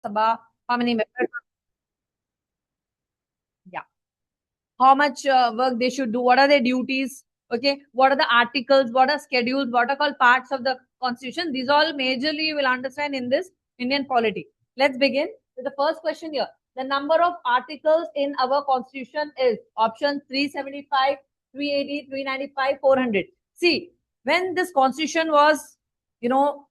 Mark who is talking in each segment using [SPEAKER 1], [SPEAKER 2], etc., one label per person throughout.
[SPEAKER 1] Sabha, how many members? Yeah. How much work they should do, what are their duties, okay, what are the articles, what are schedules, what are called parts of the constitution. These all majorly you will understand in this Indian polity. Let's begin with the first question here. The number of articles in our constitution is option 375, 380, 395, 400. See, when this constitution was, you know,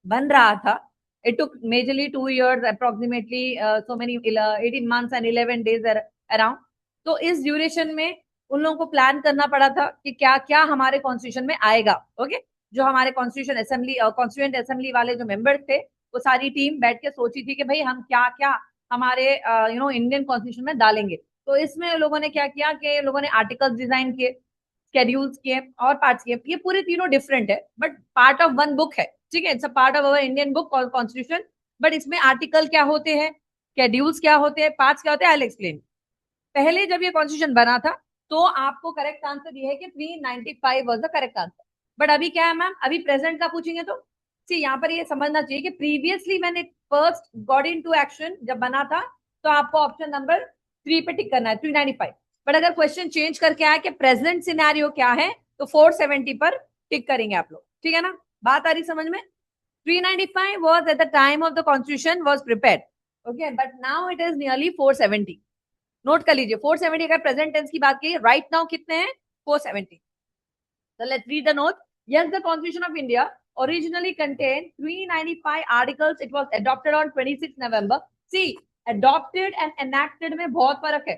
[SPEAKER 1] बन रहा था, it took majorly 2 years approximately, so many 18 months and 11 days around. तो इस duration में उन लोगों को plan करना पड़ा था कि क्या क्या हमारे कॉन्स्टिट्यूशन में आएगा. ओके, जो हमारे कॉन्स्टिट्यूशन असेंबली कॉन्स्टिट्यूएंट असेंबली वाले जो मेंबर्स थे, वो सारी टीम बैठ के सोची थी कि भाई हम क्या क्या हमारे इंडियन कॉन्स्टिट्यूशन में डालेंगे. तो इसमें लोगों ने क्या किया कि लोगों ने आर्टिकल्स डिजाइन किए, स्केड्यूल्स किए और पार्ट्स किए. ये पूरे तीनों डिफरेंट है but part of one book है. ठीक है, it's a part of our Indian book constitution. But इसमें आर्टिकल क्या होते हैं, शेड्यूल्स क्या होते हैं, पार्ट्स क्या होते हैं, आई विल एक्सप्लेन. पहले जब ये कॉन्स्टिट्यूशन बना था तो आपको करेक्ट आंसर ये है कि 395 was the correct answer. But अभी क्या है मैम, अभी प्रेजेंट का पूछेंगे तो सी यहाँ पर ये समझना चाहिए कि previously when it first got into action, जब बना था तो आपको ऑप्शन नंबर 3 पे टिक करना है 395. बट अगर क्वेश्चन चेंज करके आया कि प्रेजेंट सिनेरियो क्या है तो 470 पर टिक करेंगे आप लोग. ठीक है ना, बात आ रही समझ में. 395 was at the time of the constitution was prepared, okay, but now it is nearly 470. Note कर लीजिए 470. अगर प्रेजेंट टेंस की बात की राइट नाउ कितने हैं, 470. So let's read the note. Yes, the Constitution of India originally contained 395 articles. It was adopted on 26 November. See, adopted and enacted में बहुत फर्क है.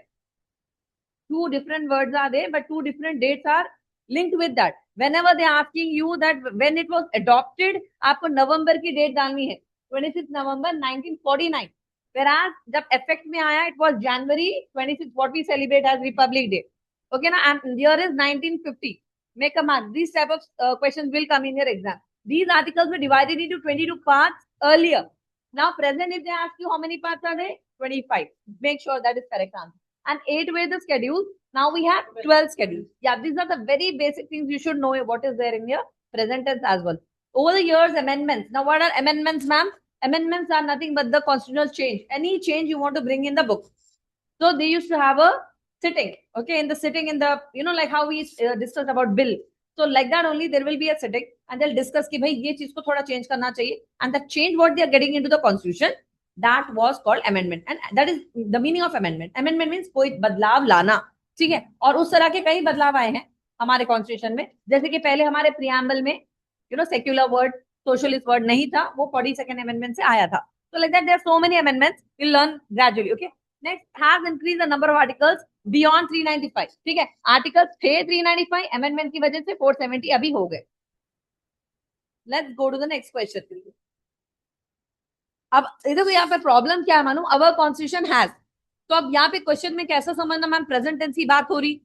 [SPEAKER 1] Two different words are there, but two different dates are linked with that. Whenever they are asking you that when it was adopted, आपको नवंबर की date डालनी है, 26 नवंबर 1949. Whereas जब effect में आया, it was January 26, what we celebrate as Republic Day. Okay ना, and year is 1950. Make a mark. These type of questions will come in your exam. These articles were divided into 22 parts earlier. Now present, if they ask you how many parts are there, 25. Make sure that is correct answer. And 8 were the schedules. Now we have 12 schedules. Yeah, these are the very basic things you should know what is there in your present tense as well. Over the years, amendments. Now, what are amendments, ma'am? Amendments are nothing but the constitutional change. Any change you want to bring in the book. So they used to have a sitting. Okay, in the sitting in the, like how we discussed about bill. So like that only there will be a sitting and they'll discuss कि भाई ये चीज को थोड़ा change करना चाहिए. And the change what they are getting into the constitution, that was called amendment. And that is the meaning of amendment. Amendment means कोई बदलाव लाना. ठीक है, और उस तरह के कई बदलाव आए हैं हमारे कॉन्स्टिट्यूशन में. जैसे कि पहले हमारे प्रियम्बल में सेक्युलर वर्ड, सोशलिस्ट वर्ड नहीं था, वो 42nd अमेंडमेंट से आया था. So like that there are so many amendments. We'll learn gradually. Okay. Next, has increased the number of articles beyond 395. ठीक है, आर्टिकल्स थे 395, अमेंडमेंट की वजह से 470 अभी हो गए. Let's go to the next question. अब देखो यहाँ पे प्रॉब्लम क्या है मानो, अवर कॉन्स्टिट्यूशन हैज. तो अब यहाँ पे क्वेश्चन में कैसा समझना मैम, प्रेजेंट टेंस की बात हो रही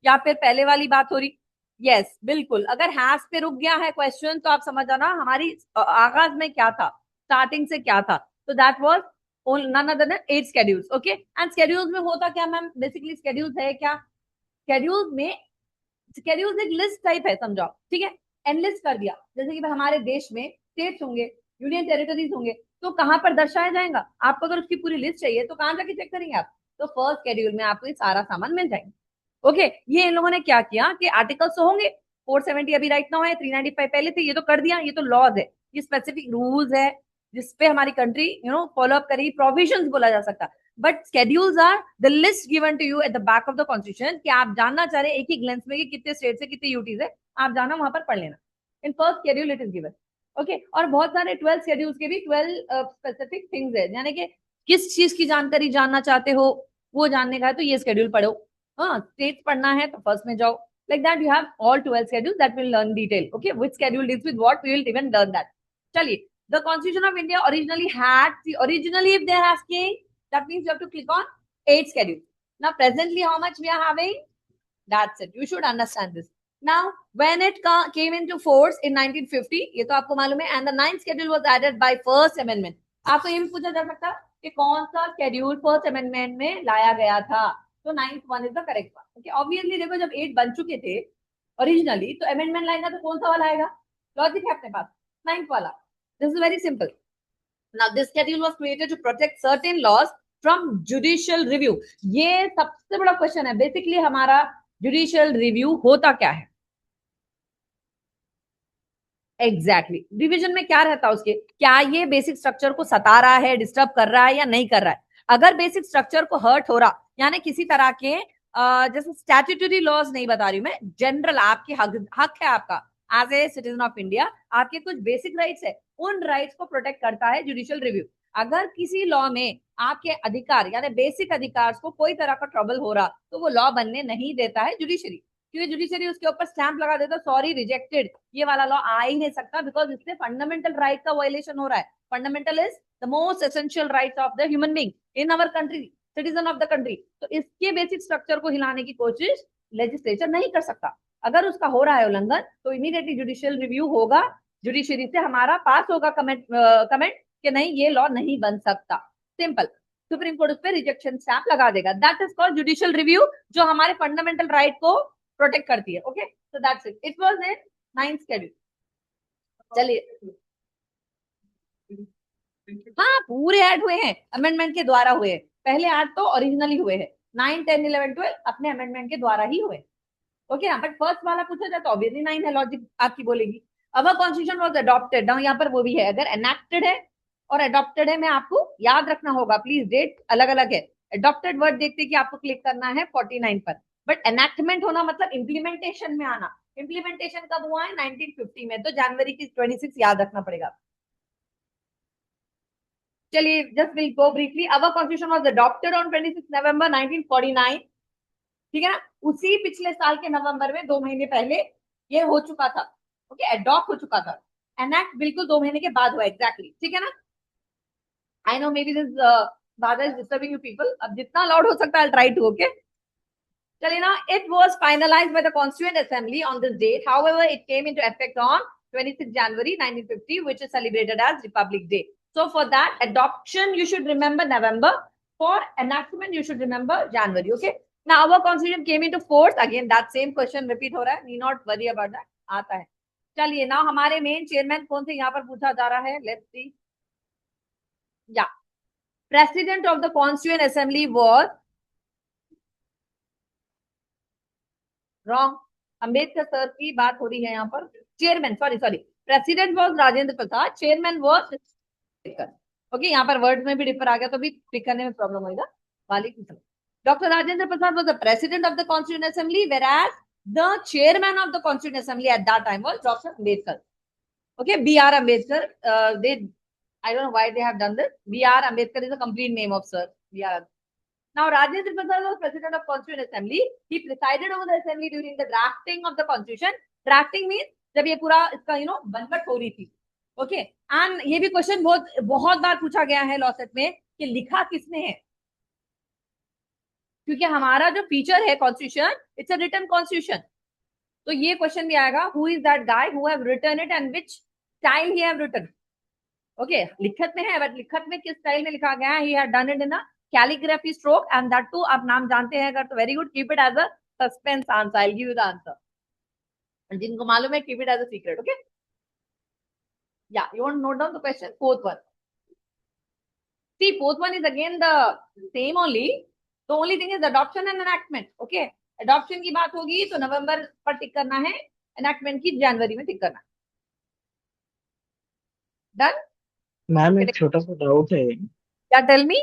[SPEAKER 1] या फिर पहले वाली बात हो रही. यस, बिल्कुल. अगर हैज पे रुक गया है क्वेश्चन तो आप समझ जाना हमारी आगाज में क्या था, स्टार्टिंग से क्या था. तो that was none other than 8 schedules. Okay, and schedules में होता क्या मैम, बेसिकली schedules है क्या, schedules में schedules एक लिस्ट टाइप है समझो. ठीक है, एनलिस्ट कर दिया. जैसे कि हमारे देश में स्टेट्स होंगे, यूनियन टेरिटरीज होंगे, तो कहाँ पर दर्शाया जाएगा. आपको अगर उसकी पूरी लिस्ट चाहिए तो कहाँ जाके चेक करेंगे आप, तो फर्स्ट शेड्यूल में आपको ये सारा सामान मिल जाएगा. ओके, ये इन लोगों ने क्या किया कि आर्टिकल्स तो होंगे 470 अभी राइट नाउ है, 395 पहले थे, ये तो कर दिया. ये तो लॉज है, ये स्पेसिफिक रूल्स है जिसपे हमारी कंट्री फॉलो अप करेगी, प्रोविजंस बोला जा सकता. But schedules are the list given to you at the back of the constitution कि आप जानना चाह रहे हैं एक ही ग्लेंस में कि कितने स्टेट है, कितने यूटीज है, आप जाना वहां पर पढ़ लेना. In first schedule it is given. Okay, और बहुत सारे 12 शेड्यूल्स के भी 12 स्पेसिफिक थिंग्स है, यानी कि किस चीज की जानकारी जानना चाहते हो वो जानने का है तो ये शेड्यूल पढ़ो. हाँ, स्टेट्स पढ़ना है तो फर्स्ट में जाओ. like that you have all 12 schedules that we'll learn detail. Okay, which schedule deals with what, we will even learn that. Chaliye, the Constitution of India originally had, see, originally if they are asking, that means you have to click on 8 schedules. Now presently how much we are having, that's it. You should understand this. Now when it came into force in 1950, ये तो आपको मालूम है, and the 9th schedule was added by first amendment. आपको ये भी पूछा जा सकता कि कौन सा schedule first amendment में लाया गया था, तो 9th one is the correct one. Okay, obviously देखो जब 8 बन चुके थे ओरिजिनली तो अमेंडमेंट लाएगा तो कौन सा वाला आएगा, लॉजिक है अपने पास, 9th वाला. This is very simple. Now this schedule was created to protect certain laws from judicial review. ये सबसे बड़ा क्वेश्चन है बेसिकली हमारा, जुडिशियल रिव्यू होता क्या है एग्जैक्टली डिवीजन में क्या रहता है उसके, क्या ये बेसिक स्ट्रक्चर को सता रहा है, डिस्टर्ब कर रहा है या नहीं कर रहा है। अगर बेसिक स्ट्रक्चर को हर्ट हो रहा, यानी किसी तरह के जैसे स्टैट्यूटरी लॉज नहीं बता रही मैं, जनरल आपके हक है आपका as a citizen of India, आपके कुछ बेसिक राइट्स है, उन राइट्स को प्रोटेक्ट करता है जुडिशियल रिव्यू। अगर किसी लॉ में आपके अधिकार यानी बेसिक अधिकार को कोई तरह का ट्रबल हो रहा, तो वो लॉ बनने नहीं देता है जुडिशरी, क्योंकि जुडिशरी उसके ऊपर स्टैंप लगा देता, सॉरी रिजेक्टेड, ये वाला लॉ आ ही नहीं सकता, बिकॉज इससे फंडामेंटल राइट का वायलेशन हो रहा है। Fundamental is the most essential rights of the human being in our country, citizen of the country. तो इसके बेसिक स्ट्रक्चर को हिलाने की कोशिश लेजिस्लेचर नहीं कर सकता। अगर उसका हो रहा है उल्लंघन, तो इमीडिएटली जुडिशियल रिव्यू होगा, जुडिशरी से हमारा पास होगा कमेंट कि नहीं ये लॉ नहीं बन सकता, सिंपल। सुप्रीम कोर्ट उस पर रिजेक्शन स्टैंप लगा देगा, that is called judicial review, जो हमारे फंडामेंटल राइट को प्रोटेक्ट करती है। Okay, so that's it, it was in 9th schedule. चलिए, हाँ पूरे ऐड हुए हैं, अमेंडमेंट के द्वारा हुए हैं, पहले ऐड तो ओरिजिनली हुए हैं, 9, 10, 11, 12 अपने अमेंडमेंट के द्वारा ही हुए। ओके ना, बट फर्स्ट वाला पूछा जाए तो ऑब्वियसली 9 है, लॉजिक आपकी बोलेगी। अवर कॉन्स्टिट्यूशन वाज अडॉप्टेड, ना यहाँ पर वो भी है, अगर एनेक्टेड है और अडॉप्टेड है, मैं आपको याद रखना होगा प्लीज, डेट अलग अलग है। अडॉप्टेड वर्ड देखते कि आपको क्लिक करना है 49 पर, बट एनेक्टमेंट होना मतलब इम्प्लीमेंटेशन में आना। इम्प्लीमेंटेशन कब हुआ है 1950 में, तो जनवरी की 26 याद रखना पड़ेगा। चलिए just will go briefly, our constitution was adopted on 26 नवंबर 1949, ठीक है ना, उसी पिछले साल के नवंबर में 2 महीने पहले ये हो चुका था। ओके, अडॉप्ट हो चुका था, एनेक्ट बिल्कुल 2 महीने के बाद हुआ एग्जैक्टली, ठीक है ना। I know may be this बादल इज डिस्टर्बिंग यू पीपल, अब जितना लाउड हो सकता है आई ट्राई टू। ओके, चलिए ना, it was finalized by the Constituent Assembly on this date. However, it came into effect on 26 January 1950, which is celebrated as Republic Day. So for that adoption, you should remember November. For enactment, you should remember January. Okay. Now our constitution came into force. Again, that same question repeat हो रहा है. Need not worry about that. आता है. चलिए now हमारे main chairman कौन से यहाँ पर पूछा जा रहा है. Let's see. Yeah. President of the Constituent Assembly was wrong, Ambedkar sir की बात हो रही है यहाँ पर। Chairman, sorry, president was Rajendra Prasad, chairman was okay, यहाँ पर वर्ड में भी डिफर आ गया तो भी पिक करने में प्रॉब्लम होगा। वालेकुम, doctor Rajendra Prasad was the president of the constituent assembly, whereas the chairman of the constituent assembly at that time was Dr. Ambedkar. Okay, B.R. Ambedkar. I don't know why they have done this. B.R. Ambedkar is a complete name of sir. B.R. Now, Rajendra Prasad was president of Constituent Assembly. He presided over the assembly during the drafting of the constitution. Drafting means जब ये पूरा इसका बनबट हो रही थी। Okay, and ये भी question बहुत बार पूछा गया है लॉ सेट में कि लिखा किसने है, क्योंकि हमारा जो फीचर है constitution, it's a written constitution. तो ये क्वेश्चन भी आएगा, who is that guy who have written it and which style he have written. Okay, लिखत में है, बट लिखत में किस स्टाइल में लिखा गया है, he had done it in a calligraphy stroke, and that too आप नाम जानते हैं अगर तो very good, keep it as a suspense answer, I will give you the answer, जिनको मालूम है keep it as a secret. Okay, या you want note down the question, fourth one. See, fourth one is again the same only. The only thing is adoption and enactment. Okay, adoption की बात होगी तो नवंबर पर टिक करना है, enactment की जनवरी में टिक करना। डन
[SPEAKER 2] मैम एक छोटा सा डाउट है।
[SPEAKER 1] क्या, टेल मी।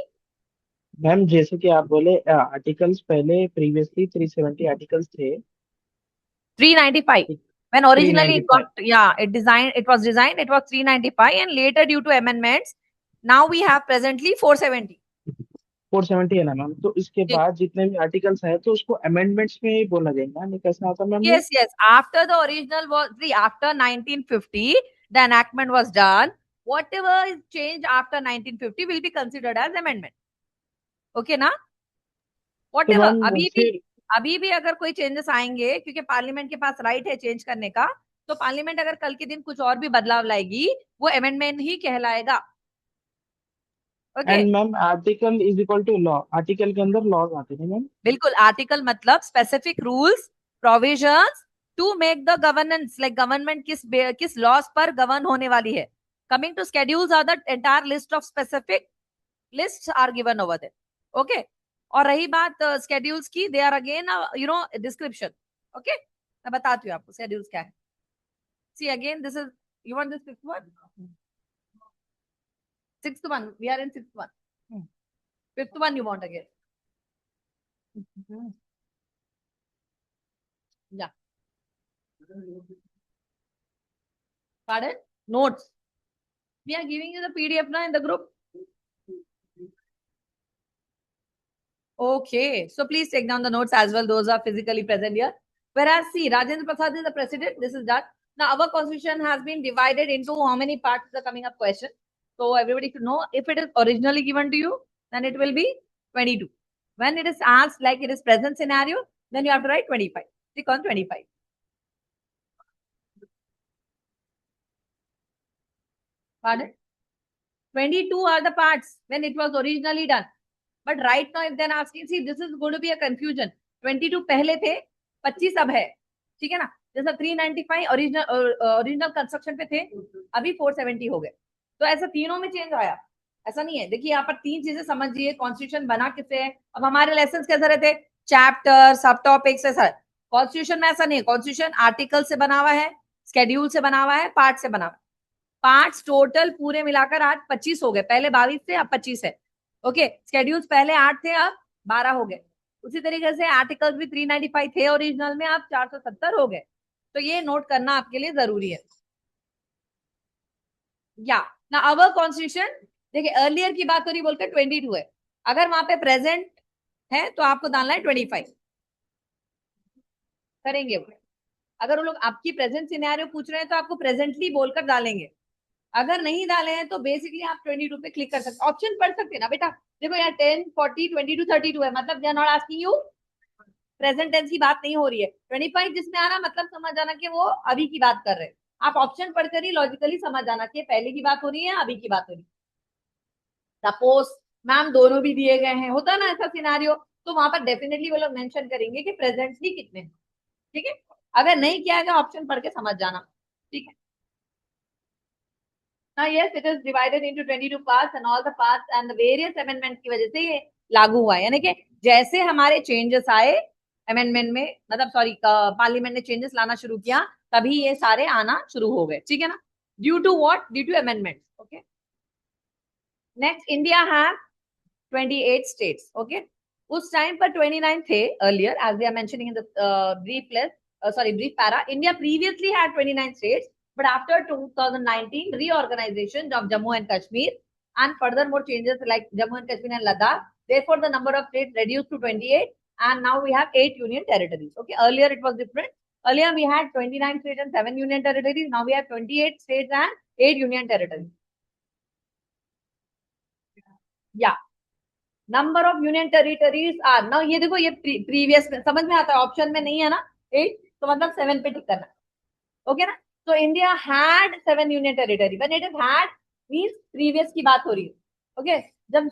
[SPEAKER 2] मैम जैसे कि आप बोले आर्टिकल्स पहले प्रीवियसली 370 आर्टिकल्स थे।
[SPEAKER 1] 395 when originally it
[SPEAKER 2] 395।
[SPEAKER 1] got, yeah, it was designed, it was 395 and later due to amendments now we have presently 470।
[SPEAKER 2] 470 है ना मैम, तो इसके
[SPEAKER 1] जी,
[SPEAKER 2] बाद जितने भी आर्टिकल्स हैं तो उसको अमेंडमेंट्स में ही बोला जाएगा, नहीं कैसा आता मैम ये?
[SPEAKER 1] yes, after the original was after 1950 the enactment was done, whatever is changed after 1950 will be considered as amendment। Okay ना,
[SPEAKER 2] तो
[SPEAKER 1] whatever,
[SPEAKER 2] मैम फिर
[SPEAKER 1] अभी भी अगर कोई चेंजेस आएंगे, क्योंकि पार्लियामेंट के पास राइट है चेंज करने का, तो पार्लियामेंट अगर कल के दिन कुछ और भी बदलाव लाएगी वो अमेंडमेंट ही कहलाएगा। Okay,
[SPEAKER 2] and ma'am article is equal to law, article के अंदर लॉज आते हैं मैम।
[SPEAKER 1] बिल्कुल, आर्टिकल मतलब specific rules provisions to make the governance, like government किस लॉज पर गवर्न होने वाली है। Coming to schedules are the entire list of specific lists are given over there. Okay. और रही बात schedules की, they are again description. Okay. मैं बताती हूँ आपको schedules क्या है. See again, this is, you want this sixth one? Sixth one. We are in sixth one. Fifth one you want again. Yeah. Pardon? Notes. We are giving you the PDF now in the group. Okay. So please take down the notes as well. Those are physically present here. Whereas, see, Rajendra Prasad is the president. This is that. Now, our constitution has been divided into how many parts is the coming up question. So everybody should know, if it is originally given to you, then it will be 22. When it is asked like it is present scenario, then you have to write 25. Click on 25. Pardon? 22 are the parts when it was originally done. But right now, if they're asking, see, this is going to be a confusion. 22 पहले थे, 25 अब है, ठीक है ना? जैसा 395 original construction पे थे, अभी 470 हो गए. तो ऐसा तीनों में चेंज आया, ऐसा नहीं है. देखिए यहाँ पर तीन चीजें समझिए. कॉन्स्टिट्यूशन बना किससे है? अब हमारे लेसन कैसे रहते? चैप्टर, सब टॉपिक्स, ऐसा. कॉन्स्टिट्यूशन में ऐसा नहीं है. कॉन्स्टिट्यूशन आर्टिकल से बना हुआ है, स्केड्यूल से बना हुआ है, पार्ट से बना हुआ है. पार्ट्स टोटल पूरे मिलाकर आज 25 हो गए. पहले 22 थे, अब 25 है. ओके. स्केड्यूल्स पहले 8 थे, अब 12 हो गए. उसी तरीके से आर्टिकल्स भी 395 थे ओरिजिनल में, अब 470 हो गए. तो ये नोट करना आपके लिए जरूरी है. या ना अवर कॉन्स्टिट्यूशन, देखिए अर्लियर की बात हो रही बोलकर 22 है. अगर वहां पे प्रेजेंट है तो आपको डालना है 25. करेंगे वो. अगर वो लोग आपकी प्रेजेंट सिनेरियो पूछ रहे हैं तो आपको प्रेजेंटली बोलकर डालेंगे. अगर नहीं डाले हैं तो बेसिकली आप 22 पे क्लिक कर सकते. ऑप्शन पढ़ सकते हैं ना बेटा. देखो यहाँ 10, 40, 22, 32 है. मतलब they are not asking you present tense की बात नहीं हो रही है. 25 जिसमें आ रहा, मतलब समझ जाना कि वो अभी की बात कर रहे हैं. आप ऑप्शन पढ़कर ही लॉजिकली समझ जाना कि पहले की बात हो रही है, अभी की बात हो रही है. सपोज मैम दोनों भी दिए गए हैं, होता है ना ऐसा सिनारियो, तो वहां पर डेफिनेटली वो लोग मेंशन करेंगे कि प्रेजेंटली कितने हैं. ठीक है. अगर नहीं किया गया ऑप्शन पढ़ के समझ जाना. ठीक है. Now yes, it is divided into 22 parts and all the parts and the various amendments की वजह से ये लागू हुआ है. यानी कि जैसे हमारे चेंजेस आए अमेंडमेंट में, मतलब सॉरी पार्लियामेंट ने चेंजेस लाना शुरू किया, तभी ये सारे आना शुरू हो गए. ठीक है ना? Due to what? Due to amendment. Okay. Next, India has 28 states. Okay. उस टाइम पर 29 थे earlier, as we are mentioning in the brief para. India previously had 29 states. But after 2019 reorganization of Jammu and Kashmir and further more changes like Jammu and Kashmir and Ladakh, therefore the number of states reduced to 28 and now we have 8 union territories. Okay, earlier it was different. Earlier we had 29 states and 7 union territories. Now we have 28 states and 8 union territories. Yeah. Number of union territories are now, ये देखो ये previous में समझ में आता है, option में नहीं है ना 8, तो मतलब 7 पे टिक करना. ओके ना? So India had 7 union territory. When it is had means previous की बात हो रही है. Okay, जब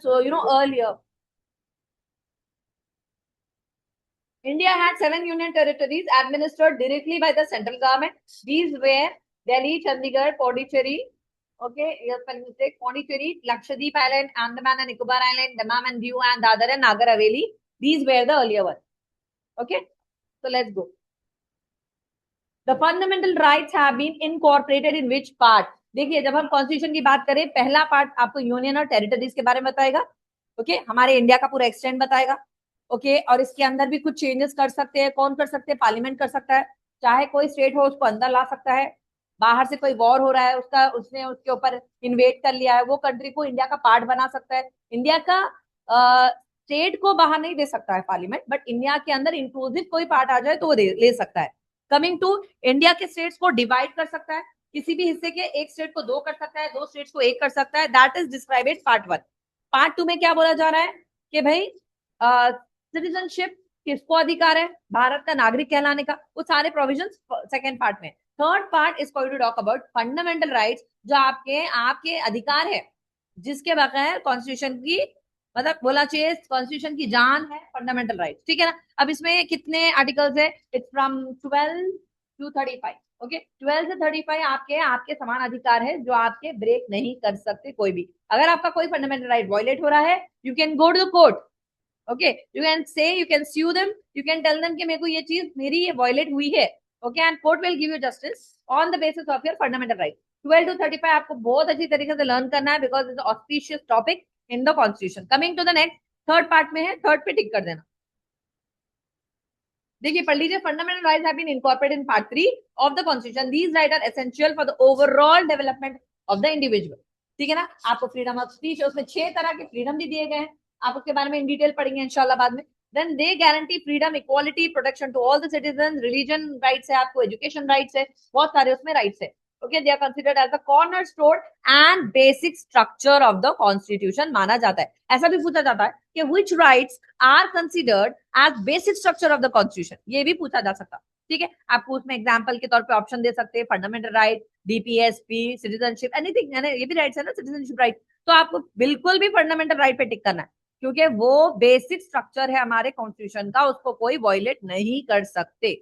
[SPEAKER 1] earlier India had 7 union territories administered directly by the central government. These were Delhi, Chandigarh, Pondicherry. Okay, yes, mistake. Pondicherry, Lakshadweep Island, Andaman and Nicobar Island, Daman and Diu, and Dadar and Nagar Haveli. These were the earlier ones. Okay, so let's go. The fundamental rights have been incorporated in which part? देखिए जब हम constitution की बात करें, पहला part आपको union और territories के बारे में बताएगा. ओके. हमारे इंडिया का पूरा एक्सटेंड बताएगा. ओके. और इसके अंदर भी कुछ चेंजेस कर सकते हैं. कौन कर सकते हैं? पार्लियामेंट कर सकता है. चाहे कोई स्टेट हो उसको अंदर ला सकता है. बाहर से कोई वॉर हो रहा है, उसने उसके ऊपर इन्वेट कर लिया है, वो कंट्री को इंडिया का पार्ट बना सकता है. इंडिया का स्टेट को बाहर नहीं दे सकता है पार्लियामेंट, बट इंडिया के अंदर इंक्लूसिव कोई पार्ट आ जाए तो वो ले सकता है. कमिंग टू इंडिया के स्टेट्स को डिवाइड कर सकता है. किसी भी हिस्से के एक स्टेट को 2 कर सकता है, 2 स्टेट्स को 1 कर सकता है. That is describe in part 1. Part 2 में क्या बोला जा रहा है कि भाई सिटीजनशिप किसको अधिकार है भारत का नागरिक कहलाने का, वो सारे प्रोविजंस सेकंड पार्ट में. Third part is going to talk about fundamental rights, जो आपके अधिकार है, जिसके बगैर कॉन्स्टिट्यूशन की मतलब बोला चाहिए कॉन्स्टिट्यूशन की जान है फंडामेंटल राइट. ठीक है ना? अब इसमें कितने आर्टिकल्स है? It's from 12 to 35. ओके 12 से 35 आपके समान अधिकार है जो आपके ब्रेक नहीं कर सकते कोई भी। अगर आपका कोई फंडामेंटल राइट वायलेट हो रहा है, you can go to the court. Okay you can say, you can sue them, you can tell them कि मेरे को ये चीज मेरी ये वायलेट हुई है। Okay and court will give you justice on the basis of your fundamental right. 12 to 35 आपको बहुत अच्छी तरीके से लर्न करना है because it's auspicious topic in the constitution. Coming to the next, third part में है, थर्ड पे टिक कर देना। देखिए पढ़ लीजिए, fundamental rights have been incorporated in part 3 of the constitution. These right are essential for the overall development of the individual. ठीक है ना, आपको फ्रीडम ऑफ स्पीच, उसमें 6 तरह के फ्रीडम भी दिए गए हैं, आप उसके बारे में इन डिटेल पढ़ेंगे इंशाल्लाह बाद में। Then they guarantee freedom, equality, protection to all the citizen, religion rights है, आपको एजुकेशन राइट्स है, बहुत सारे उसमें राइट्स है। Okay they are considered as the cornerstone and basic structure of the constitution माना जाता है। ऐसा भी पूछा जाता है कि which rights are considered as basic structure of the constitution, ये भी पूछा जा सकता। ठीक है, आपको उसमें एग्जांपल के तौर पे ऑप्शन दे सकते हैं, fundamental right, DPSP, citizenship, anything, ये भी राइट्स है ना, सिटीजनशिप राइट। तो आपको बिल्कुल भी फंडामेंटल राइट पे टिक करना है क्योंकि वो बेसिक स्ट्रक्चर है हमारे कॉन्स्टिट्यूशन का, उसको कोई वायलेट नहीं कर सकते।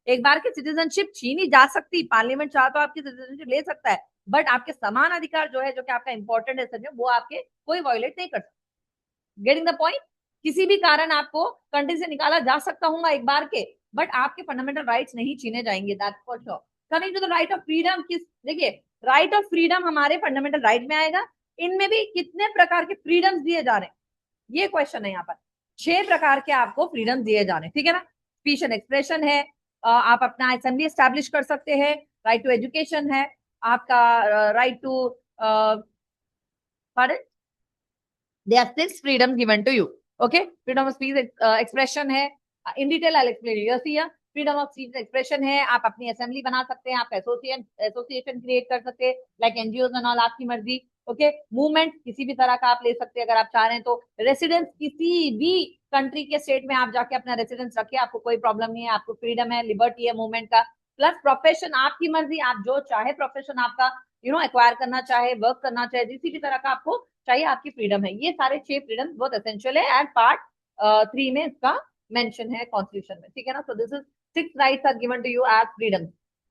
[SPEAKER 1] एक बार की सिटीजनशिप छीनी जा सकती, पार्लियामेंट चाह तो आपकी सिटीजनशिप ले सकता है, बट आपके समान अधिकार जो है, जो कि आपका इंपॉर्टेंट है, वो आपके कोई वायलेट नहीं कर सकता। Getting the point? किसी भी कारण आपको कंट्री से निकाला जा सकता होगा एक बार के, बट आपके फंडामेंटल राइट्स नहीं छीने जाएंगे, that's for sure. Coming to the right of freedom, किस, देखिए राइट ऑफ फ्रीडम हमारे फंडामेंटल राइट में आएगा। इनमें भी कितने प्रकार के फ्रीडम्स दिए जा रहे हैं, ये क्वेश्चन है यहाँ पर। 6 प्रकार के आपको फ्रीडम दिए जा रहे हैं, ठीक है ना। स्पीच एंड एक्सप्रेशन है, आप अपना असेंबली एस्टैब्लिश कर सकते हैं, राइट टू एजुकेशन है, आपका right to there are 6 freedoms given to you. Okay, freedom of speech expression है, in detail I'll explain you. See here, freedom of speech expression है, आप अपनी असेंबली बना सकते हैं, आप एसोसिएशन क्रिएट कर सकते हैं, लाइक एनजीओ एंड ऑल, आपकी मर्जी। ओके मूवमेंट किसी भी तरह का आप ले सकते हैं अगर आप चाह रहे हैं तो। रेसिडेंस, किसी भी कंट्री के स्टेट में आप जाके अपना रेसिडेंस रखिए, आपको कोई प्रॉब्लम नहीं है, आपको फ्रीडम है, लिबर्टी है मूवमेंट का। प्लस प्रोफेशन, आपकी मर्जी, आप जो चाहे प्रोफेशन आपका एक्वायर करना चाहे, वर्क करना चाहे, किसी भी तरह का आपको चाहिए, आपकी फ्रीडम है। ये सारे 6 फ्रीडम बहुत एसेंशियल है एंड पार्ट 3 में इसका मेंशन है कॉन्स्टिट्यूशन में, ठीक है ना। So this is 6 rights are given to you as freedom.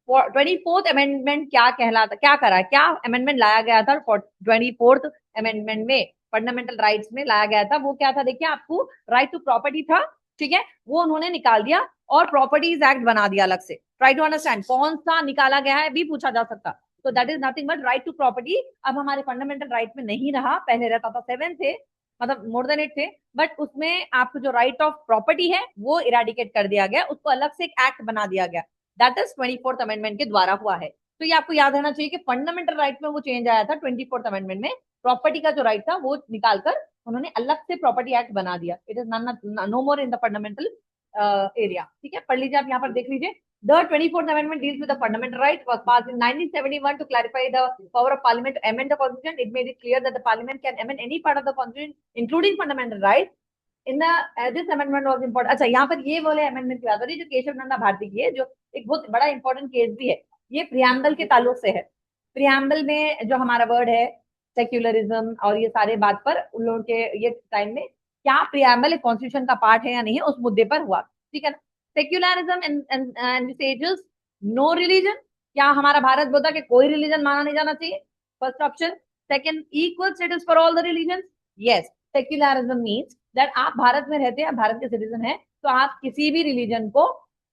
[SPEAKER 1] 24th amendment क्या कहलाता, क्या करा है, क्या अमेंडमेंट लाया गया था 24th अमेंडमेंट में, फंडामेंटल राइट्स में लाया गया था, वो क्या था, देखिए आपको राइट टू प्रॉपर्टी था, ठीक है, वो उन्होंने निकाल दिया और प्रॉपर्टीज एक्ट बना दिया अलग से। ट्राई टू अंडरस्टैंड कौन सा निकाला गया है भी पूछा जा सकता। तो that is nothing but right to property. अब हमारे फंडामेंटल राइट में नहीं रहा, पहले रहता था 7 थे, मतलब मोर देन 8 थे, बट उसमें आपको जो राइट ऑफ प्रॉपर्टी है वो इरेडिकेट कर दिया गया, उसको अलग से एक एक्ट बना दिया गया, दैट इज 24th अमेंडमेंट के द्वारा हुआ है। तो ये आपको याद रहना चाहिए कि फंडामेंटल राइट में वो चेंज आया था 24th अमेंडमेंट में, प्रॉपर्टी का जो राइट था वो निकालकर उन्होंने अलग से प्रॉपर्टी एक्ट बना दिया। It is no more in the fundamental area, ठीक है। पढ़ लीजिए, आप यहाँ पर देख लीजिए। The 24th Amendment deals with the fundamental rights, was passed in 1971 to clarify the power of Parliament to amend the Constitution. It made it clear that the Parliament can amend any part of the Constitution, including fundamental rights. In the this amendment was important. अच्छा, यहाँ पर ये बोले amendment की बात हो रही है जो केशव नंदा भारती की है, जो एक बहुत बड़ा इंपॉर्टेंट केस भी है। ये प्रियम्बल के ताल्लुक से है। प्रियम्बल में जो हमारा वर्ड है सेक्युलरिज्म और ये सारे बात पर उन लोगों के ये टाइम में क्या प्रियम्बल एक कॉन्स्टिट्यूशन का पार्ट है या नहीं है, उस मुद्दे पर हुआ, ठीक है ना। सेक्युलरिज्म एंड नो रिलीजन, क्या हमारा भारत बोलता कि कोई रिलीजन माना नहीं जाना चाहिए, first option. Second, equal status for all the religion, yes. Secularism means that आप भारत में रहते हैं, आप भारत के सिटीजन हैं, तो आप किसी भी रिलीजन को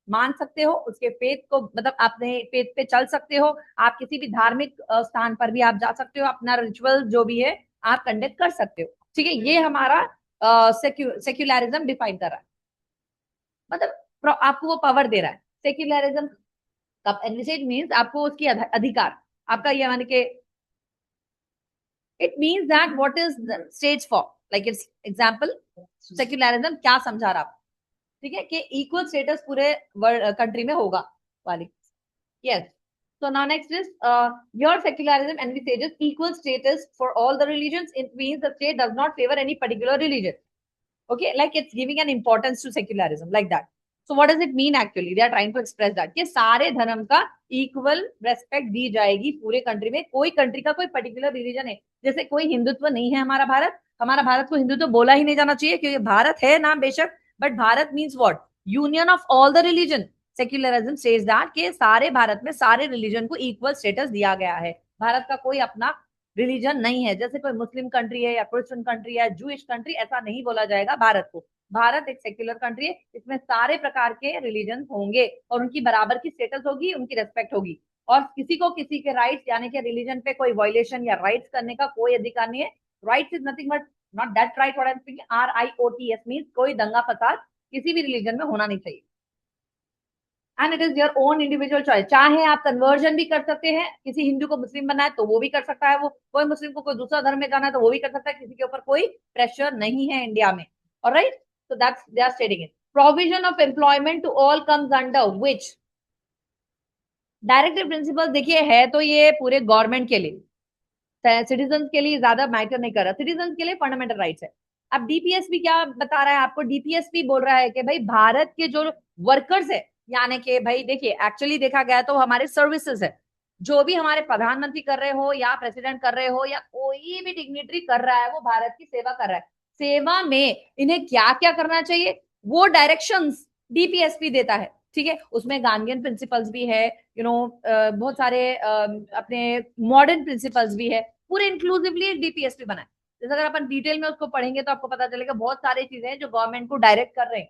[SPEAKER 1] मान सकते हो, उसके फेथ को, मतलब अपने फेथ पे चल सकते हो, आप किसी भी धार्मिक स्थान पर भी आप जा सकते हो, अपना रिचुअल जो भी है आप कंडक्ट कर सकते हो, ठीक है। ये हमारा सेक्युलरिज्म डिफाइन कर रहा है, मतलब आपको वो पावर दे रहा है। सेक्युलरिज्म का एनविसेज मींस आपको उसकी अधिकार, आपका ये माने के it means that what is stage for, like it's example, secularism क्या समझा रहा, ठीक है, कि इक्वल स्टेटस पूरे कंट्री में होगा वाली, yes. So now next is your secularism envisages equal status for all the religions. It means the state does not favor any particular religion. Okay, like it's giving an importance to secularism like that. So what does it mean actually? They are trying to express that कि सारे धर्म का equal respect दी जाएगी पूरे country में, कोई country का कोई पर्टिकुलर रिलीजन है, जैसे कोई हिंदुत्व नहीं है हमारा भारत को हिंदुत्व बोला ही नहीं जाना चाहिए क्योंकि भारत है नाम बेशक, but Bharat means what, union of all the religion. Secularism says that कि सारे भारत में सारे रिलीजन को इक्वल स्टेटस दिया गया है, भारत का कोई अपना रिलीजन नहीं है, जैसे कोई मुस्लिम कंट्री है या क्रिश्चियन कंट्री है, जूइश कंट्री, ऐसा नहीं बोला जाएगा भारत को। भारत एक सेक्युलर कंट्री है, इसमें सारे प्रकार के रिलीजन होंगे और उनकी बराबर की स्टेटस होगी, उनकी रेस्पेक्ट होगी, और किसी को किसी के राइट्स यानी कि रिलीजन पे कोई वायलेशन या राइट्स करने का कोई अधिकार नहीं है। Rights is nothing but not that right what I am speaking, RIOTS means कोई दंगा फसाद किसी भी रिलीजन में होना नहीं चाहिए। And it is your own individual choice, चाहे आप कन्वर्जन भी कर सकते हैं, किसी हिंदू को मुस्लिम बनाए तो वो भी कर सकता है, वो कोई मुस्लिम को कोई दूसरा धर्म में जाना है तो वो भी कर सकता है, किसी के ऊपर कोई प्रेशर नहीं है इंडिया में। Alright, so that's they are stating it. Provision of employment to all comes under which directive principle, देखिए है तो ये पूरे गवर्नमेंट के लिए, सिटीजन के लिए ज्यादा मैटर नहीं कर रहा, सिटीजन के लिए फंडामेंटल राइट्स है। अब डीपीएसपी क्या बता रहा है आपको, डीपीएसपी बोल रहा है कि भाई भारत के जो वर्कर्स है, यानी कि भाई देखिए एक्चुअली देखा गया तो हमारे सर्विसेज है, जो भी हमारे प्रधानमंत्री कर रहे हो या प्रेसिडेंट कर रहे हो या कोई भी डिग्निटरी कर रहा है, वो भारत की सेवा कर रहा है। सेवा में इन्हें क्या क्या करना चाहिए वो डायरेक्शंस डीपीएसपी देता है, ठीक है। उसमें गांधीयन प्रिंसिपल्स भी है, बहुत सारे अपने मॉडर्न प्रिंसिपल्स भी है, पूरे इंक्लूसिवली डीपीएसपी बना है। जैसे अगर अपन डिटेल में उसको पढ़ेंगे तो आपको पता चलेगा बहुत सारी चीजें हैं जो गवर्नमेंट को डायरेक्ट कर रहे हैं,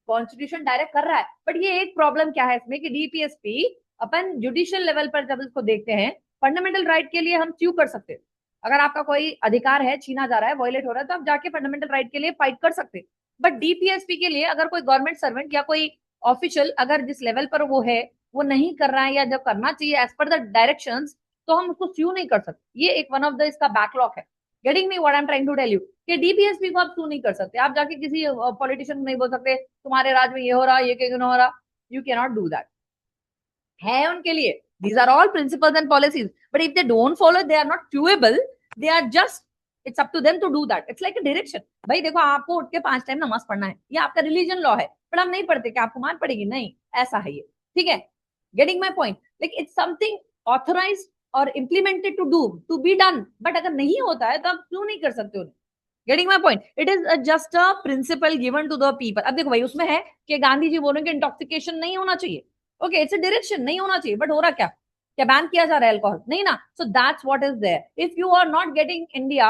[SPEAKER 1] कॉन्स्टिट्यूशन डायरेक्ट कर रहा है। बट ये एक प्रॉब्लम क्या है इसमें कि डीपीएसपी अपन जुडिशियल लेवल पर जब इसको देखते हैं, फंडामेंटल राइट के लिए हम क्यों कर सकते हैं, अगर आपका कोई अधिकार है छीना जा रहा है, वायलेट हो रहा है, तो आप जाके फंडामेंटल राइट के लिए फाइट कर सकते हैं। बट डीपीएसपी के लिए अगर कोई गवर्नमेंट सर्वेंट या कोई ऑफिशियल अगर जिस लेवल पर वो है वो नहीं कर रहा है या जब करना चाहिए एज पर द डायरेक्शंस, तो हम उसको स्यू नहीं कर सकते। ये एक वन ऑफ द इसका बैकलॉग है। Getting me what I am trying to tell you कि डीपीएसपी को आप स्यू नहीं कर सकते, आप जाके किसी पॉलिटिशियन को नहीं बोल सकते तुम्हारे राज में ये हो रहा, ये क्यों हो रहा, you can not do that. है उनके लिए, these are all principles and policies, but if they don't follow they are not doable, they are just, it's up to them to do that, it's like a direction। भाई देखो आपको उठ के 5 time नमाज पढ़ना है, ये आपका रिलीजन लॉ है, पर हम नहीं पढ़ते कि आपको मार पड़ेगी, नहीं ऐसा है ये, ठीक है। Getting my point, like it's something authorize और implemented to do to be done, but अगर नहीं होता है तो आप क्यों नहीं कर सकते उन्हें। Getting my point, it is just a principle given to the people. अब देखो भाई उसमें है कि गांधी जी बोलेंगे इंटॉक्सिकेशन नहीं होना चाहिए, ओके इट्स अ डायरेक्शन, नहीं होना चाहिए, बट हो रहा क्या, क्या बैन किया जा रहा है अल्कोहल, नहीं ना। So that's what is there, if you are not getting India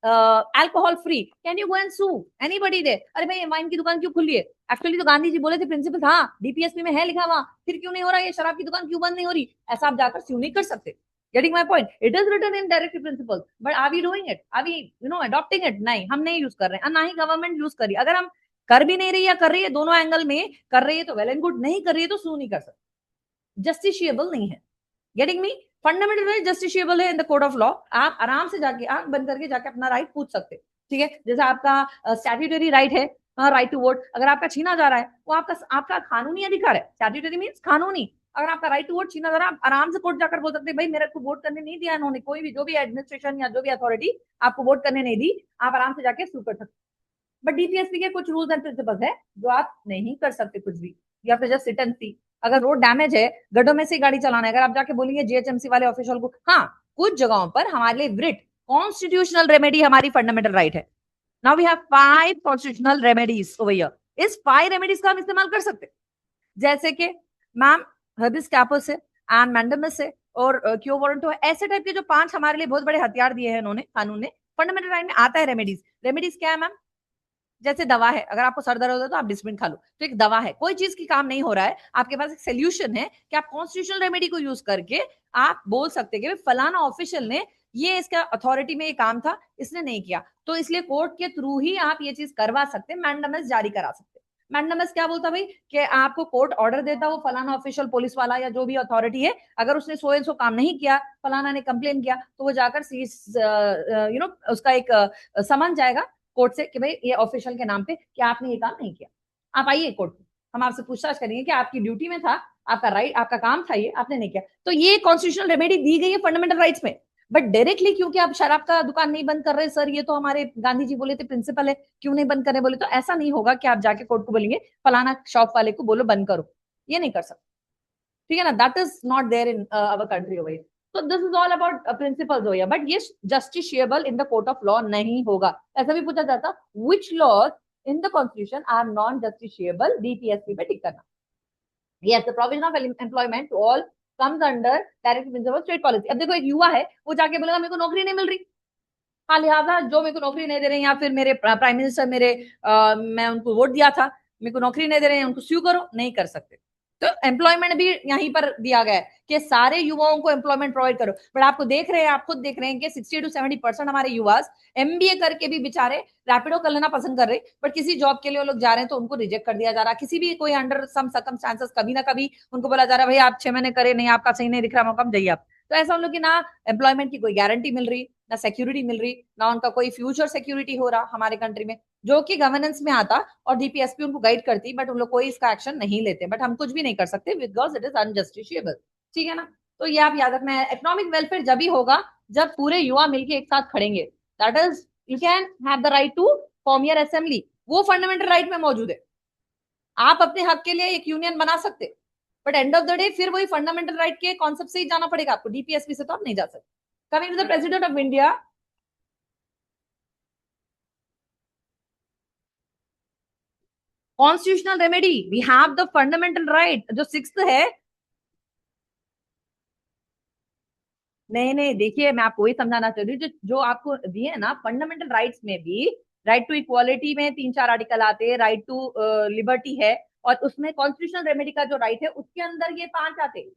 [SPEAKER 1] alcohol free, can you go and sue anybody there, अरे भाई वाइन की दुकान क्यों खुली है, एक्चुअली तो गांधी जी बोले थे प्रिंसिपल था, डीपीएसपी में है लिखा हुआ, फिर क्यों नहीं हो रहा, ये शराब की दुकान क्यों बंद नहीं हो रही, ऐसा आप जाकर स्यू नहीं कर सकते। Getting my point, it is written in directive principles, but are we doing it, are we adopting it, नहीं हम नहीं यूज कर रहे हैं, ना ही गवर्नमेंट यूज करी, अगर हम कर भी नहीं रही या कर रही है, दोनों एंगल में कर रही है तो वेल एंड गुड, नहीं कर रही है तो सू नहीं कर सकते, जस्टिशियबल नहीं है। Getting me, fundamental right justiciable है in the code of law, आप आराम से जाके आंख बंद करके जाके अपना राइट पूछ सकते, ठीक है। जैसे आपका स्टैट्यूटरी राइट है, राइट टू वोट, अगर आपका छीना जा रहा है वो आपका आपका कानूनी अधिकार है, स्टैट्यूटरी मींस कानूनी, अगर आपका राइट टू वोट छीना जा रहा है आप आराम से कोर्ट जाकर बोल सकते हैं भाई मेरे को वोट करने नहीं दिया इन्होंने, कोई भी जो भी एडमिनिस्ट्रेशन या जो भी अथॉरिटी आपको वोट करने नहीं दी, आप आराम से जाके सू कर सकते। बट डीपीएसपी के कुछ रूल्स एंड प्रिंसिपल्स है जो आप नहीं कर सकते कुछ भी, या फिर जस्ट सिट एंड सी, अगर रोड डैमेज है, गड्ढों में से गाड़ी चलाना है, अगर आप जाके बोलेंगे जीएचएमसी वाले ऑफिशियल को, हाँ कुछ जगहों पर हमारे लिए वृट कॉन्स्टिट्यूशनल रेमेडी हमारी फंडामेंटल राइट है। Now we have 5 constitutional remedies over here, इस 5 रेमेडीज का हम इस्तेमाल कर सकते, जैसे कि मैम हर्बिस कैपस है एंड मैंडमस है और क्यों वारंटो है, ऐसे टाइप के जो 5 हमारे लिए बहुत बड़े हथियार दिए हैं इन्होंने, कानून ने, फंडामेंटल राइट में आता है रेमेडीज। रेमेडीज क्या है मैम, जैसे दवा है, अगर आपको सर दर्द हो तो आप डिस्प्रिन खा लो, तो एक दवा है, कोई चीज की काम नहीं हो रहा है, आपके पास एक सोल्यूशन है कि आप कॉन्स्टिट्यूशनल रेमेडी को यूज करके आप बोल सकते हैं कि फलाना ऑफिशियल ने ये इसका अथॉरिटी में ये काम था इसने नहीं किया, तो इसलिए कोर्ट के थ्रू ही आप ये चीज करवा सकते हैं, मैंडमस जारी करा सकते हैं। मैंडमस क्या बोलता भाई कि आपको कोर्ट ऑर्डर देता वो फलाना ऑफिशियल पुलिस वाला या जो भी अथॉरिटी है, अगर उसने सो एंड सो काम नहीं किया, फलाना ने कंप्लेन किया, तो वो जाकर उसका एक समन जाएगा कोर्ट से कि भाई ये ऑफिशियल के नाम पे कि आपने ये काम नहीं किया, आप आइए कोर्ट में, हम आपसे पूछताछ करेंगे कि आपकी ड्यूटी में था, आपका राइट आपका काम था ये, आपने नहीं किया, तो ये कॉन्स्टिट्यूशनल रेमेडी दी गई है फंडामेंटल राइट्स में। बट डायरेक्टली क्योंकि आप शराब का दुकान नहीं बंद कर रहे सर, ये तो हमारे गांधी जी बोले थे प्रिंसिपल है, क्यों नहीं बंद करने बोले, तो ऐसा नहीं होगा कि आप जाके कोर्ट को बोलेंगे फलाना शॉप वाले को बोलो बंद करो, ये नहीं कर सकते, ठीक है ना, that is not there in our country over. तो this is all about principles हो गया, बट ये justiciable in the court of law नहीं होगा। ऐसा भी पूछा जाता which laws in the constitution are non justiciable, DPSP पे टिक करना। Yes, the provision of employment to all comes under direct principle of state policy. अब देखो एक युवा है, वो जाके बोलेगा मेरे को नौकरी नहीं मिल रही, हाँ लिहाजा जो मेरे को नौकरी नहीं दे रहे हैं, या फिर मेरे प्राइम मिनिस्टर मेरे मैं उनको वोट दिया था, मेरे को नौकरी नहीं दे रहे हैं, उनको स्यू करो, नहीं कर सकते। तो एम्प्लॉयमेंट भी यहीं पर दिया गया है कि सारे युवाओं को एम्प्लॉयमेंट प्रोवाइड करो। बट आपको देख रहे हैं, आप खुद देख रहे हैं कि 60 to 70% हमारे युवा एमबीए करके भी बेचारे रैपिडो कर लेना पसंद कर रहे, बट किसी जॉब के लिए वो लोग जा रहे हैं तो उनको रिजेक्ट कर दिया जा रहा है। किसी भी कोई अंडर सम सर्कमस्टांसेस कभी ना कभी उनको बोला जा रहा है भाई आप 6 महीने करे नहीं, आपका सही नहीं दिख रहा मौका, जाइए आप। तो ऐसा उन लोग की ना एम्प्लॉयमेंट की कोई गारंटी मिल रही, ना सिक्योरिटी मिल रही, ना उनका कोई फ्यूचर सिक्योरिटी हो रहा हमारे कंट्री में, जो कि गवर्नेंस में आता और डीपीएसपी उनको गाइड करती, बट उन लोग कोई इसका एक्शन नहीं लेते। बट हम कुछ भी नहीं कर सकते बिकॉज इट इज अनजस्टिशिएबल। ठीक है ना? तो ये आप याद रखना है, इकोनॉमिक वेलफेयर जब ही होगा जब पूरे युवा मिलकर एक साथ खड़ेंगे। That is you can have the right to form your assembly, वो फंडामेंटल राइट में मौजूद है। आप अपने हक के लिए एक यूनियन बना सकते, but end of the day फिर वही फंडामेंटल राइट के कॉन्सेप्ट से ही जाना पड़ेगा आपको, डीपीएसपी से तो आप नहीं जा सकते। Coming to the president of India, constitutional remedy, we have the fundamental right. जो सिक्स्थ है, नहीं नहीं देखिए मैं आपको वही समझाना चाह रही हूँ, जो जो आपको दिए है ना फंडामेंटल राइट्स में भी राइट टू इक्वालिटी में 3-4 आर्टिकल आते हैं, राइट टू लिबर्टी है, और उसमें कॉन्स्टिट्यूशनल रेमेडी का जो राइट है उसके अंदर ये 5 आते हैं।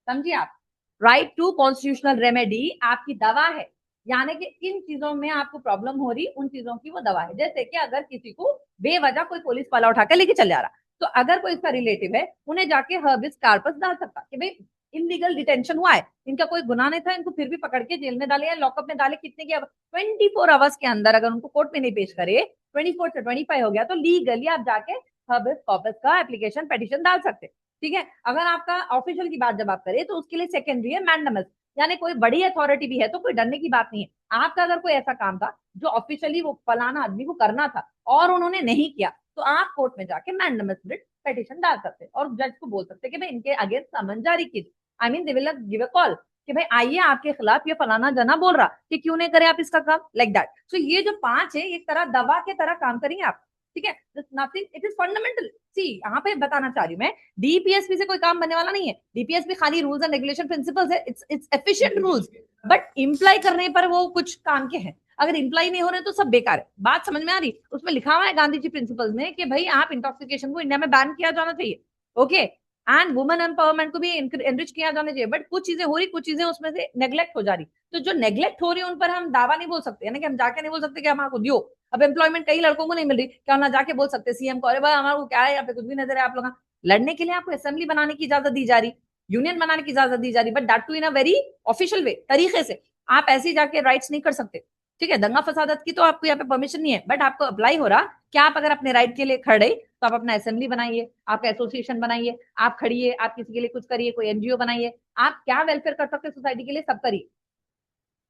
[SPEAKER 1] समझिए आप, राइट टू कॉन्स्टिट्यूशनल रेमेडी आपकी दवा है, यानी कि इन चीजों में आपको प्रॉब्लम हो रही, उन चीजों की वो दवा है। जैसे कि अगर किसी को बेवजह कोई पुलिस वाला उठा के लेके चल जा रहा, तो अगर कोई इसका रिलेटिव है, उन्हें जाके हर्बिस कार्पस डाल सकता कि भाई इलीगल डिटेंशन हुआ है, इनका कोई गुनाह नहीं था, इनको फिर भी पकड़ के जेल में डाले या लॉकअप में डाले, कितने की 24 आवर्स के अंदर अगर उनको कोर्ट में नहीं पेश करे, 24 से 25 हो गया, तो लीगली आप जाके हर्बिस कॉर्पस का एप्लीकेशन पेटिशन डाल सकते। ठीक है? अगर आपका ऑफिशियल की बात जब आप करें तो उसके लिए सेकेंडरी है मैंडमस, यानी कोई बड़ी अथॉरिटी भी है तो कोई डरने की बात नहीं है। आपका अगर कोई ऐसा काम था जो ऑफिशियली वो फलाना आदमी को करना था और उन्होंने नहीं किया, तो आप कोर्ट में जाके मैंडमस रिट पेटिशन डाल सकते हैं और जज को बोल सकते हैं कि भाई इनके अगेंस्ट समन जारी कीजिए। I mean they will give a call कि भाई आइए आपके खिलाफ ये फलाना जना बोल रहा कि क्यों नहीं करे आप इसका काम, लाइक दैट। सो ये जो 5 है एक तरह दवा के तरह काम करेंगे आप। ठीक है? Nothing, it is fundamental. See यहाँ पे बताना चाह रही हूँ मैं, डीपीएसपी से कोई काम बनने वाला नहीं है। डीपीएसपी खाली रूल्स एंड रेगुलेशन प्रिंसिपल्स है, it's efficient rules, but imply करने पर वो कुछ काम के हैं। अगर इम्प्लाई नहीं हो रहे तो सब बेकार है। बात समझ में आ रही? उसमें लिखा हुआ है गांधी जी प्रिंसिपल्स में कि भाई आप इंटॉक्सिकेशन को इंडिया में बैन किया जाना चाहिए, ओके, एंड वुमेन एम्पावरमेंट को भी एनरिच किया जाना चाहिए। बट कुछ चीजें हो रही, कुछ चीजें उसमें से नेग्लेक्ट हो जा रही, तो जो नेग्लेक्ट हो रही है उन पर हम दावा नहीं बोल सकते, यानी कि हम जाके नहीं बोल सकते कि हमारे को दियो। अब एम्प्लॉयमेंट कई लड़कों को नहीं मिल रही, क्या हम ना जाके बोल सकते सीएम को अरे भाई हमारे को क्या है, यहाँ पे कुछ भी नजर है आप लोग? लड़ने के लिए आपको असेंबली बनाने की इजाजत दी जा रही, यूनियन बनाने की इजाजत दी जा रही, but that too in a very official way, तरीके से। आप ऐसे ही जाके राइट्स नहीं कर सकते। ठीक है? दंगा फसादत की तो आपको यहाँ पे परमिशन नहीं है, बट आपको अप्लाई हो रहा कि आप अगर अपने राइट के लिए खड़े तो आप अपना असेंबली बनाइए, आपका एसोसिएशन बनाइए, आप खड़िए, आप किसी के लिए कुछ करिए, कोई एनजीओ बनाइए, आप क्या वेलफेयर कर सकते हैं सोसाइटी के लिए सब करिए।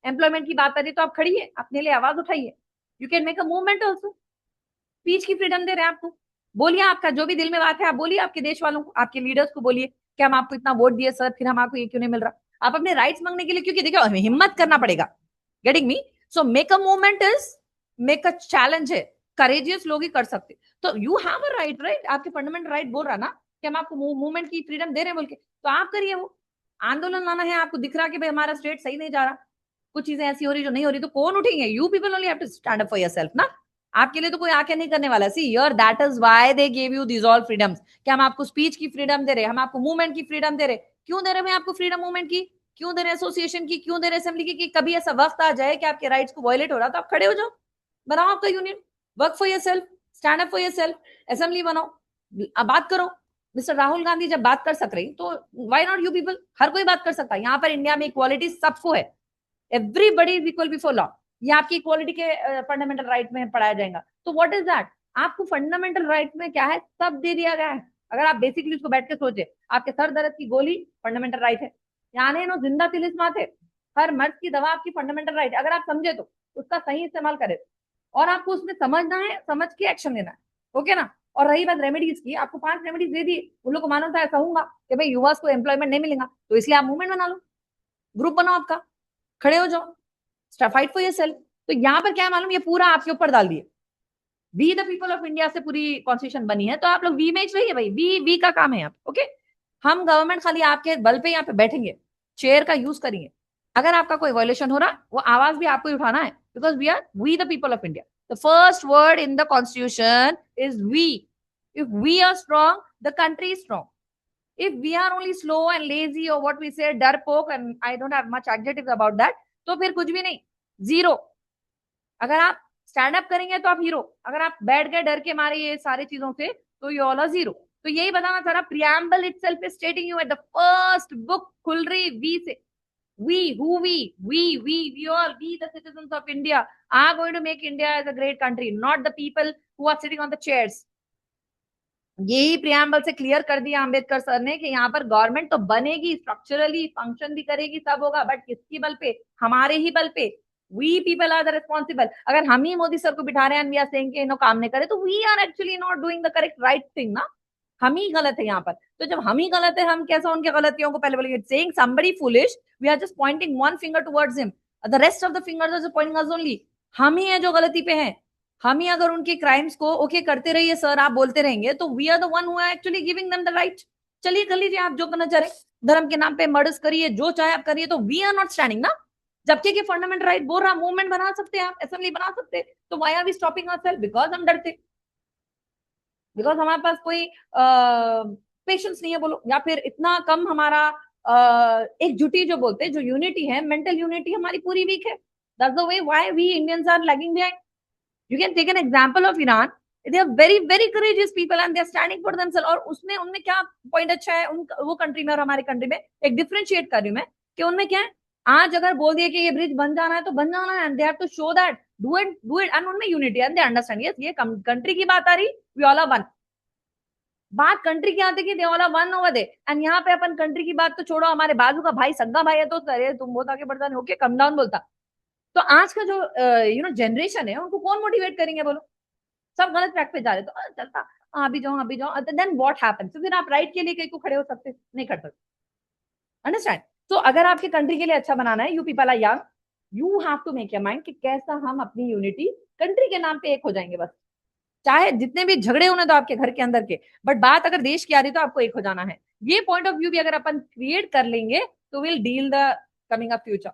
[SPEAKER 1] एम्प्लॉयमेंट की बात करिए तो आप खड़िए, अपने लिए आवाज उठाइए, you can make a movement also. Speech की फ्रीडम दे रहे हैं आपको, बोलिए आपका जो भी दिल में बात है, आप बोलिए आपके देश वालों को, आपके लीडर्स को बोलिए कि हम आपको इतना वोट दिए सर, फिर हम आपको ये क्यों नहीं मिल रहा। आप अपने राइट्स मांगने के लिए, क्योंकि देखिए हमें हिम्मत करना पड़ेगा, getting me? So make a movement is make a challenge है, करेजियस लोग ही कर सकते। तो you have a right, right, आपके फंडामेंटल राइट बोल रहा ना कि हम आपको मूवमेंट की फ्रीडम दे रहे हैं बोल के, तो आप करिए वो आंदोलन लाना है। आपको दिख रहा कि भाई हमारा स्टेट सही नहीं जा रहा, कुछ चीजें ऐसी हो रही जो नहीं हो रही, तो कौन उठेंगे? You people only have to stand up for yourself ना। आपके लिए तो कोई आके नहीं करने वाला। See your that is why they give you these all freedoms, कि हम आपको स्पीच की फ्रीडम दे रहे, हम आपको मूवमेंट की फ्रीडम दे रहे। क्यों दे रहे हैं आपको फ्रीडम मूवमेंट की, क्यों दे रहे एसोसिएशन की, क्यों दे रहे असेंबली की? कि कभी ऐसा वक्त आ जाए कि आपके राइट्स को वायलेट हो रहा तो आप खड़े हो जाओ, बनाओ आपका union, work for your self, stand up for your self, assembly बनाओ, अब बात करो। मिस्टर राहुल गांधी जब बात कर सक रही तो व्हाई नॉट यू पीपल? हर कोई बात कर सकता है। यहाँ पर इंडिया में इक्वालिटी सबको है, everybody is equal before law, ये आपकी इक्वालिटी के फंडामेंटल राइट में पढ़ाया जाएगा। तो व्हाट इज दैट? आपको फंडामेंटल राइट में क्या है, सब दे दिया गया है। अगर आप बेसिकली उसको बैठ के सोचे, आपके सर दर्द की गोली फंडामेंटल राइट है, यानी नो जिंदा तिलिस्मात है, हर मर्ज की दवा आपकी फंडामेंटल राइट है। अगर आप समझे तो उसका सही इस्तेमाल करें, और आपको उसमें समझना है, समझ के एक्शन लेना है, ओके ना? और रही बात रेमेडीज की, आपको 5 रेमेडीज दे दी, उन लोग को मालूम था ऐसा होगा कि भाई युवा को एम्प्लॉयमेंट नहीं मिलेगा, तो इसलिए आप मूवमेंट बना लो, ग्रुप बनाओ आपका, खड़े हो जाओ, फाइट फॉर योरसेल्फ। तो यहाँ पर क्या है मालूम, ये पूरा आपके ऊपर डाल दिए, we the people of India से पूरी कॉन्स्टिट्यूशन बनी है, तो आप लोग वी में ही रहिए भाई, वी का काम है आप, ओके। हम गवर्नमेंट खाली आपके बल पे यहाँ पे बैठेंगे, चेयर का यूज करेंगे। अगर आपका कोई वायलेशन हो रहा, वो आवाज भी आपको ही उठाना है, because we the people of India. The first word in the constitution is we. If we are strong, the country is strong. If we are only slow and lazy, or what we say डरपोक, and I don't have much adjectives about that, तो फिर कुछ भी नहीं, zero. अगर आप stand up करेंगे तो आप हीरो, अगर आप बैठ गए डर के मारे ये सारी चीजों से, तो यू ऑल आर जीरो। तो यही बताना चाह रहा, preamble itself is स्टेटिंग you at the first book खुल रही वी से। we who we all, we the citizens of India are going to make India as a great country, not the people who are sitting on the chairs। यही preamble से clear कर दिया Ambedkar sir ने कि यहाँ पर government तो बनेगी, स्ट्रक्चरली फंक्शन भी करेगी, सब होगा, बट किसकी बल पे? हमारे ही बल पे। We people are the responsible. अगर हम ही मोदी सर को बिठा रहे हैं एंड वी आर सेइंग कि इन्हों काम नहीं करे, तो we are actually not doing the correct right thing ना। हम ही गलत है यहाँ पर। तो जब हम ही गलत है, हम कैसे उनकी गलतियों को पहले बोलेंगे? Saying somebody foolish, we are just pointing one finger towards him, the rest of the fingers are just pointing us only. हम ही है जो गलती पे हैं। हम ही अगर उनके क्राइम्स को ओके करते रहिए सर, आप बोलते रहेंगे, तो we are the one who are actually giving them the right. चलिए कर लीजिए आप जो करना चाह रहे, धर्म के नाम पे मर्डर्स करिए, जो चाहे आप करिए, तो वी आर नॉट स्टैंडिंग ना। जबकि कि फंडामेंटल राइट बोल रहा, मूवमेंट बना सकते हैं आप, असेंबली बना सकते हैं, तो why are we stopping ourselves? Because हम डरते, बिकॉज हमारे पास कोई पेशेंस नहीं है बोलो, या फिर इतना कम हमारा एकजुटी जो बोलते हैं, जो यूनिटी है, मेंटल यूनिटी हमारी पूरी वीक है। That's the way why we Indians are lagging behind. You can take an example of Iran. They are very very courageous people and they are standing for themselves। और उसमें उनमें क्या point अच्छा है उन वो कंट्री में और हमारे कंट्री में, एक डिफरेंशिएट कर रही हूँ मैं, कि उनमें क्या है, आज अगर बोल दिया कि ये ब्रिज बन जाना है तो बन जाना है, and they have to show that, do it, and उनमें unity and they understand, yes ये कंट्री की बात आ रही, वी ऑल आर वन। बात कंट्री की आती कि they all are one over there, and यहाँ पे अपन कंट्री की बात तो छोड़ो, हमारे बाजू का भाई सगा भाई है तो अरे तुम बहुत आगे बढ़ जाने, ओके कम डाउन बोलता। तो आज का जो जनरेशन है, उनको कौन मोटिवेट करेंगे बोलो? सब गलत ट्रैक पे जा रहे, तो चलता, अभी जाओ अभी जाओ, देन व्हाट हैपेंस? तो फिर आप राइट के लिए कहीं को खड़े हो सकते? नहीं कर सकते। अंडरस्टैंड? तो अगर आपके कंट्री के लिए अच्छा बनाना है, you people are young, you have to make your mind कि कैसा हम अपनी यूनिटी कंट्री के नाम पे एक हो जाएंगे बस। चाहे जितने भी झगड़े होने तो आपके घर के अंदर के, बट बात अगर देश की आ रही तो आपको एक हो जाना है। ये पॉइंट ऑफ व्यू भी अगर अपन क्रिएट कर लेंगे, तो will deal the coming up future.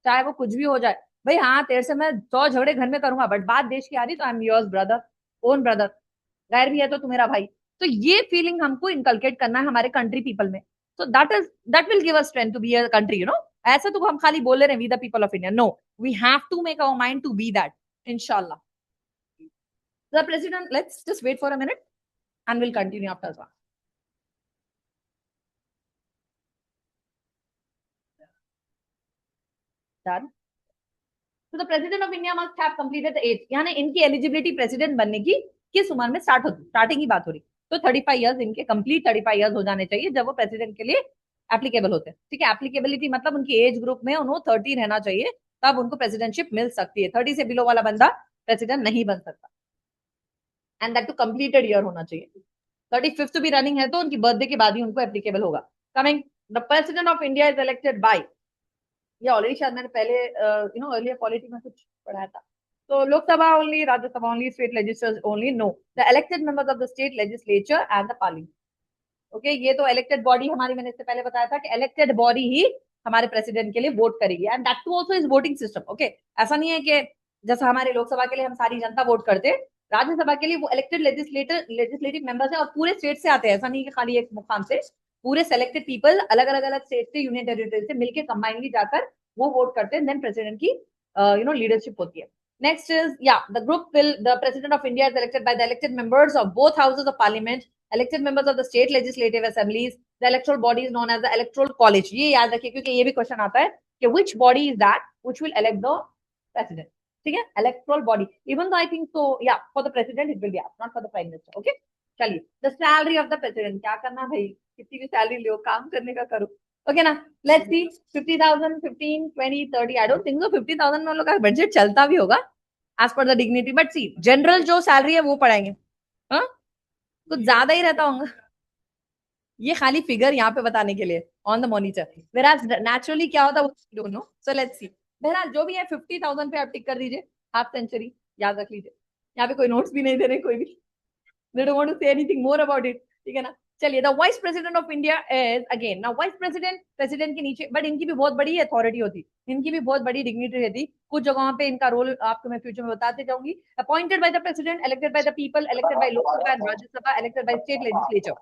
[SPEAKER 1] चाहे वो कुछ भी हो जाए, भाई हाँ तेरे से मैं 100 झगड़े घर में करूंगा, बट बात देश की आ रही तो I am yours brother, own brother, गैर भी है तो तू मेरा भाई। तो ये फीलिंग हमको इनकलकेट करना है हमारे कंट्री पीपल में। तो that will give us strength to be a country, you know. ऐसा तो हम खाली बोल रहे हैं we the people of India, no, we have to make our mind to be that, इंशाल्लाह। The president, let's just wait for a minute and will continue after that. Done. तो the president of India must have completed the age, यानी इनकी eligibility president बनने की किस उम्र में start होती, स्टार्टिंग की बात हो रही, तो 35 ईयर्स इनके कंप्लीट 35 ईयर्स हो जाने चाहिए जब वो प्रेसिडेंट के लिए एप्लीकेबल होते हैं। ठीक है, एप्लीकेबिलिटी मतलब उनकी एज ग्रुप में उन्होंने 30 रहना चाहिए, तब उनको प्रेसिडेंटशिप मिल सकती है। 30 से बिलो वाला बंदा प्रेसिडेंट नहीं बन सकता, and that too completed year होना चाहिए। 35th भी रनिंग है तो उनकी बर्थडे के बाद ही उनको एप्लीकेबल होगा। Coming, the president of India is elected by, ये ऑलरेडी शायद मैंने पहले अर्लियर पॉलिटी में कुछ पढ़ाया था। तो Lok Sabha only, Rajya Sabha only, state legislature only, no, the elected members of the state legislature and the parliament. Okay, ये तो इलेक्टेड बॉडी हमारी, मैंने इससे पहले बताया था कि इलेक्टेड बॉडी ही हमारे प्रेसिडेंट के लिए वोट करेगी, and that too also is voting system. Okay, ऐसा नहीं है कि जैसा हमारे लोकसभा के लिए हम सारी जनता वोट करते, राज्यसभा के लिए वो इलेक्टेड लेजिस्लेटिव मेंबर्स है और पूरे स्टेट से आते हैं। ऐसा नहीं कि खाली एक मुकाम से, पूरे सेलेक्टेड पीपल अलग अलग अलग स्टेट से, यूनियन टेरिटरी से मिलकर कंबाइनली जाकर वो वोट करते हैं, देन प्रेसिडेंट की लीडरशिप होती है। Next is, yeah, the president of India is elected by the elected members of both houses of parliament, elected members of the state legislative assemblies, the electoral body is known as the electoral college। ये याद रखिए क्योंकि ये भी question आता है कि which body is that which will elect the president। ठीक है, electoral body, even though I think so, yeah, for the president it will be asked, not for the prime minister। okay, चलिए, the salary of the president, क्या करना भाई, कितनी भी salary लो, काम करने का करो। ओके ना, let's see, 50,000, 15, 20, 30, I don't think so 50,000 में लोग का बजट चलता भी होगा as per the dignity, but see general जो सैलरी है वो पढ़ाएंगे, हाँ कुछ ज्यादा ही रहता होगा। ये खाली फिगर यहाँ पे बताने के लिए ऑन द मॉनिटर, वेराज नेचुरली क्या होता है वो don't know. So let's see, बहरहाल जो भी है 50,000 पे आप टिक कर दीजिए, हाफ सेंचुरी, याद रख लीजिए। यहाँ पे कोई नोट्स भी नहीं दे रहे कोई भी, they don't want to say anything more about it, ठीक है ना। चलिए, the vice president of India is again, now vice president president के नीचे, बट इनकी भी बहुत बड़ी अथॉरिटी होती, इनकी भी बहुत बड़ी डिग्निटी रहती। कुछ जगहों पे इनका रोल आपको मैं फ्यूचर में बताते जाऊंगी। Appointed by the president, elected by the people, elected by Lok Sabha and Rajya Sabha, elected by state legislature.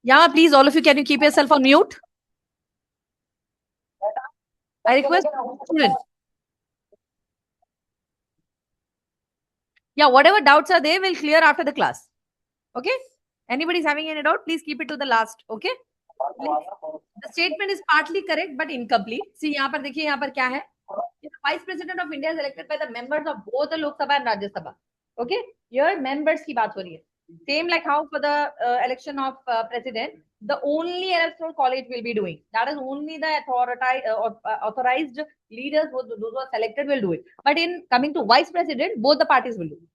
[SPEAKER 1] Yeah, please, all of you, can you keep yourself on mute? I request students. Yeah, whatever doubts are there, we'll clear after the class. Okay? Anybody's having any doubt, please keep it to the last. Okay? The statement is partly correct but incomplete. See, यहाँ पर देखिए, यहाँ पर क्या है? The Vice President of India is elected by the members of both the Lok Sabha and Rajya Sabha. Okay? Here members की बात हो रही है. Same like how for the election of president, the only electoral college will be doing. That is only the authorized leaders, those who are selected will do it. But in coming to vice president, both the parties will do it.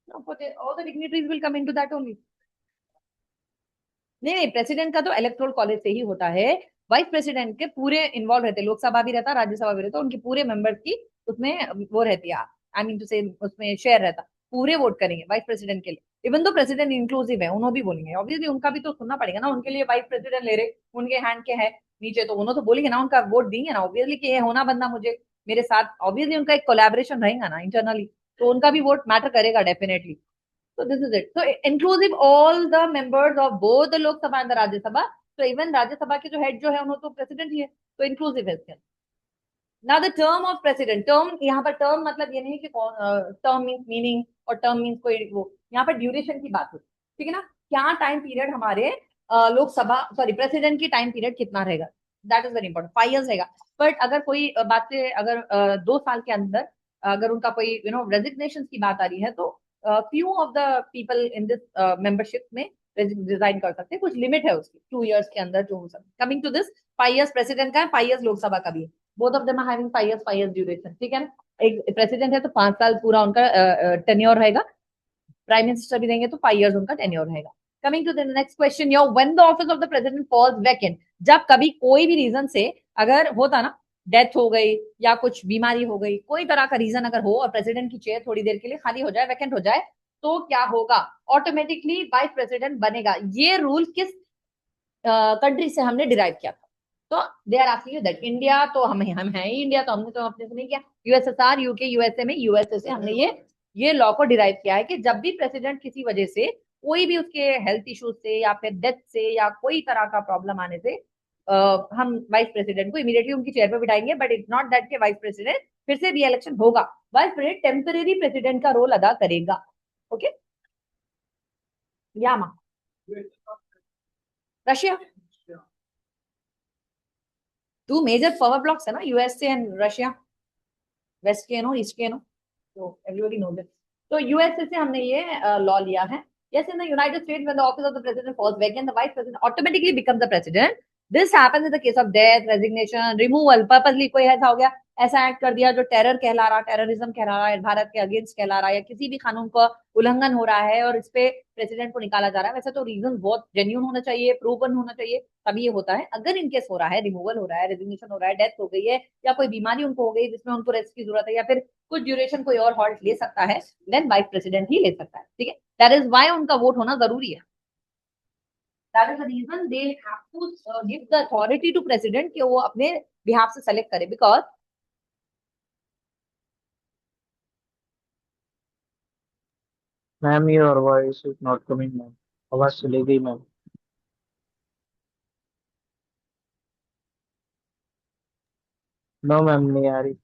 [SPEAKER 1] No, all the dignitaries will come into that only. नहीं नहीं, president का तो electoral college से ही होता है। Vice president के पूरे involve रहते हैं, लोकसभा भी रहता, राज्यसभा भी रहता, उनके पूरे मेंबर्स की उसमें वो रहती है, आई मीन टू से उसमें शेयर रहता, पूरे वोट करेंगे वाइस प्रेसिडेंट के लिए। इवन दो प्रेसिडेंट इंक्लूसिव है, उन्होंने भी बोलेंगे, ऑब्वियसली उनका भी तो सुनना पड़ेगा ना, उनके लिए वाइस प्रेसिडेंट ले रहे, उनके हैंड के है नीचे, तो उन्होंने तो बोलेंगे ना, उनका वोट देंगे ना ऑब्वियसली कि ये होना बंदा मुझे मेरे साथ, ऑब्वियसली उनका एक कोलैबोरेशन रहेगा ना इंटरनली, तो उनका भी वोट मैटर करेगा definitely. So this is it. So inclusive all the members of both the Lok Sabha and the Rajya Sabha. So even Rajya Sabha के जो head जो है उन्होंने तो president ही है, तो inclusive है इसके। Now the term of president, term यहाँ पर term मतलब ये नहीं कि term means meaning और term means कोई वो, यहाँ पर duration की बात होती है, ठीक है ना? क्या टाइम पीरियड हमारे लोकसभा सॉरी प्रेसिडेंट की टाइम पीरियड कितना रहेगा, that is very important, 5 years रहेगा। बट अगर कोई बात से अगर 2 साल के अंदर अगर उनका कोई रेजिग्नेशन की बात आ रही है, तो few of the people in this membership में रिजाइन कर सकते हैं, कुछ लिमिट है उसकी 2 years के अंदर जो हो सकता है। Coming to this, 5 years president का है, 5 years लोकसभा का भी है, both of them are having 5 years duration, ठीक है ना? एक प्रेसिडेंट है तो 5 साल पूरा उनका टेन्योर रहेगा, प्राइम मिनिस्टर भी देंगे तो 5 years उनका टेन्योर रहेगा। Coming to the next question, your when the office of the president falls vacant, जब कभी कोई भी रीजन से अगर होता ना, डेथ हो गई या कुछ बीमारी हो गई, कोई तरह का रीजन अगर हो और प्रेसिडेंट की चेयर थोड़ी देर के लिए खाली हो जाए, वैकेंट हो जाए, तो क्या होगा? ऑटोमेटिकली वाइस प्रेसिडेंट बनेगा। ये रूल किस कंट्री से हमने डिराइव किया था? तो they are asking you that, India तो हम है ही इंडिया, तो हमने तो अपने से नहीं किया, यूएसएसआर, यूके, यूएसए में यूएसए से हमने ये लॉ को डिराइव किया है कि जब भी प्रेसिडेंट किसी वजह से कोई भी उसके हेल्थ इश्यूज से या फिर डेथ से या कोई तरह का प्रॉब्लम आने से हम वाइस प्रेसिडेंट को इमीडिएटली उनकी चेयर पर बिठाएंगे, बट इट्स नॉट दैट के वाइस प्रेसिडेंट फिर से री इलेक्शन होगा, वाइस प्रेसिडेंट टेम्पररी प्रेसिडेंट का रोल अदा करेगा। ओके, यामा रशिया, 2 major power blocks है ना, यूएसए एंड रशिया, वेस्ट के नो ईस्ट के नो, तो एवरीबॉडी नो दिस। तो यूएसए से हमने ये लॉ लिया है। Yes, in the United States, when the office of the president falls vacant, the vice president automatically becomes the president. This happens in the case of death, resignation, removal, purposely कोई ऐसा हो गया, ऐसा act कर दिया जो terror कहला रहा, टेररिज्म कहला रहा है, भारत के अगेंस्ट कहला रहा है, या किसी भी कानून का उल्लंघन हो रहा है और इस पे प्रेसिडेंट को निकाला जा रहा है। वैसे तो रीजन बहुत जेन्यून होना चाहिए, प्रूवन होना चाहिए, तभी ये होता है। अगर इनकेस हो रहा है, रिमूवल हो रहा है, रेजिग्नेशन हो रहा है, डेथ हो गई है, या कोई बीमारी उनको हो गई जिसमें उनको रेस्ट की जरूरत है, या फिर कुछ ड्यूरेशन कोई और हॉल्ट ले सकता है, देन वाइस प्रेसिडेंट ही ले सकता है, ठीक है? दैट इज वाई उनका वोट होना जरूरी है। That is the reason they have to give the authority to president कि वो अपने बिहाफ से सेलेक्ट करे, because
[SPEAKER 2] ma'am your voice is not coming ma'am, आवाज चली गई मैम। नो मैम, नहीं आ रही।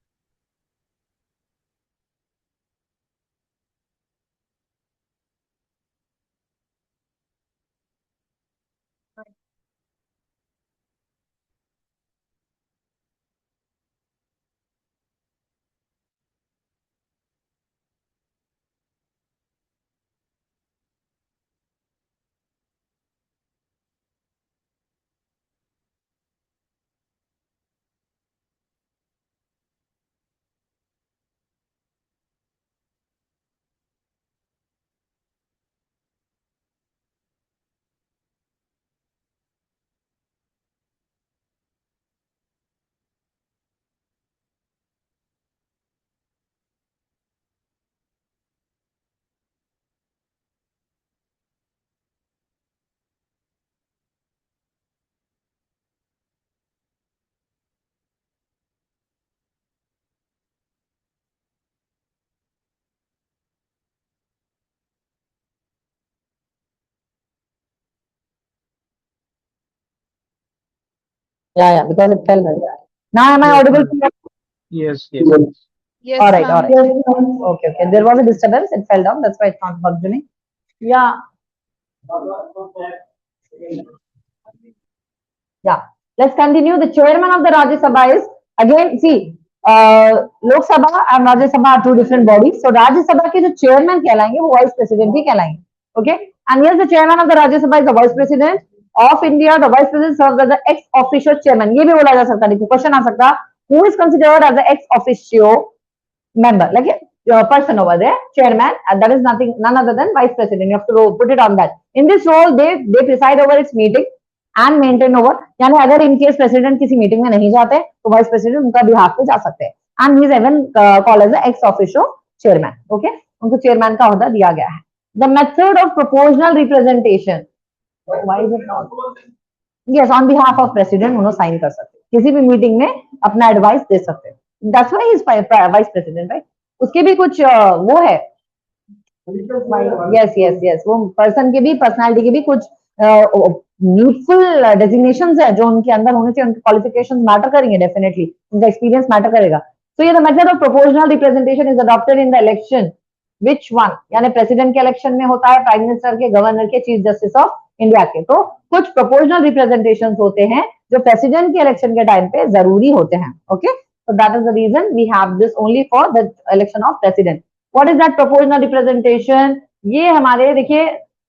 [SPEAKER 3] Yeah, because it fell. Now am I
[SPEAKER 2] Yes,
[SPEAKER 3] audible?
[SPEAKER 2] ma'am. Yes, yes, yes.
[SPEAKER 1] Yes,
[SPEAKER 3] All right, all
[SPEAKER 1] ma'am.
[SPEAKER 3] right. Okay, okay. There was a disturbance. It fell down. That's why it's not functioning. Yeah, yeah. Let's continue. The chairman of the Rajya Sabha is again. See, Lok Sabha and Rajya Sabha are two different bodies. So Rajya Sabha के जो chairman कहलाएंगे वो vice president भी कहलाएंगे. Okay. And yes, the chairman of the Rajya Sabha is the vice president of India. The vice president serves as the ex officio chairman. ये भी बोला जा सकता है. Question आ सकता. Who is considered as the ex officio member, like a person over there, chairman, and that is nothing, none other than vice president. You have to put it on that. In this role, they preside over its meeting and maintain over. यानी अगर in case president किसी meeting में नहीं जाते तो vice president उनका behalf पे जा सकते हैं. And he is even called as the ex officio chairman. Okay, उनको chairman का ओहदा दिया गया है. The method of proportional representation. Why is it not? Yes, on behalf of president उन्होंने sign कर सकते हैं. किसी भी meeting में अपना advice दे सकते हैं. That's why he is vice president, right? उसके भी कुछ वो है. Yes, yes, yes. वो person के भी personality के भी कुछ needful designations है जो उनके अंदर होने चाहिए. उनके qualifications matter करेंगे definitely. उनका experience matter करेगा. So ये the method of proportional representation is adopted in the election. Which one? यानी president के election में होता है, prime minister के, governor के, chief justice of India के. तो कुछ proportional representations होते हैं जो president के election के time पे जरूरी होते हैं. Okay? So that is the reason we have this only for the election of president. What is that proportional representation? ये हमारे देखिए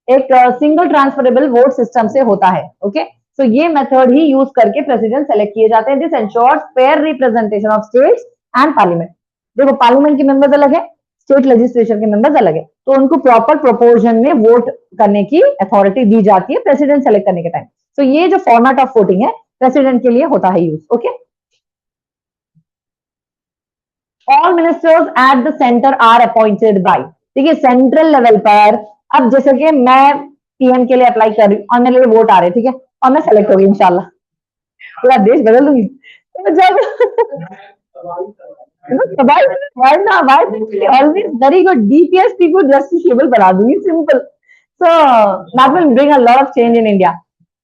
[SPEAKER 3] एक सिंगल ट्रांसफरेबल वोट सिस्टम से होता है. ओके, सो ये मेथड ही यूज करके प्रेसिडेंट सेलेक्ट किए जाते हैं. This ensures fair representation of states and parliament. देखो पार्लियामेंट के मेंबर्स अलग है, स्टेट लेजिस्लेचर के मेंबर्स अलग है, तो उनको प्रॉपर प्रोपोर्शन में वोट करने की अथॉरिटी दी जाती है प्रेसिडेंट सेलेक्ट करने के टाइम. सो ये जो फॉर्मेट ऑफ वोटिंग है प्रेसिडेंट के लिए होता है use. Okay, all ministers at the centre are appointed by. देखिए सेंट्रल लेवल पर अब जैसे कि मैं पीएम के लिए अप्लाई कर रही हूँ और मेरे लिए वोट आ रहे हैं, ठीक है, और मैं सेलेक्ट होगी इंशाल्लाह, पूरा देश बदल दूंगी. तो जब always very good DPS people justiciable बना दूंगी, simple. So that will bring a lot of change in India.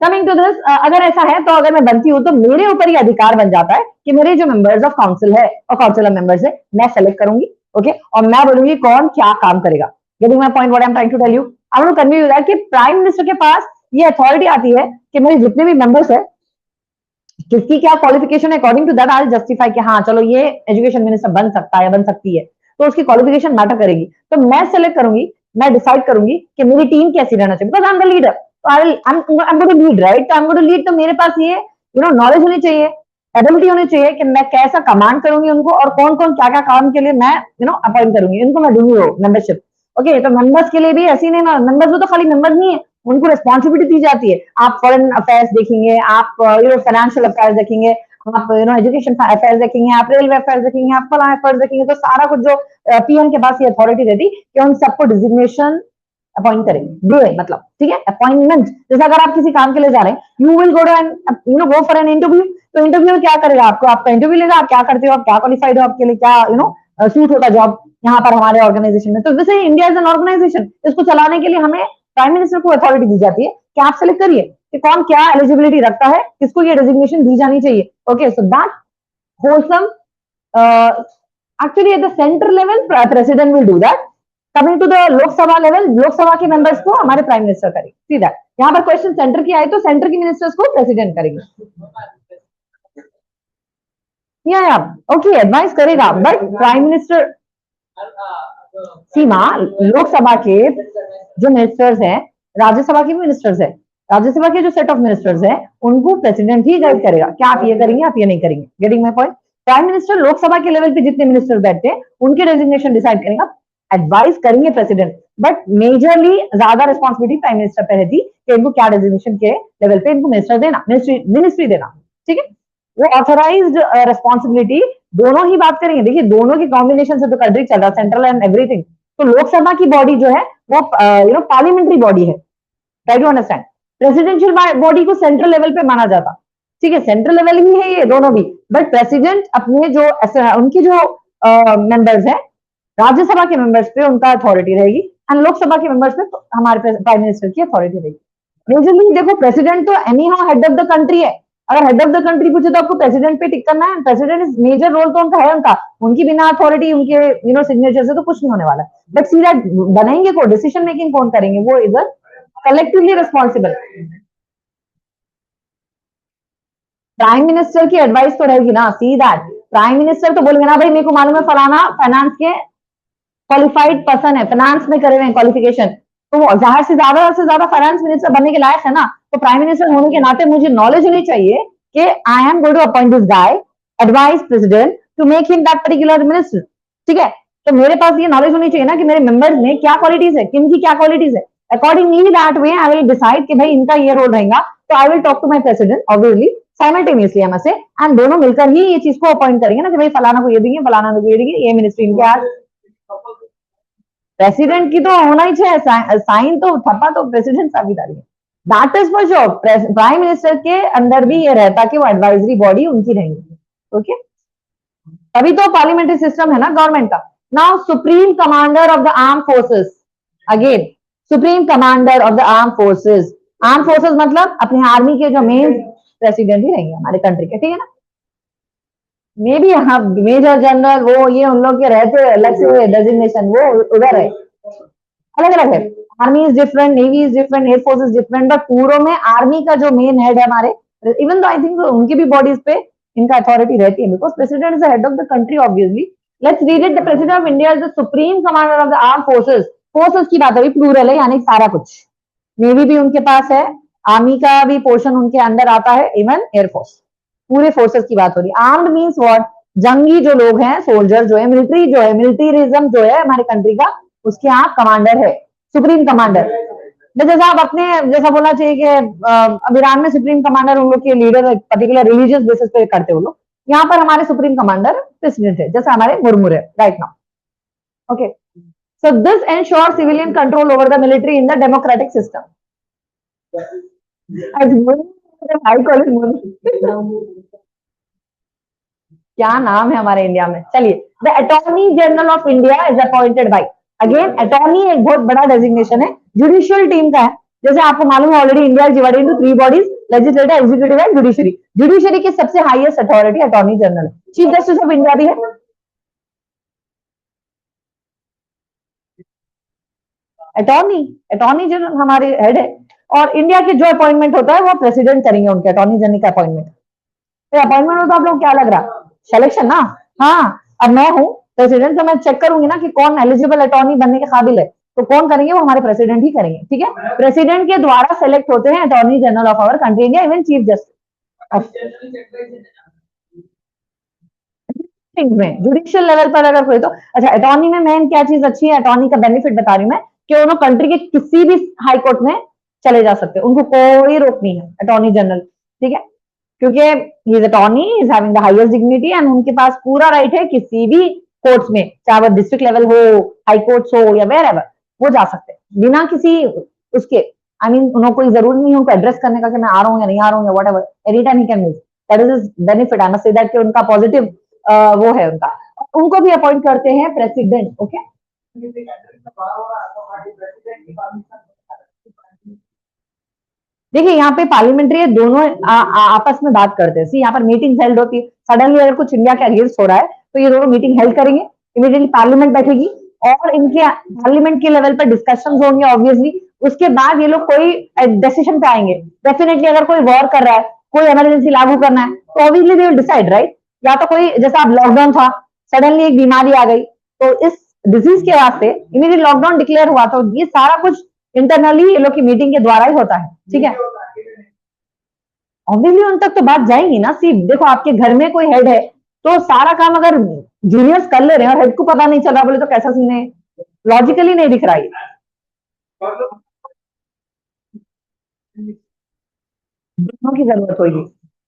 [SPEAKER 3] Coming to this, अगर ऐसा है तो अगर मैं बनती हूँ तो मेरे ऊपर ये अधिकार बन जाता है कि मेरे जो मेंबर्स ऑफ काउंसिल है और काउंसिल मेंबर्स है मैं सेलेक्ट करूंगी. ओके, और मैं बोलूंगी कौन क्या काम करेगा. Getting my point, what I am trying to tell you. I want to convey you that कि प्राइम मिनिस्टर के पास ये अथॉरिटी आती है कि मेरे जितने भी मेंबर्स है किसकी क्या क्वालिफिकेशन है, according to that I justify कि हाँ चलो ये एजुकेशन मिनिस्टर बन सकता है या बन सकती है, तो उसकी क्वालिफिकेशन मैटर करेगी. तो मैं सेलेक्ट करूंगी, मैं डिसाइड करूंगी कि मेरी टीम कैसी रहना चाहिए, because I am the leader. तो I'm going to lead, right? तो I'm going to lead, तो मेरे पास ये नॉलेज होनी चाहिए, एबिलिटी होनी चाहिए कि मैं कैसा कमांड करूंगी उनको और कौन कौन क्या क्या काम के लिए मैं अपॉइंट करूंगी, इनको मैं दूंगी वो मेंबरशिप. ओके, तो मेंबर्स के लिए भी ऐसी नहीं ना, मेंबर्स तो खाली मेंबर्स नहीं है, उनको रिस्पॉन्सिबिलिटी दी जाती है. आप फॉरेन अफेयर्स देखेंगे, आप फाइनेंशियल अफेयर्स देखेंगे, आप एजुकेशन अफेयर्स देखेंगे, आप रेलवे अफेयर्स देखेंगे, आप फलां अफेयर्स देखेंगे. तो सारा कुछ जो पीएम के पास ये अथॉरिटी रहती कि उन सबको डिजिग्नेशन अपॉइंट करेंगे, मतलब ठीक है, अपॉइंटमेंट. जैसे अगर आप किसी काम के लिए जा रहे हैं, you will go to an go for an interview. तो इंटरव्यू में क्या करेगा, आपका इंटरव्यू लेगा, आप क्या करते हो, आप क्या क्वालिफाइड हो, आपके लिए क्या सूट होता जॉब यहाँ पर हमारे ऑर्गेनाइजेशन में. तो वैसे इंडिया इज एन ऑर्गेनाइजेशन, इसको चलाने के लिए हमें प्राइम मिनिस्टर को अथॉरिटी दी जाती है कि आप सेलेक्ट करिए कि कौन क्या एलिजिबिलिटी रखता है, किसको ये डेजिग्नेशन दी जानी चाहिए. Okay, so that wholesome actually at the centre level president will do that. Coming to the Lok Sabha level, Lok Sabha के मेंबर्स को हमारे प्राइम मिनिस्टर करेंगे. सी दैट यहाँ पर क्वेश्चन सेंटर की आए तो सेंटर की मिनिस्टर्स को प्रेसिडेंट करेंगे. या ओके, एडवाइस करेगा, बट प्राइम मिनिस्टर सीमा लोकसभा के जो मिनिस्टर्स हैं, राज्यसभा के मिनिस्टर्स हैं, राज्यसभा के जो सेट ऑफ मिनिस्टर्स हैं उनको प्रेसिडेंट ही गाइड करेगा क्या आप ये करेंगे, आप ये नहीं करेंगे. Getting my point. Prime minister Lok Sabha के लेवल पे जितने मिनिस्टर बैठते हैं उनके डेजिग्नेशन डिसाइड करेगा, एडवाइस करेंगे प्रेसिडेंट, बट मेजरली ज्यादा रिस्पॉन्सिबिलिटी प्राइम मिनिस्टर पे रहती कि इनको क्या डेजिग्नेशन के लेवल पे इनको मिनिस्टर देना, मिनिस्ट्री देना. ठीक है, वो ऑथराइज्ड रिस्पॉन्सिबिलिटी दोनों ही बात करेंगे. देखिए दोनों की कॉम्बिनेशन से तो कंट्री चल रहा है, सेंट्रल एंड एवरीथिंग. तो लोकसभा की बॉडी जो है वो पार्लियामेंट्री बॉडी है, try to understand. Presidential body को सेंट्रल लेवल पे माना जाता, ठीक है, सेंट्रल लेवल ही है ये दोनों भी, बट प्रेसिडेंट अपने जो उनकी जो मेंबर्स हैं राज्यसभा के मेंबर्स पे उनका अथॉरिटी रहेगी एंड लोकसभा के मेंबर्स पे तो हमारे प्राइम मिनिस्टर की अथॉरिटी रहेगी. मेजरली देखो प्रेसिडेंट तो any how head of the country है, अगर हेड ऑफ द कंट्री पूछे तो आपको प्रेसिडेंट पे टिक करना है, प्रेसिडेंट इज मेजर रोल तो उनका है, उनका उनकी बिना अथॉरिटी उनके सिग्नेचर से तो कुछ नहीं होने वाला। बट सी दैट बनेंगे को डिसीजन मेकिंग कौन करेंगे, वो is collectively responsible. Prime minister की एडवाइस तो रहेगी ना, सी दैट प्राइम मिनिस्टर तो बोलेंगे ना भाई मेरे को मालूम है फलाना फाइनेंस के क्वालिफाइड पर्सन है, फाइनेंस में करे हुए हैं क्वालिफिकेशन, तो वो जाहिर से ज्यादा फाइनेंस मिनिस्टर बनने के लायक है ना। तो प्राइम मिनिस्टर होने के नाते मुझे नॉलेज होनी चाहिए कि I am going to appoint this guy advice president to make him that particular minister, ठीक है। तो मेरे पास ये नॉलेज होनी चाहिए ना कि मेरे मेंबर्स में क्या क्वालिटीज है, किन की क्या क्वालिटीज है, accordingly that way I will decide कि भाई इनका ये रोल रहेगा। तो I will talk to my president obviously simultaneously हम से, एंड दोनों मिलकर ही ये चीज को अपॉइंट करेंगे ना कि भाई फलाना को ये देंगे, फलाना को ये देंगे, ये मिनिस्ट्री इनके हाथ। प्रेसिडेंट की तो होना ही चाहिए, साइन तो थप्पा तो प्रेसिडेंट साझेदारी है, that is for sure. Prime minister के अंदर भी ये रहता कि वो एडवाइजरी बॉडी उनकी रहेंगी, ओके। तभी तो पार्लियामेंट्री सिस्टम है ना गवर्नमेंट का। Now supreme commander of the arm forces, again supreme commander of the arm forces, arm forces मतलब अपनी आर्मी के जो मेन प्रेसिडेंट ही रहेंगे हमारे कंट्री के, ठीक है ना। मे बी हाँ मेजर जनरल वो ये उन लोग के रहते अलग से डेजिग्नेशन, वो उधर है, अलग अलग है। Army is different, navy is different, air force is different, but पूरों में आर्मी का जो मेन हेड है हमारे, इवन दो आई थिंक उनकी भी बॉडीज पे इनका अथॉरिटी रहती है, because president is the head of the country obviously. Let's read it, the president of India is the supreme commander of the arm forces. Forces की बात अभी plural है, यानी सारा कुछ। नेवी भी उनके पास है, आर्मी का भी पोर्शन उनके अंदर आता है, इवन एयरफोर्स, पूरे फोर्सेस की बात हो रही है। आर्म्ड मीन्स व्हाट, जंगी जो लोग हैं, सोल्जर जो है, मिलिट्री जो है, मिलिट्रीरिज्म जो है हमारे कंट्री का, उसके यहाँ कमांडर है, सुप्रीम कमांडर। जैसा आप अपने जैसा बोलना चाहिए कि अब ईरान में सुप्रीम कमांडर उन लोग के लीडर पर्टिकुलर रिलीजियस बेसिस पे करते हो लोग, यहाँ पर हमारे सुप्रीम कमांडर प्रेसिडेंट है, जैसे हमारे मुर्मू है right now, okay. So this ensure civilian control over the military in the democratic system. High college क्या नाम है हमारे इंडिया में, चलिए। The attorney general of India is appointed bye, again attorney एक बहुत बड़ा डेजिग्नेशन है, जुडिशियल टीम का है। जैसे आपको मालूम है already India is divided into 3 bodies, legislative, executive and judiciary. Judiciary की सबसे highest authority attorney general, chief justice of India भी है। अटॉर्नी जनरल हमारे हेड है, और इंडिया के जो अपॉइंटमेंट होता है वो प्रेसिडेंट करेंगे उनके अटॉर्नी जनरल का अपॉइंटमेंट। तो अपॉइंटमेंट हो तो आप लोग क्या लग रहा, सिलेक्शन ना। हाँ, अब मैं हूं प्रेसिडेंट तो मैं चेक करूंगी ना कि कौन एलिजिबल अटॉर्नी बनने के काबिल है, तो कौन करेंगे, वो हमारे प्रेसिडेंट ही करेंगे, ठीक है। प्रेसिडेंट के द्वारा सेलेक्ट होते हैं attorney general of our country India, even chief justice में। जुडिशियल लेवल पर अगर कोई तो अच्छा, अटॉर्नी में मेन क्या चीज अच्छी है, अटॉर्नी का बेनिफिट बता रही हूँ मैं, कि उन्होंने कंट्री के किसी भी हाई कोर्ट में चले जा सकते हैं, उनको कोई रोक नहीं है अटॉर्नी जनरल, ठीक है। क्योंकि he is attorney, is having the highest dignity, and उनके पास पूरा राइट है किसी भी कोर्ट्स में, चाहे वो डिस्ट्रिक्ट लेवल हो, हाई कोर्ट्स हो या वेयर एवर, वो जा सकते हैं बिना किसी उसके, आई मीन उन्होंने कोई जरूरी नहीं उनको एड्रेस करने का कि मैं आ रहा हूँ या नहीं आ रहा हूँ या what ever, any time he can move. That is his benefit, I must say that कि उनका पॉजिटिव वो है उनका। उनको भी अपॉइंट करते हैं प्रेसिडेंट, ओके। देखिए यहाँ पे पार्लियामेंट्री दोनों आपस में बात करते हैं, यहाँ पर मीटिंग हेल्ड होती है, सडनली अगर कुछ इंडिया के अगेंस्ट हो रहा है तो ये दोनों मीटिंग हेल्ड करेंगे, इमीडिएटली पार्लियामेंट बैठेगी और इनके पार्लियामेंट के लेवल पर डिस्कशन होंगे ऑब्वियसली। उसके बाद ये लोग कोई डिसीजन पे आएंगे। डेफिनेटली अगर कोई वॉर कर रहा है, कोई इमरजेंसी लागू करना है, तो obviously they will decide, right. या तो कोई जैसा अब लॉकडाउन था, सडनली एक बीमारी आ गई, तो इस डिजीज के वास्ते इमीडिएट लॉकडाउन डिक्लेयर हुआ, तो ये सारा कुछ इंटरनली ये लोग की मीटिंग के द्वारा ही होता है, ठीक है। ऑब्वियसली उन तक तो बात जाएगी ना। सी देखो, आपके घर में कोई हेड है तो सारा काम अगर जूनियर्स कर ले रहे हैं और हेड को पता नहीं चल रहा, बोले तो कैसा सीन है, लॉजिकली नहीं दिख रहा है। दोनों की जरूरत होगी,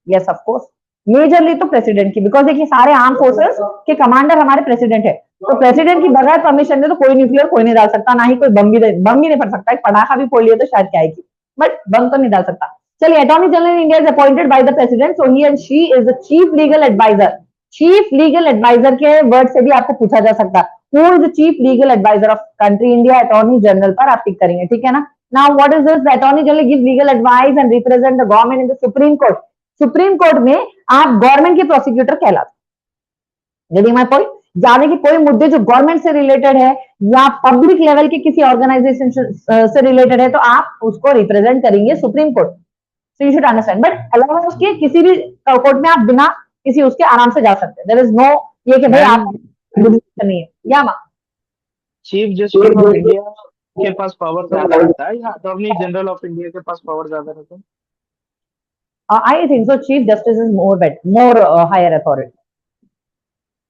[SPEAKER 3] यस ऑफ कोर्स, मेजरली तो प्रेसिडेंट की, बिकॉज देखिए सारे आर्म फोर्सेस के कमांडर हमारे प्रेसिडेंट है, तो प्रेसिडेंट की बगैर परमिशन दे तो कोई न्यूक्लियर कोई नहीं डाल सकता, ना ही कोई बम भी नहीं फट सकता। एक पटाखा भी फोड़ लिया तो शायद क्या आएगी, बट बम तो नहीं डाल सकता। चलिए, attorney general India is appointed by the president, so he and she is the chief legal adviser. Chief legal adviser के वर्ड से भी आपको पूछा जा सकता है, who is the chief legal adviser of country India, attorney general पर आप टिक करेंगे, ठीक है ना। Now what is this? The Attorney General gives legal advice and represent the government in the Supreme Court. Supreme court में आप government के prosecutor कहलाते। Getting my point? यानी कि कोई मुद्दे जो गवर्नमेंट से रिलेटेड है या पब्लिक लेवल के किसी ऑर्गेनाइजेशन से रिलेटेड है तो आप उसको रिप्रेजेंट करेंगे supreme court. So you should understand. But अलावा उसके किसी भी कोर्ट में आप बिना किसी उसके आराम से जा सकते हैं। देयर इज नो ये कि भाई आप नहीं है या मा
[SPEAKER 2] चीफ जस्टिस ऑफ इंडिया के पास पावर ज्यादा रहता है या अटॉर्नी जनरल ऑफ इंडिया के पास पावर ज्यादा रहता है?
[SPEAKER 3] I think so chief justice is more higher authority.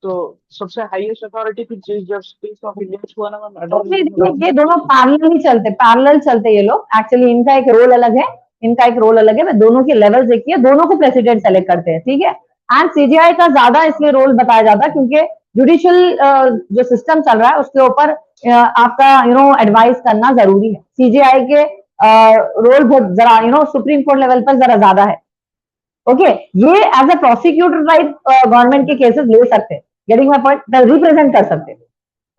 [SPEAKER 2] तो सबसे हाईएस्ट अथॉरिटी फिर चीफ जस्टिस ऑफ इंडिया हुआ ना मैम?
[SPEAKER 3] तो ये दोनों पैरेलल ही चलते, पैरेलल चलते ये लोग। एक्चुअली इनका एक रोल अलग है, इनका एक रोल अलग है। मैं दोनों के लेवल देखिए, दोनों को प्रेसिडेंट सेलेक्ट करते हैं, ठीक है। एंड सीजीआई का ज्यादा इसलिए रोल बताया जाता है क्योंकि जुडिशियल जो सिस्टम चल रहा है उसके ऊपर आपका एडवाइस करना जरूरी है। सीजीआई के रोल बहुत जरा सुप्रीम कोर्ट लेवल पर जरा ज्यादा है। ओके, ये as a prosecutor right government के केसेस ले सकते हैं। Getting my point? रिप्रेजेंट कर सकते हैं।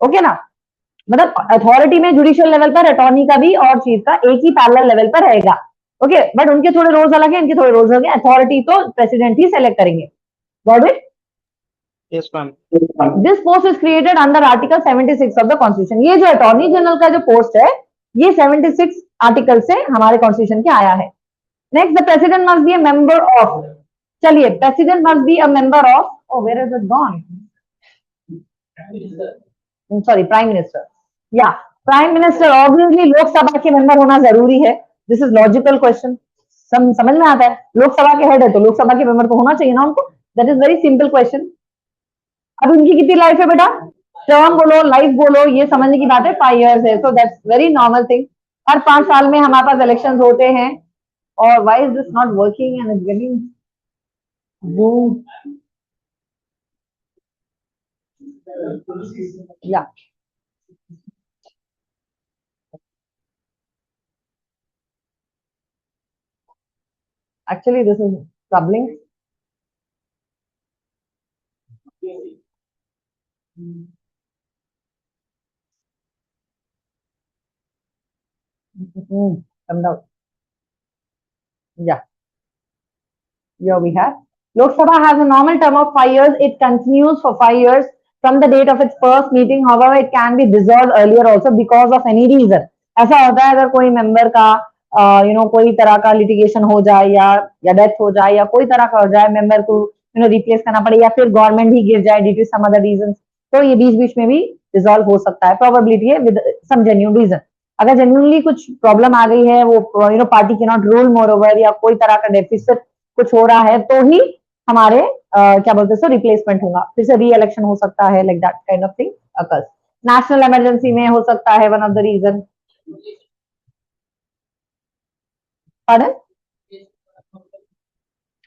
[SPEAKER 3] ओके ना, मतलब अथॉरिटी में जुडिशियल लेवल पर अटॉर्नी का भी और चीफ का एक ही पैरेलल लेवल पर रहेगा। ओके, बट उनके थोड़े रोल्स अलग है, इनके थोड़े रोल्स अलग है। अथॉरिटी तो प्रेसिडेंट ही सेलेक्ट करेंगे। Got it?
[SPEAKER 2] Yes ma'am.
[SPEAKER 3] This post is created under article 76 of the constitution. ये जो अटॉर्नी जनरल का जो पोस्ट है ये 76 आर्टिकल से हमारे कॉन्स्टिट्यूशन के आया है। Next, the president must be a member of, चलिए, president must be a member of, oh where is it gone, sorry, prime minister. या प्राइम मिनिस्टर ऑब्वियसली लोकसभा के मेंबर होना जरूरी है। दिस इज लॉजिकल क्वेश्चन, समझ में आता है। लोकसभा के हेड है तो लोकसभा के मेंबर तो होना चाहिए ना उनको। That is very simple question. अब इनकी कितनी लाइफ है बेटा? टर्म बोलो, लाइफ बोलो, ये समझने की बात है। 5 years है, so that's very normal thing. हर 5 साल में हमारे पास इलेक्शन होते हैं। और why is this not working and is getting या actually this is troubling. Come down. Yeah, here we have Lok Sabha has a normal term of 5 years. It continues for 5 years from the date of its first meeting. However, it can be dissolved earlier also because of any reason. ऐसा होता है अगर कोई member का कोई तरह का litigation हो जाए या डेथ हो जाए या कोई तरह का हो जाए, मेंबर को रिप्लेस करना पड़े या फिर गवर्नमेंट ही गिर जाए due to some other reason, तो ये बीच बीच में भी डिसॉल्व हो सकता है। प्रोबेबिलिटी है विद सम जेन्युइन रीजन। अगर जेन्युइनली कुछ प्रॉब्लम आ गई है, वो party can not rule more over या कोई तरह का डेफिसिट कुछ हो रहा है, तो ही हमारे क्या बोलते हैं रिप्लेसमेंट होगा, फिर से री इलेक्शन हो सकता है। Like that kind of thing occurs. National emergency में हो सकता है one of the reason. Pardon?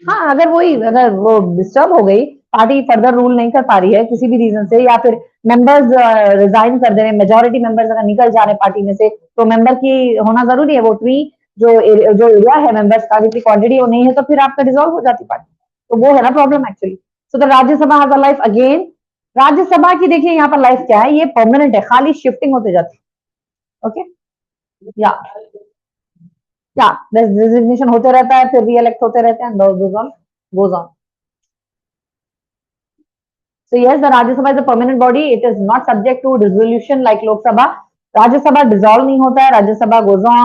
[SPEAKER 3] हाँ, अगर वो डिस्टर्ब हो गई, पार्टी फर्दर रूल नहीं कर पा रही है किसी भी रीजन से, या फिर मेंबर्स रिजाइन कर दे रहे हैं, मेजोरिटी मेंबर्स अगर निकल जा रहे हैं पार्टी में से, तो मेंबर की होना जरूरी है। वो जो एरिया है मेंबर्स का, जितनी क्वांटिटी वो नहीं है, तो फिर आपका डिसॉल्व हो जाती पार्टी। तो वो है ना problem actually. So the Rajya Sabha has a life again. Rajya Sabha की देखिए यहाँ पर लाइफ क्या है, ये परमानेंट है, खाली शिफ्टिंग होते जाती है। ओके, या रेजिग्नेशन होते रहता है, फिर री इलेक्ट होते रहते हैं, goes on. So yes, the Rajya Sabha is a permanent body. It is not subject to dissolution like Lok Sabha. राज्य सभा डिसॉल्व नहीं होता है, राज्य सभा goes on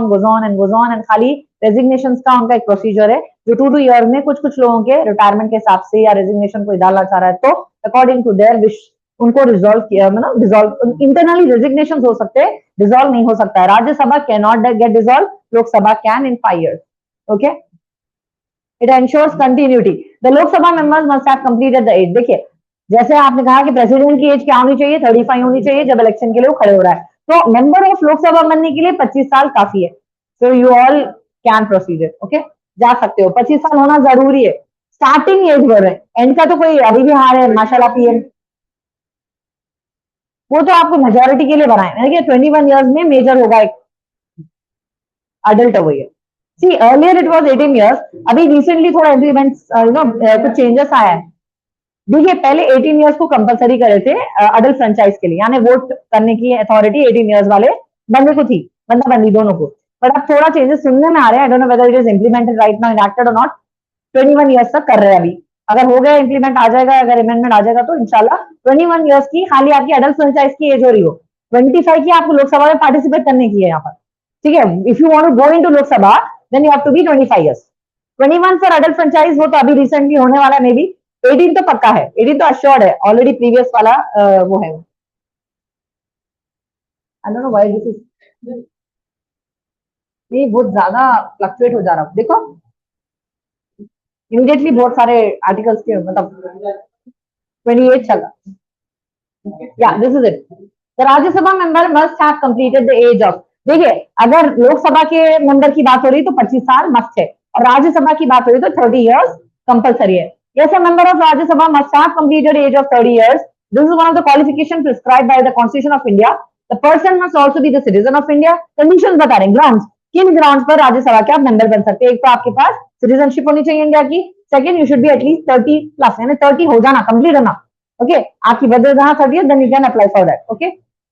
[SPEAKER 3] and खाली रेजिग्नेशन का उनका एक प्रोसीजर है जो 2 years में कुछ लोगों के रिटायरमेंट के हिसाब से या रेजिग्नेशन को डालना चाह रहा है तो अकॉर्डिंग टू देयर विश उनको रिजॉल्व किया, मतलब डिसॉल्व इंटरनली रेजिग्नेशन हो सकते हैं, डिसॉल्व नहीं हो सकता है। Rajya Sabha can not get dissolve, Lok Sabha can in 5 years. Okay, it ensures continuity. The Lok Sabha members must have completed the age. देखिए, जैसे आपने कहा कि प्रेसिडेंट की एज क्या होनी चाहिए, 35 होनी चाहिए जब इलेक्शन के लिए खड़े हो रहा है, तो मेंबर ऑफ लोकसभा बनने के लिए 25 साल काफी है। So you all can proceed it. Okay, जा सकते हो, 25 साल होना जरूरी है। स्टार्टिंग एज बोल रहे हैं, एंड का तो कोई अभी भी हार है माशाल्लाह पीएम, वो तो आपको मेजोरिटी के लिए बनाए। 21 years में मेजर होगा, एक अडल्ट हो गई है। सी अर्लियर इट वाज 18 years, अभी रिसेंटली थोड़ा इम्प्लीमेंट्स कुछ चेंजेस आया है। देखिए, पहले 18 years को कंपलसरी करे थे अडल्ट फ्रेंचाइज के लिए, यानी वोट करने की अथॉरिटी 18 years वाले बंदे को थी, बंदा बंदी दोनों को। बट अब थोड़ा चेंजेस सुनने में आ रहे हैं। I don't know whether it is implemented right now, enacted और नॉट। 21 ईयर्स तक कर रहे हैं अभी। अगर हो गया इंप्लीमेंट आ जाएगा, अगर अमेंडमेंट आ जाएगा तो इंशाल्लाह 21 ईयर्स की खाली आपकी एडल्ट फ्रेंचाइज की एज हो रही हो, 25 की आपको लोकसभा में पार्टिसिपेट करने की है यहाँ पर, ठीक है। If you want to go into Lok Sabha then you have to be 25 years. 21 for adult franchise, वो तो अभी रिसेंटली होने वाला मे बी। 18 तो पक्का है, 18 तो अश्योर्ड है, ऑलरेडी प्रीवियस वाला वो है। I don't know why this is, नहीं बहुत ज्यादा फ्लक्चुएट हो जा रहा है, देखो इमीडिएटली बहुत सारे आर्टिकल्स के मतलब 28 चल रहा। या this is it, the Rajya Sabha member must have completed the age of, देखिए अगर लोकसभा के मेंबर की बात हो रही तो 25 साल मस्ट है, और राज्यसभा की बात हो रही तो 30 इयर्स कंपलसरी है। Yes, a member of Rajya Sabha must have completed age of 30 years. This is one of the qualifications prescribed by the Constitution of India. The person must also be the citizen of India. Conditions बता रहे हैं, grounds, किन grounds पर राज्यसभा के आप member बन सकते हैं। एक तो आपके पास सिटीजनशिप होनी चाहिए इंडिया की, second you should be at least 30 plus, यानी 30 हो जाना, कंप्लीट होना, ओके। आपकी बर्थडे जहां 30 है then you can apply for that, okay.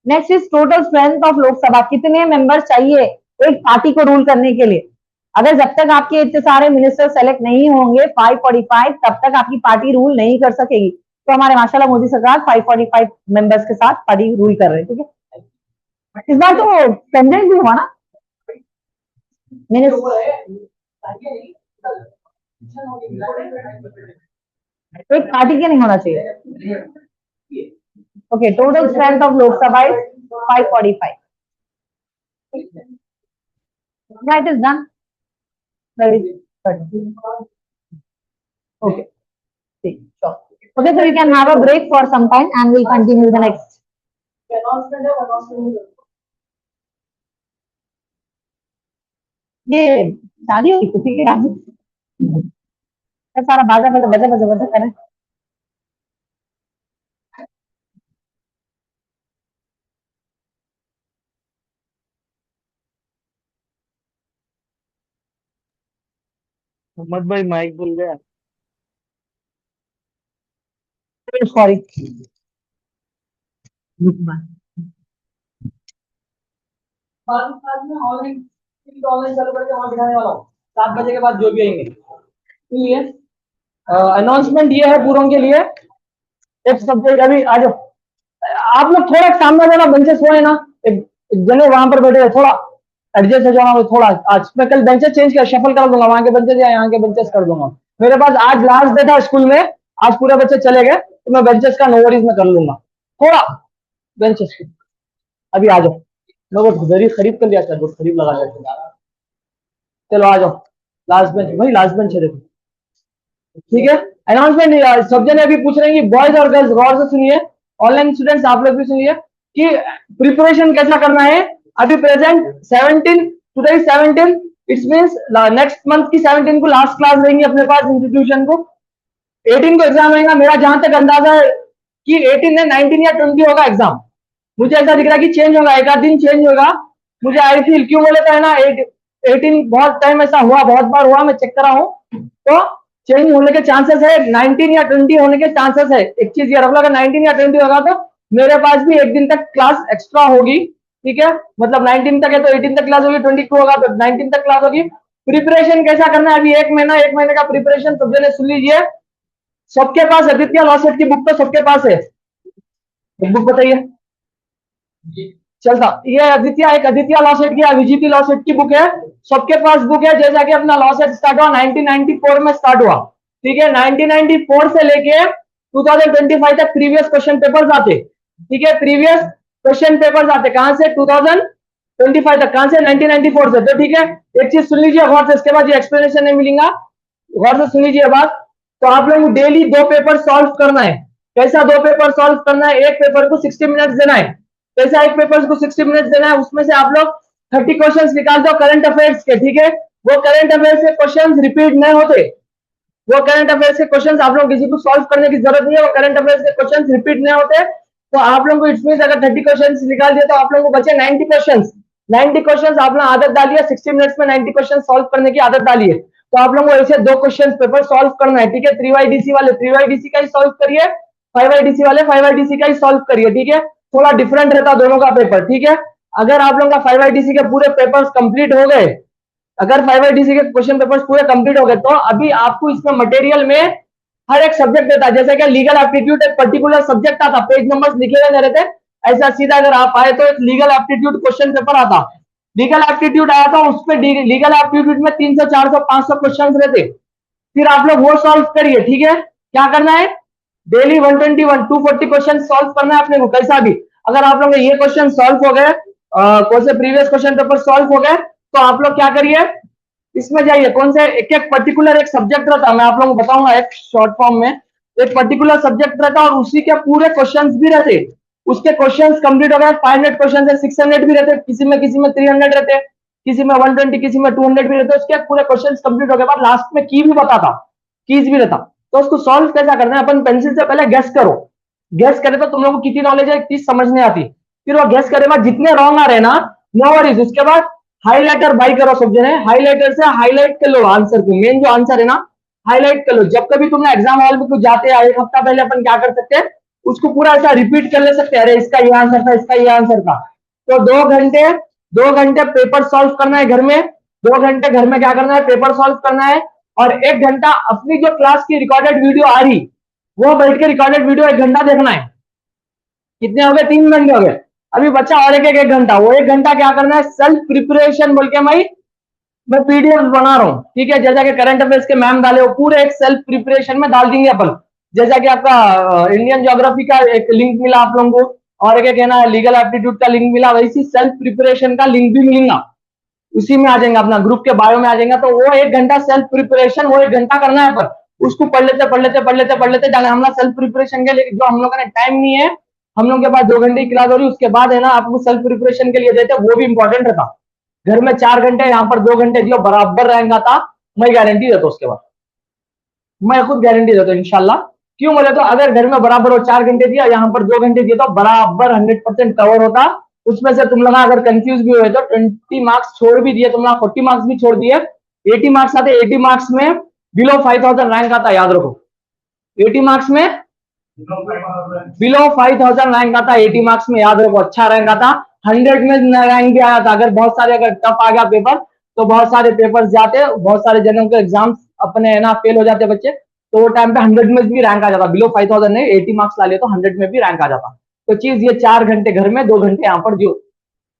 [SPEAKER 3] Next is total strength of Lok Sabha, कितने मेंबर चाहिए एक पार्टी को रूल करने के लिए। अगर जब तक आपके इतने सारे मिनिस्टर सेलेक्ट नहीं होंगे 545, तब तक आपकी पार्टी रूल नहीं कर सकेगी। तो हमारे माशाल्लाह मोदी सरकार 545 मेंबर्स के साथ पार्टी रूल कर रहे हैं, ठीक है। इस बार तो पेंडेंट भी हुआ ना तो एक पार्टी के नहीं होना चाहिए, okay. Total strength of Lok Sabha is 545, that is done. Very good. Okay. Sure. Okay, so you can have a break for some time and we'll continue the next. ये शादी हुई किसी की शादी, सारा बाजा बजा बजा बजा बजा करें।
[SPEAKER 2] मोहम्मद भाई माइक भूल गया।
[SPEAKER 3] सॉरी,
[SPEAKER 4] ऑनलाइन चालू करके वहां बिठाने वाला हूँ 7 बजे के बाद जो भी आएंगे। इसलिए अनाउंसमेंट ये है पूरों के लिए, एक सब्जेक्ट अभी आ जाओ आप लोग, थोड़ा सामने वाला बेंचेस हुए ना, एक जने वहां पर बैठे, थोड़ा एडजस्ट हो जाना, थोड़ा आज मैं कल बेंचेस चेंज कर शफल कर दूंगा, वहां के बेंचेस या यहाँ के बेंचेस कर दूंगा। मेरे पास आज लास्ट डे था स्कूल में, आज पूरे बच्चे चले गए तो मैं बेंचेस का नो वरीज में कर लूंगा, थोड़ा बेंचेस अभी आ जाओ। मैं वो घड़ी खरीद कर लिया था, वो खरीद लगा लिया। चलो आ जाओ, लास्ट बेंच भाई, लास्ट बेंच है देखो, ठीक है। अनाउंसमेंट सब जने अभी पूछ रहे हैं कि बॉयज और गर्ल्स गौर से सुनिए, ऑनलाइन स्टूडेंट्स आप लोग भी सुनिए कि प्रिपरेशन कैसा करना है। अभी present 17 today 17, it's means next month की 17 को लास्ट क्लास रहेंगी अपने पास इंस्टीट्यूशन को। 18 को एग्जाम रहेगा, मेरा जहां तक अंदाजा है कि 18 है, 19 या 20 होगा एग्जाम। मुझे ऐसा दिख रहा है कि चेंज होगा, एक आध दिन चेंज होगा, मुझे आई फील, क्यों बोले तो है ना 18 बहुत टाइम ऐसा हुआ, बहुत बार हुआ, मैं चेक करा हूं, तो चेंज होने के चांसेस है, 19 या 20 होने के चांसेस है। एक चीज ये रख लो, अगर 19 या 20 होगा तो मेरे पास भी एक दिन तक क्लास एक्स्ट्रा होगी, ठीक है। मतलब 19 तक है तो 18 तक क्लास होगी, 22 होगा तो 19 तक क्लास होगी। प्रिपरेशन कैसा करना है, अभी एक महीने का प्रिपरेशन सब जने सुन लीजिए। सबके पास आदित्य लॉ सेट की बुक तो सबके पास है, एक बुक बताइए चलता, ये आदित्य, एक आदित्य लॉ सेट की विजीटी लॉ सेट की बुक है, सबके पास बुक है। जैसा कि अपना लॉ सेट स्टार्ट हुआ 1994 में स्टार्ट हुआ, ठीक है। 1994 से लेके 2025 तक प्रीवियस क्वेश्चन पेपर्स आते, ठीक है। प्रीवियस क्वेश्चन पेपर्स आते कहां से, 2025 तक, कहां से, 1994 से। तो ठीक है, एक चीज सुन लीजिए गौर से, इसके बाद ये एक्सप्लेनेशन नहीं मिलेगा, गौर से सुन लीजिए बात। तो आप लोग डेली 2 पेपर सॉल्व करना है। कैसा 2 पेपर सॉल्व करना है, एक पेपर को 60 मिनट्स देना है। कैसा एक पेपर को 60 मिनट्स देना है, उसमें से आप लोग 30 क्वेश्चंस निकाल दो करंट अफेयर्स के, ठीक है। वो करंट अफेयर्स के क्वेश्चंस रिपीट नहीं होते, वो करंट अफेयर्स के क्वेश्चंस आप लोग किसी को सॉल्व करने की जरूरत नहीं है, वो करंट अफेयर्स के क्वेश्चंस रिपीट नहीं होते। तो आप लोगों को इट्स मींस अगर 30 क्वेश्चंस निकाल दिए तो आप लोगों को बचे 90 क्वेश्चंस। 90 क्वेश्चंस आप लोग आदत डालिए, 60 मिनट्स में 90 क्वेश्चन सॉल्व करने की आदत डालिए। तो आप लोगों को ऐसे 2 क्वेश्चन पेपर सॉल्व करना है, ठीक है। 3YDC वाले 3YDC का ही सॉल्व करिए, 5YDC वाले 5YDC का ही सॉल्व करिए, ठीक है। थोड़ा डिफरेंट रहता दोनों का पेपर, ठीक है। अगर आप लोगों का 5YDC के पूरे पेपर्स कंप्लीट हो गए अगर 5IDC के क्वेश्चन पेपर्स पूरे कंप्लीट हो गए तो अभी आपको इसमें मटेरियल में हर एक सब्जेक्ट देता है। जैसे कि लीगल एप्टीट्यूड एक पर्टिकुलर सब्जेक्ट आता, पेज नंबर्स लिखे हुए नहीं रहते, ऐसा सीधा अगर आप आए तो एक लीगल एप्टीट्यूड क्वेश्चन पेपर आता। लीगल एप्टीट्यूड आया तो उसमें लीगल एप्टीट्यूड में 300 400 500 क्वेश्चन रहते, फिर आप लोग वो सॉल्व करिए। ठीक है, क्या करना है, डेली 121 240 क्वेश्चन सॉल्व करना है अपने को कैसा भी। अगर आप लोग ये क्वेश्चन सॉल्व हो गए, कौन से प्रीवियस क्वेश्चन पेपर सॉल्व हो गए, तो आप लोग क्या करिए, इसमें जाइए, कौन से एक पर्टिकुलर एक सब्जेक्ट रहता है, मैं आप लोगों को बताऊंगा एक शॉर्ट फॉर्म में। एक पर्टिकुलर सब्जेक्ट रहता है और उसी के पूरे क्वेश्चंस भी रहते, उसके क्वेश्चंस कंप्लीट हो गए, 500 क्वेश्चन है, 600 भी रहते, किसी में 300 रहते, किसी में 120, किसी में 200 भी रहते, उसके पूरे क्वेश्चन कंप्लीट हो गए बाद लास्ट में की भी बताता, कीज भी रहता। तो उसको सॉल्व कैसा करना है, अपन पेंसिल से पहले गेस करो, गेस करे तो तुम लोग को कितनी नॉलेज है एक चीज समझ नहीं आती, फिर वो गेस करे बाद जितने रॉन्ग आ रहे ना, नो वरीज, उसके बाद हाईलाइटर बाई करो सब जने, हाईलाइटर से हाईलाइट कर लो आंसर को, मेन जो आंसर है ना हाईलाइट कर लो। जब कभी तुमने एग्जाम हॉल में कुछ जाते हैं, एक हफ्ता पहले अपन क्या कर सकते हैं, उसको पूरा ऐसा रिपीट कर ले सकते हैं, अरे इसका ये आंसर था, इसका ये आंसर था। तो 2 घंटे पेपर सॉल्व करना है घर में, 2 घंटे घर में क्या करना है, पेपर सॉल्व करना है, और 1 घंटा अपनी जो क्लास की रिकॉर्डेड वीडियो आ रही वो बैठ के रिकॉर्डेड वीडियो 1 घंटा देखना है। कितने हो गए, 3 घंटे हो गए, अभी बच्चा और एक घंटा, वो 1 घंटा क्या करना है, सेल्फ प्रिपरेशन बोल के मैं पीडीएफ बना रहा हूँ। ठीक है, जैसा कि करंट अफेयर्स के मैम डाले वो पूरे एक सेल्फ प्रिपरेशन में डाल देंगे अपन। जैसा कि आपका इंडियन ज्योग्राफी का एक लिंक मिला आप लोगों को, और एक है ना लीगल एप्टीट्यूड का लिंक मिला, वैसी सेल्फ प्रिपरेशन का लिंक भी मिलेगा, उसी में आ जाएगा, अपना ग्रुप के बायो में आ जाएगा। तो वो 1 घंटा सेल्फ प्रिपरेशन, वो 1 घंटा करना है, पर उसको पढ़ लेते जाना। हम लोग सेल्फ प्रिपरेशन के लिए जो हम लोग का टाइम नहीं है, हम लोग के पास 2 घंटे की क्लास हो रही, उसके बाद है ना आपको सेल्फ प्रिपरेशन के लिए देते, वो भी इंपॉर्टेंट रहता। घर में 4 घंटे, यहाँ पर 2 घंटे दियो, बराबर रहेगा था, मैं गारंटी देता हूँ। उसके बाद मैं खुद गारंटी देता हूँ इंशाल्लाह। क्यों बोले तो अगर घर में बराबर हो 4 घंटे दिया, यहाँ पर 2 घंटे दिया, तो बराबर 100% कवर होता। उसमें से तुम लोग अगर कंफ्यूज भी हुए तो 20 मार्क्स छोड़ भी दिए, तुम लोग 40 मार्क्स भी छोड़ दिए, 80 मार्क्स आते, 80 मार्क्स में बिलो 5000 रैंक आता, याद रखो। 80 मार्क्स में बिलो 5000 रैंक आता, 80 मार्क्स में, याद रखो, अच्छा रैंक आता। 100 में रैंक भी आया था। अगर बहुत सारे अगर टफ आ गया पेपर तो बहुत सारे पेपर्स जाते, बहुत सारे जनों के एग्जाम्स अपने है ना फेल हो जाते बच्चे, तो वो टाइम पे 100 में भी रैंक आ जाता, बिलो 5000 नहीं, 80 मार्क्स ला लिया तो 100 में भी रैंक आ जाता। तो चीज ये 4 घंटे घर में, 2 घंटे यहाँ पर जो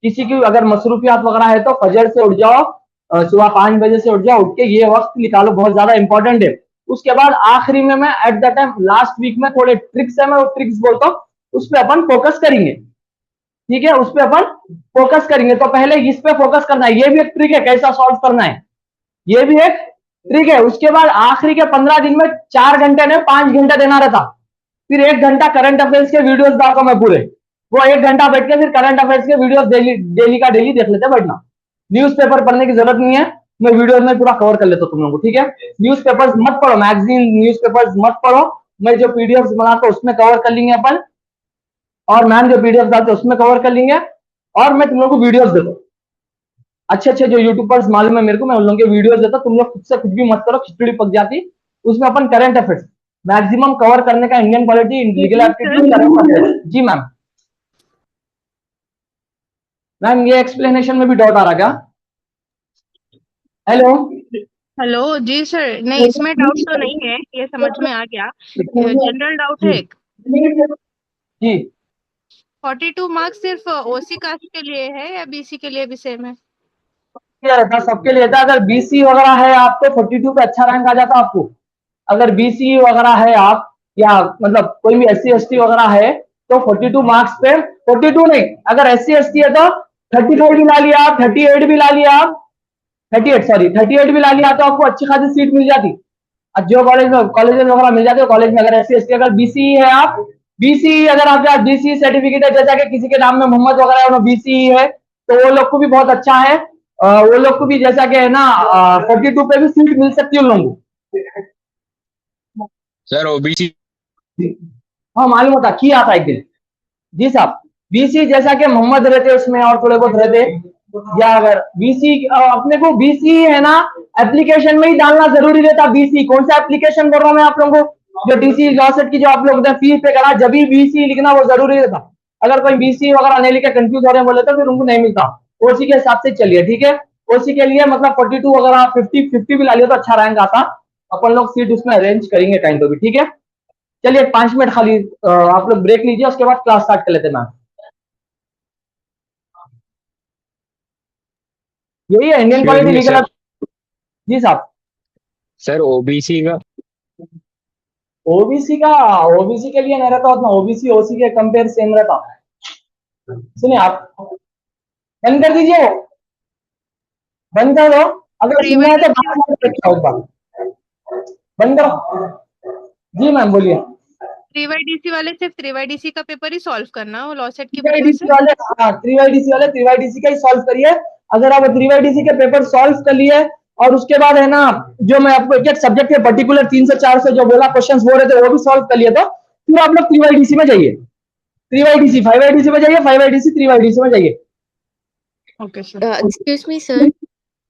[SPEAKER 4] किसी की अगर मसरूफियात वगैरह है तो फजर से उठ जाओ, सुबह 5 बजे से उठ जाओ, उठ के ये वक्त निकालो, बहुत ज्यादा इंपॉर्टेंट है। उसके बाद आखिरी में मैं at the time last week में थोड़े ट्रिक्स है, मैं वो ट्रिक्स बोलता हूँ, उस पर अपन फोकस करेंगे। ठीक है, उस पर अपन फोकस करेंगे। तो पहले इस पे फोकस करना है, ये भी एक ट्रिक है कैसा सॉल्व करना है, ये भी एक ट्रिक है। उसके बाद आखिरी के 15 दिन में 4 घंटे ने 5 घंटे देना रहता, फिर 1 घंटा करंट अफेयर्स के वीडियोस डालता मैं पूरे, वो 1 घंटा बैठ के फिर करंट अफेयर्स के वीडियोस डेली का डेली देख लेते बैठना। न्यूज़पेपर पढ़ने की जरूरत नहीं है, मैं वीडियोस में पूरा कवर कर लेता हूँ तुम लोगों को। ठीक है, न्यूज़पेपर्स मत पढ़ो, मैगजीन न्यूज़पेपर्स मत पढ़ो, मैं जो पीडीएफ बनाता हूँ उसमें कवर कर लेंगे अपन, और मैम जो पीडीएफ डालते हैं उसमें कवर कर लेंगे, और मैं तुम लोग को वीडियोस देता हूँ अच्छे अच्छे जो यूट्यूबर्स मालूम है मेरे को, मैं उन लोगों के वीडियोस देता हूँ। तुम लोग खुद से कुछ भी मत करो, खिचड़ी पक जाती। उसमें अपन करंट अफेयर्स मैक्सिमम कवर करने का, Indian polity, legal aptitude, current affairs. जी मैम, मैम ये एक्सप्लेनेशन में भी डाउट आ रहा क्या? हेलो
[SPEAKER 5] हेलो जी सर, नहीं इसमें डाउट तो नहीं है, ये समझ में आ गया। जनरल डाउट है एक,
[SPEAKER 4] जी,
[SPEAKER 5] 42 मार्क्स सिर्फ ओसी कास्ट के लिए है या बीसी के लिए भी सेम है?
[SPEAKER 4] क्या रहता सबके लिए था। अगर बीसी वगैरह है आप तो 42 पे अच्छा रैंक आ जाता आपको। अगर बीसी वगैरह है आप, या मतलब कोई भी एससी एसटी वगैरह है तो 42 मार्क्स पे, 42 नहीं, अगर एससी एसटी है तो 35 भी ला लिया आप, 38 भी ला लिया आप, 38 भी ला लिया तो आपको अच्छी खासी सीट मिल जाती। जो कॉलेज वगैरह मिल जाते हो कॉलेज में। अगर एससी एसटी, अगर बीसी है आप, बीसी अगर आपके पास बीसी सर्टिफिकेट है, जैसा कि किसी के नाम में मोहम्मद वगैरह है, बीसी है, तो वो लोग को भी बहुत अच्छा है। वो लोग को भी जैसा कि है ना 42 पे भी सीट मिल सकती है उन लोगों को।
[SPEAKER 6] सर ओबीसी,
[SPEAKER 4] हाँ मालूम होता, किया था एक दिन। जी साहब, बीसी जैसा कि मोहम्मद रहते उसमें और थोड़े बहुत रहते, या अगर बीसी अपने को बीसी है ना एप्लीकेशन में ही डालना जरूरी रहता। बीसी कौन सा एप्लीकेशन बोल रहा हूँ मैं आप लोगों को, जो डीसी लॉ सेट की जो आप लोग फीस पे करा, जब भी बीसी लिखना वो जरूरी रहता। अगर कोई बीसी वगैरह नहीं लिखे कंफ्यूज हो रहे हैं बोले तो फिर उनको नहीं मिलता, उसी के हिसाब से चलिए। ठीक है, ओसी के लिए मतलब 42, अगर आप 50 भी ला लियो तो अच्छा रैंक आता, अपन लोग सीट उसमें अरेंज करेंगे टाइम पे भी, ठीक है। चलिए 5 मिनट खाली आप लोग ब्रेक लीजिए, उसके बाद क्लास स्टार्ट कर लेते हैं मैम। यही है Indian
[SPEAKER 6] Excuse
[SPEAKER 4] polity
[SPEAKER 6] me,
[SPEAKER 4] legal.
[SPEAKER 6] Sir.
[SPEAKER 4] जी साहब।
[SPEAKER 6] सर ओबीसी का
[SPEAKER 4] ओबीसी का, ओबीसी के लिए नहीं रहता उतना, ओबीसी ओसी के कंपेयर सेम रहता। सुनिए आप, बंद कर दीजिए वो, बंद कर दो। अगर सुनना है तो बात मत रखिए एक बार, बंद करो। जी मैम बोलिए।
[SPEAKER 5] 3YDC वाले सिर्फ 3YDC का पेपर ही सॉल्व करना, वो लॉ सेट के पेपर
[SPEAKER 4] थ्री
[SPEAKER 5] से।
[SPEAKER 4] वाले, हाँ 3YDC वाले 3YDC का ही सॉल्व करिए। अगर आप 3YDC के पेपर सॉल्व कर लिए और उसके बाद है ना, जो मैं आपको एक एक सब्जेक्ट के पर्टिकुलर 3 से 4 से जो बोला क्वेश्चंस हो रहे थे वो भी सॉल्व कर लिए, तो फिर आप लोग 3YDC में जाइए, 3YDC 5YDC में जाइए, 5YDC 3YDC में जाइए।
[SPEAKER 5] Okay sir.
[SPEAKER 7] Excuse me sir,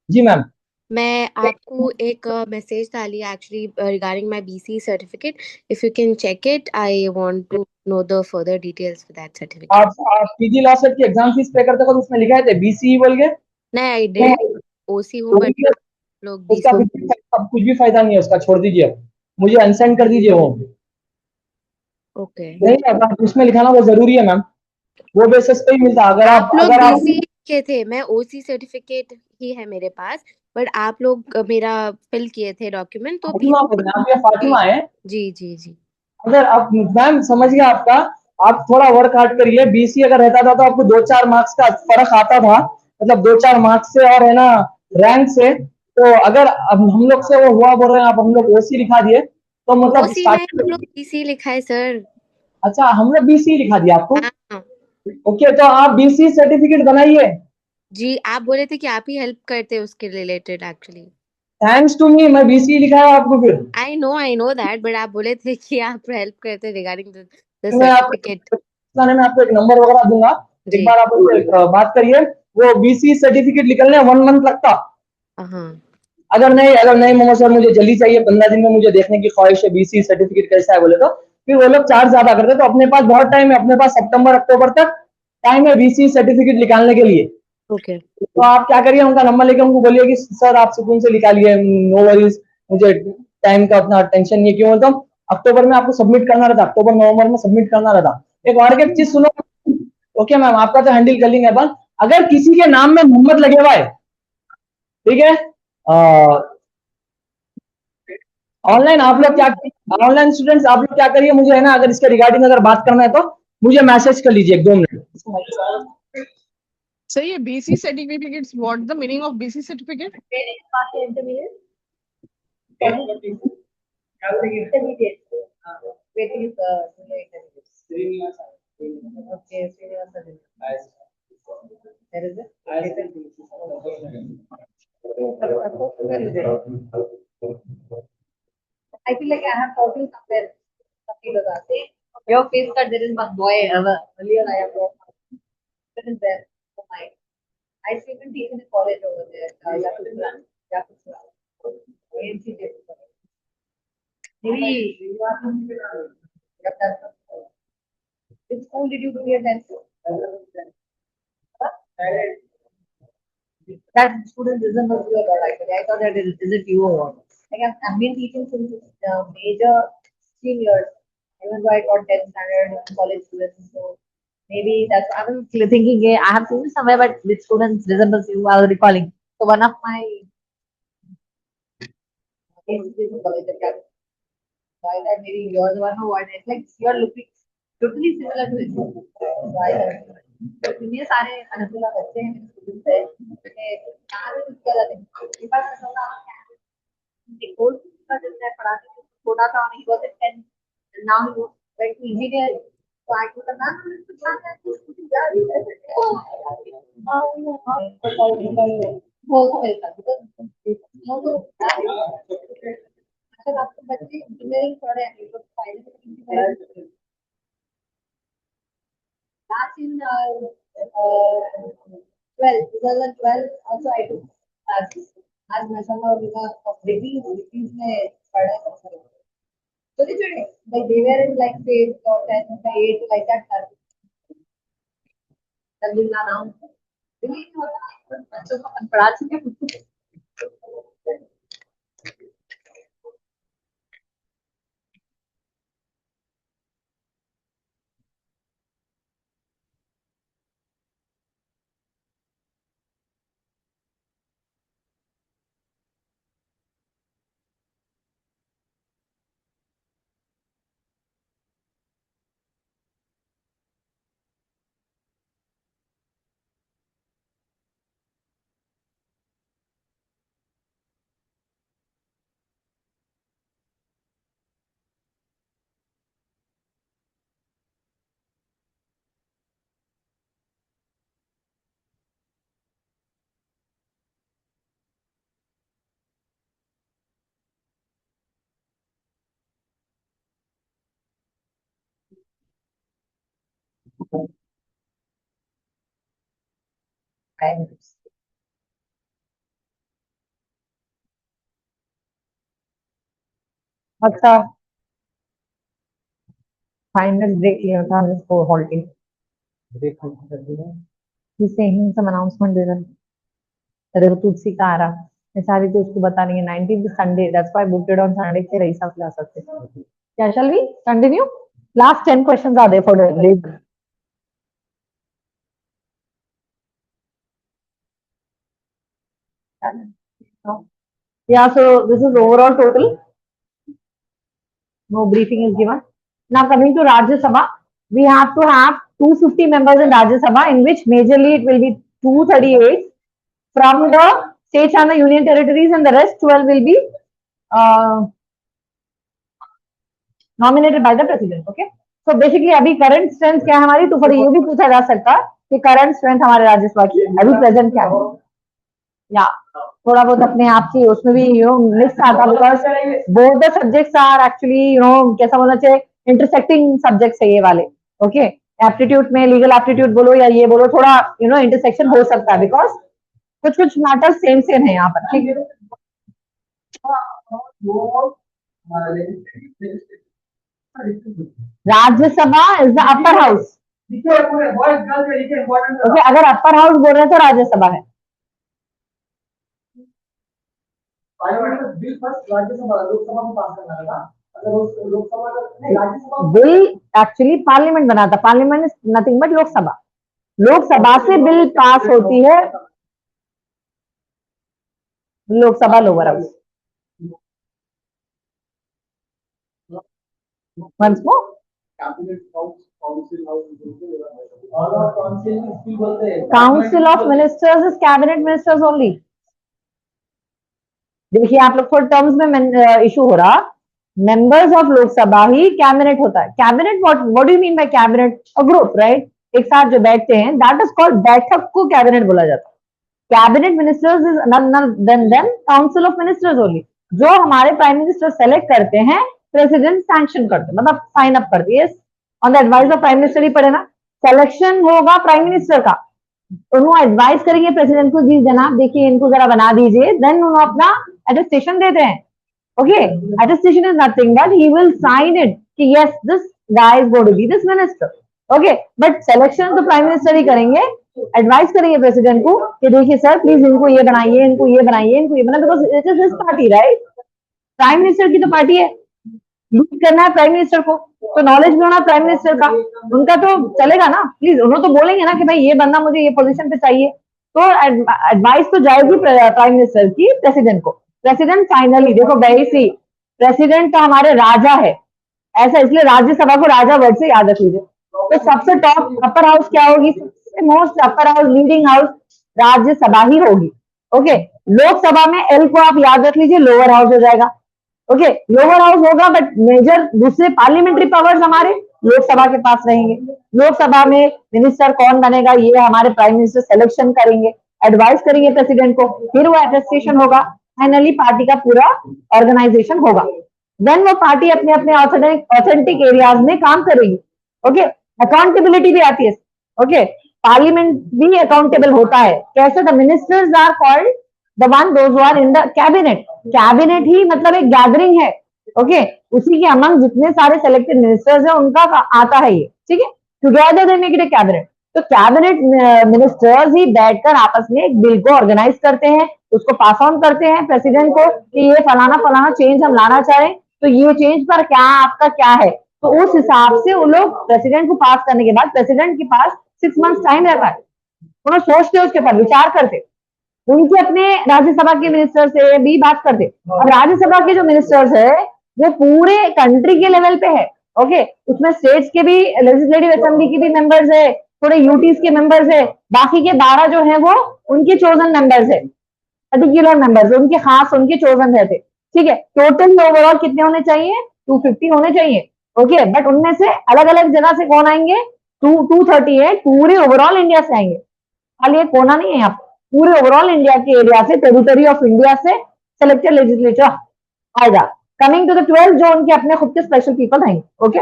[SPEAKER 4] जी मैम।
[SPEAKER 7] मैं आपको एक मैसेज डाली actually regarding my BC certificate. If you can check it, I want to know the further details for that certificate.
[SPEAKER 4] आप पीजी लॉ सेट की exam fees pay करते हो तो उसमें लिखा है बीसी बोल के।
[SPEAKER 7] नहीं, आई डिड ओसी हूँ बट
[SPEAKER 4] तो
[SPEAKER 7] लोग
[SPEAKER 4] उसका
[SPEAKER 7] बीसी।
[SPEAKER 4] कुछ भी फायदा नहीं है उसका, छोड़ दीजिए, मुझे अनसेंड कर दीजिए वो।
[SPEAKER 7] ओके,
[SPEAKER 4] नहीं, अब उसमें लिखाना वो जरूरी है मैम, वो बेसिस पे ही मिलता है।
[SPEAKER 7] आप लोग बीसी के थे, मैं ओसी सर्टिफिकेट ही है मेरे पास, बट आप लोग मेरा फिल किए थे डॉक्यूमेंट तो
[SPEAKER 4] फातिमा बोल रहे हैं आप, या फातिमा है?
[SPEAKER 7] जी जी जी।
[SPEAKER 4] अगर आप मैम समझ गए आपका, आप थोड़ा वर्क हार्ड करिए। बीसी अगर रहता था तो आपको 2-4 मार्क्स का फर्क आता था, मतलब 2-4 मार्क्स से और है ना रैंक से। तो अगर अब हम लोग से वो हुआ बोल रहे हैं, आप हम लोग ओसी लिखा दिए तो मतलब
[SPEAKER 7] ओसी नहीं, हम लोग बीसी लिखा है सर।
[SPEAKER 4] अच्छा हम लोग बीसी लिखा दिया आपको।
[SPEAKER 7] हाँ
[SPEAKER 4] ओके, तो आप बीसी सर्टिफिकेट बनाइए।
[SPEAKER 7] जी, आप बोले थे कि आप ही हेल्प करते उसके related actually.
[SPEAKER 4] Thanks to me, मैं बीसी लिखा है आपको फिर।
[SPEAKER 7] आई नो दैट, बट आप बोले थे कि आप हेल्प करते रिगार्डिंग द
[SPEAKER 4] मैं आपको
[SPEAKER 7] सर्टिफिकेट।
[SPEAKER 4] मैं आपको एक नंबर वगैरह दूंगा, एक
[SPEAKER 7] जी
[SPEAKER 4] बार आप उससे बात करिए। वो बीसी सर्टिफिकेट निकलने 1 मंथ लगता।
[SPEAKER 7] हाँ।
[SPEAKER 4] अगर नहीं मोहम्मद सर मुझे जल्दी चाहिए, 15 दिन में मुझे देखने की ख्वाहिश है बीसी सर्टिफिकेट कैसा है बोले तो फिर वो लोग चार्ज ज्यादा करते। तो अपने पास बहुत टाइम है, अपने पास सितंबर अक्टूबर तक टाइम है बीसी सर्टिफिकेट निकालने के लिए।
[SPEAKER 7] ओके
[SPEAKER 4] तो आप क्या करिए, उनका नंबर लेके उनको बोलिए कि सर आप सुकून से निकालिए, नो वरीज, मुझे टाइम का अपना टेंशन नहीं है। क्यों तो अक्टूबर में आपको सबमिट करना रहता, अक्टूबर नवंबर में सबमिट करना रहता। एक और एक चीज सुनो। ओके मैम, आपका तो हैंडल कर लेंगे अपन। अगर किसी के नाम में मोहम्मद लगे हुआ है, ठीक है, ऑनलाइन आप लोग क्या, ऑनलाइन स्टूडेंट्स आप लोग क्या करिए, मुझे है ना अगर इसके रिगार्डिंग अगर बात करना है तो मुझे मैसेज कर लीजिए 1-2 मिनट।
[SPEAKER 8] So ये BC certificates, what the meaning of BC certificate?
[SPEAKER 1] I feel like I have totally compared something to that. See, your face cut, there is one boy ever. Earlier, I have got there is there. Oh my. I still been teaching in college over there. Yakutsura. Yakutsura. AMC. Maybe you are from which school did you do your 10th? That student resembles you a lot actually. I thought that is it you or what? Like I've been teaching since major 16 years. Even though I got 10th standard college students, so maybe that's I was thinking. I have seen it somewhere, but which students resembles you? I was recalling. So one of my college, so I thought maybe you're the one who wanted. It's like you're looking totally similar to it. So I thought, इतने सारे अनुकूला बच्चे हैं students हैं कि कहाँ से कुछ गलत है ये बात मैं समझा एक कोर्स का जब मैं पढ़ाती थी छोटा था और ही was in 10 and now he went to engineering so I could not वो मिलता अगर आपके बच्चे इंजीनियरिंग पढ़ रहे हैं तो final That's in 12, 2012 also I took as my son or degrees में पढ़ा है so like they were in like say 10 8 like that Alhamdulillah now
[SPEAKER 3] बच्चों को पढ़ा चुके अच्छा, 5 मिनट ब्रेक लिया था हमने इसको हॉल्टिंग some announcement दे रहा देखो तुलसी का आ रहा मैं सारी तो उसको बता रही है 19th Sunday that's why booked it on Sunday के रईसा क्लास सकते क्या shall we continue last 10 questions are there for the yeah so this is overall total no briefing is given now coming to Rajya Sabha we have to have 250 members in Rajya Sabha in which majorly it will be 238 from the states and the union territories and the rest 12 will be nominated by the president okay so basically अभी current strength क्या है हमारी तो फिर ये भी पूछा जा सकता है कि current strength हमारे राज्यसभा की अभी present क्या है या थोड़ा बहुत अपने आप की उसमें भी मिक्स आता because both the subjects are actually कैसा बोलना चाहिए इंटरसेक्टिंग सब्जेक्ट्स है ये वाले ओके एप्टीट्यूड में लीगल एप्टीट्यूड बोलो या ये बोलो थोड़ा इंटरसेक्शन हो सकता है बिकॉज कुछ कुछ मैटर सेम सेम है यहाँ पर ठीक है Rajya Sabha is the upper house okay अगर अपर हाउस बोल रहे हैं तो राज्यसभा है बिल एक्चुअली पार्लियामेंट बनाता parliament is nothing but Lok Sabha Lok Sabha से बिल पास होती है Lok Sabha lower house once more council of ministers is cabinet ministers only देखिए आप लोग थोड़े टर्म्स में इशू हो रहा members of Lok Sabha he cabinet होता है cabinet what do you mean by cabinet a group right एक साथ जो बैठते हैं दैट इज कॉल्ड बैठक को कैबिनेट बोला जाता है cabinet ministers is none then council of ministers only जो हमारे प्राइम मिनिस्टर सेलेक्ट करते हैं प्रेसिडेंट सैंक्शन करते मतलब साइन अप करते हैं on the advice of prime minister ही पढ़े ना सिलेक्शन होगा प्राइम मिनिस्टर का उन्होंने एडवाइस करेंगे प्रेसिडेंट को जी जनाब देखिए इनको जरा बना दीजिए देन उन्होंने अपना attestation देते हैं okay attestation is nothing but he will sign it कि yes this guy is going to be this minister okay but selection तो प्राइम मिनिस्टर ही करेंगे एडवाइस करेंगे प्रेसिडेंट को कि देखिए सर प्लीज इनको ये बनाइए इनको ये बनाइए इनको ये बना because it is his party right prime minister की तो पार्टी है लीड करना है प्राइम मिनिस्टर को तो नॉलेज भी होना प्राइम मिनिस्टर का उनका तो चलेगा ना प्लीज उन्होंने तो बोलेंगे ना कि भाई ये बंदा मुझे ये पोजीशन पे चाहिए तो एडवाइस तो जाएगी प्राइम मिनिस्टर की प्रेसिडेंट को प्रेसिडेंट फाइनली देखो वही सी प्रेसिडेंट तो हमारे राजा है ऐसा इसलिए राज्यसभा को राजा वर्ड से याद रख लीजिए तो सबसे टॉप अपर हाउस क्या होगी सबसे most upper house leading house Rajya Sabha ही होगी ओके लोकसभा में एल को आप याद रख लीजिए लोअर हाउस हो जाएगा ओके लोअर हाउस होगा बट मेजर दूसरे पार्लियामेंट्री पावर्स हमारे लोकसभा के पास रहेंगे लोकसभा में मिनिस्टर कौन बनेगा ये हमारे प्राइम मिनिस्टर सिलेक्शन करेंगे एडवाइस करेंगे प्रेसिडेंट को फिर वो एटेस्टेशन होगा फाइनली पार्टी का पूरा ऑर्गेनाइजेशन होगा देन वो पार्टी अपने अपने ऑथेंटिक एरियाज में काम करेगी ओके अकाउंटेबिलिटी भी आती है ओके पार्लियामेंट भी अकाउंटेबल होता है कैसे the ministers are called the one those who are in the cabinet cabinet ही मतलब एक गैदरिंग है ओके उसी के अमंग जितने सारे सिलेक्टेड मिनिस्टर्स हैं उनका आता है ये ठीक है together they make it a cabinet तो कैबिनेट मिनिस्टर्स ही बैठकर आपस में एक बिल को ऑर्गेनाइज करते हैं, उसको पास ऑन करते हैं प्रेसिडेंट को कि ये फलाना फलाना चेंज हम लाना चाह रहे हैं, तो ये चेंज पर क्या आपका क्या है, तो उस हिसाब से वो लोग प्रेसिडेंट को पास करने के बाद प्रेसिडेंट के पास 6 मंथ्स टाइम रहता है, उन्हें सोचते उसके ऊपर विचार करते, उनके अपने राज्यसभा के मिनिस्टर से भी बात करते। अब राज्यसभा के जो मिनिस्टर्स है वो पूरे कंट्री के लेवल पे है, ओके, उसमें स्टेट्स के भी लेजिस्लेटिव असेंबली के भी मेंबर्स है, थोड़े यूटीज के मेंबर्स है, बाकी के 12 जो है वो उनके चोजन मेंबर्स है, पर्टिकुलर मेंबर्स, उनके खास उनके चोजन रहते, ठीक है। टोटल ओवरऑल कितने होने चाहिए? 250 होने चाहिए, ओके, बट उनमें से अलग अलग जगह से कौन आएंगे? 238 पूरे ओवरऑल इंडिया से आएंगे, खाली एक कोना नहीं है यहाँ, पूरे ओवरऑल इंडिया के एरिया से, टेरिटरी ऑफ इंडिया से सेलेक्टेड लेजिस्लेचर आएगा। कमिंग टू द 12 जो उनके अपने खुद के स्पेशल पीपल आएंगे, ओके,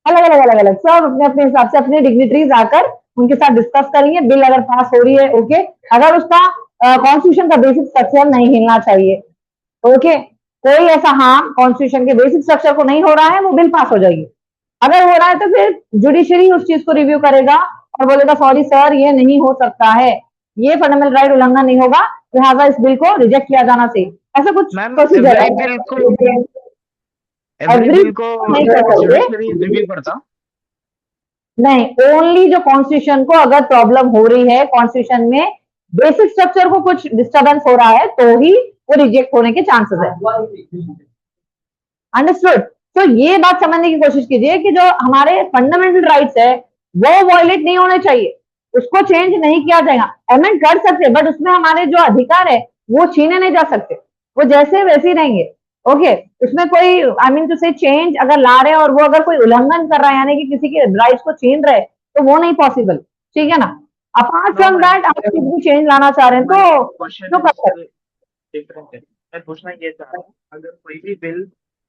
[SPEAKER 3] अलग अलग सब अपने अपने हिसाब से अपने डिग्निटरीज आकर उनके साथ डिस्कस करेंगे, बिल अगर पास हो रही है, ओके, अगर उसका कॉन्स्टिट्यूशन का बेसिक स्ट्रक्चर नहीं हिलना चाहिए, ओके, कोई ऐसा हार्म कॉन्स्टिट्यूशन के बेसिक स्ट्रक्चर को नहीं हो रहा है, वो बिल पास हो जाएगी। अगर हो रहा है तो फिर जुडिशरी उस चीज को रिव्यू करेगा और बोलेगा सॉरी सर ये नहीं हो सकता है, ये फंडामेंटल राइट उल्लंघन नहीं होगा, लिहाजा इस बिल को रिजेक्ट किया जाना चाहिए, ऐसा कुछ प्रोसीजर है।
[SPEAKER 2] एवरी बिल को
[SPEAKER 3] नहीं कर सकते,
[SPEAKER 2] जुडिशरी रिव्यू करता
[SPEAKER 3] नहीं, ओनली जो कॉन्स्टिट्यूशन को अगर प्रॉब्लम हो रही है, कॉन्स्टिट्यूशन में बेसिक स्ट्रक्चर को कुछ डिस्टर्बेंस हो रहा है तो ही वो रिजेक्ट होने के चांसेस है। अंडरस्टूड? तो ये बात समझने की कोशिश कीजिए कि जो हमारे फंडामेंटल राइट्स है वो वायलेट नहीं होने चाहिए, उसको चेंज नहीं किया जाएगा, अमेंड कर सकते बट उसमें हमारे जो अधिकार है वो छीने नहीं जा सकते, वो जैसे वैसे ही रहेंगे, ओके, उसमें कोई आई मीन टू से चेंज अगर ला रहे हैं और वो अगर कोई उल्लंघन कर रहा है यानी कि किसी के राइट्स को छीन रहे तो वो नहीं पॉसिबल, ठीक है ना। अपार्ट फ्रॉम दैट आप कुछ भी चेंज लाना चाह रहे हैं तो कर सकते।
[SPEAKER 2] डिफरेंट है। मैं पूछना ये चाह रहा हूँ, अगर कोई भी बिल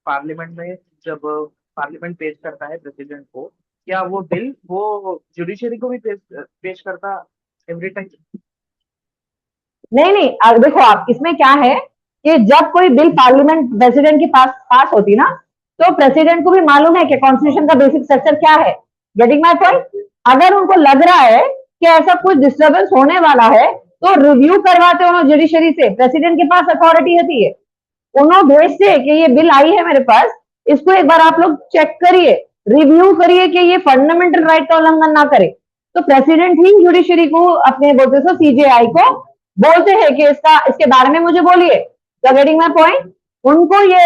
[SPEAKER 2] पार्लियामेंट में जब पार्लियामेंट पेश करता है प्रेसिडेंट को, क्या वो बिल वो जुडिशरी को भी पेश करता एवरी टाइम?
[SPEAKER 3] नहीं, देखो आप इसमें क्या है कि जब कोई बिल पार्लियामेंट प्रेसिडेंट के पास पास होती ना तो प्रेसिडेंट को भी मालूम है कि कॉन्स्टिट्यूशन का बेसिक स्ट्रक्चर क्या है, गेटिंग माय पॉइंट। अगर उनको लग रहा है कि ऐसा कुछ डिस्टर्बेंस होने वाला है तो रिव्यू करवाते उन्होंने जुडिशरी से, प्रेसिडेंट के पास अथॉरिटी होती है, उन्होंने भेजते कि ये बिल आई है मेरे पास, इसको एक बार आप लोग चेक करिए, रिव्यू करिए कि ये फंडामेंटल राइट का उल्लंघन ना करे, तो प्रेसिडेंट ही जुडिशरी को अपने बोलते सो सीजेआई को बोलते हैं कि इसके बारे में मुझे बोलिए, तो गेटिंग माय पॉइंट। उनको ये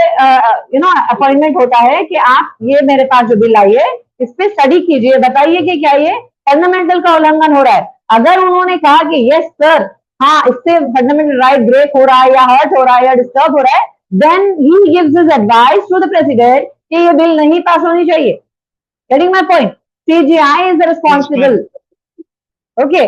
[SPEAKER 3] अपॉइंटमेंट होता है कि आप ये मेरे पास जो बिल आई है इस पे स्टडी कीजिए, बताइए कि क्या ये फंडामेंटल का उल्लंघन हो रहा है। अगर उन्होंने कहा कि यस सर, हाँ इससे फंडामेंटल राइट ब्रेक हो रहा है या हर्ट हो रहा है या डिस्टर्ब हो रहा है, then he gives his advice to the president कि ये बिल नहीं पास होनी चाहिए, getting my point. CJI is responsible, okay,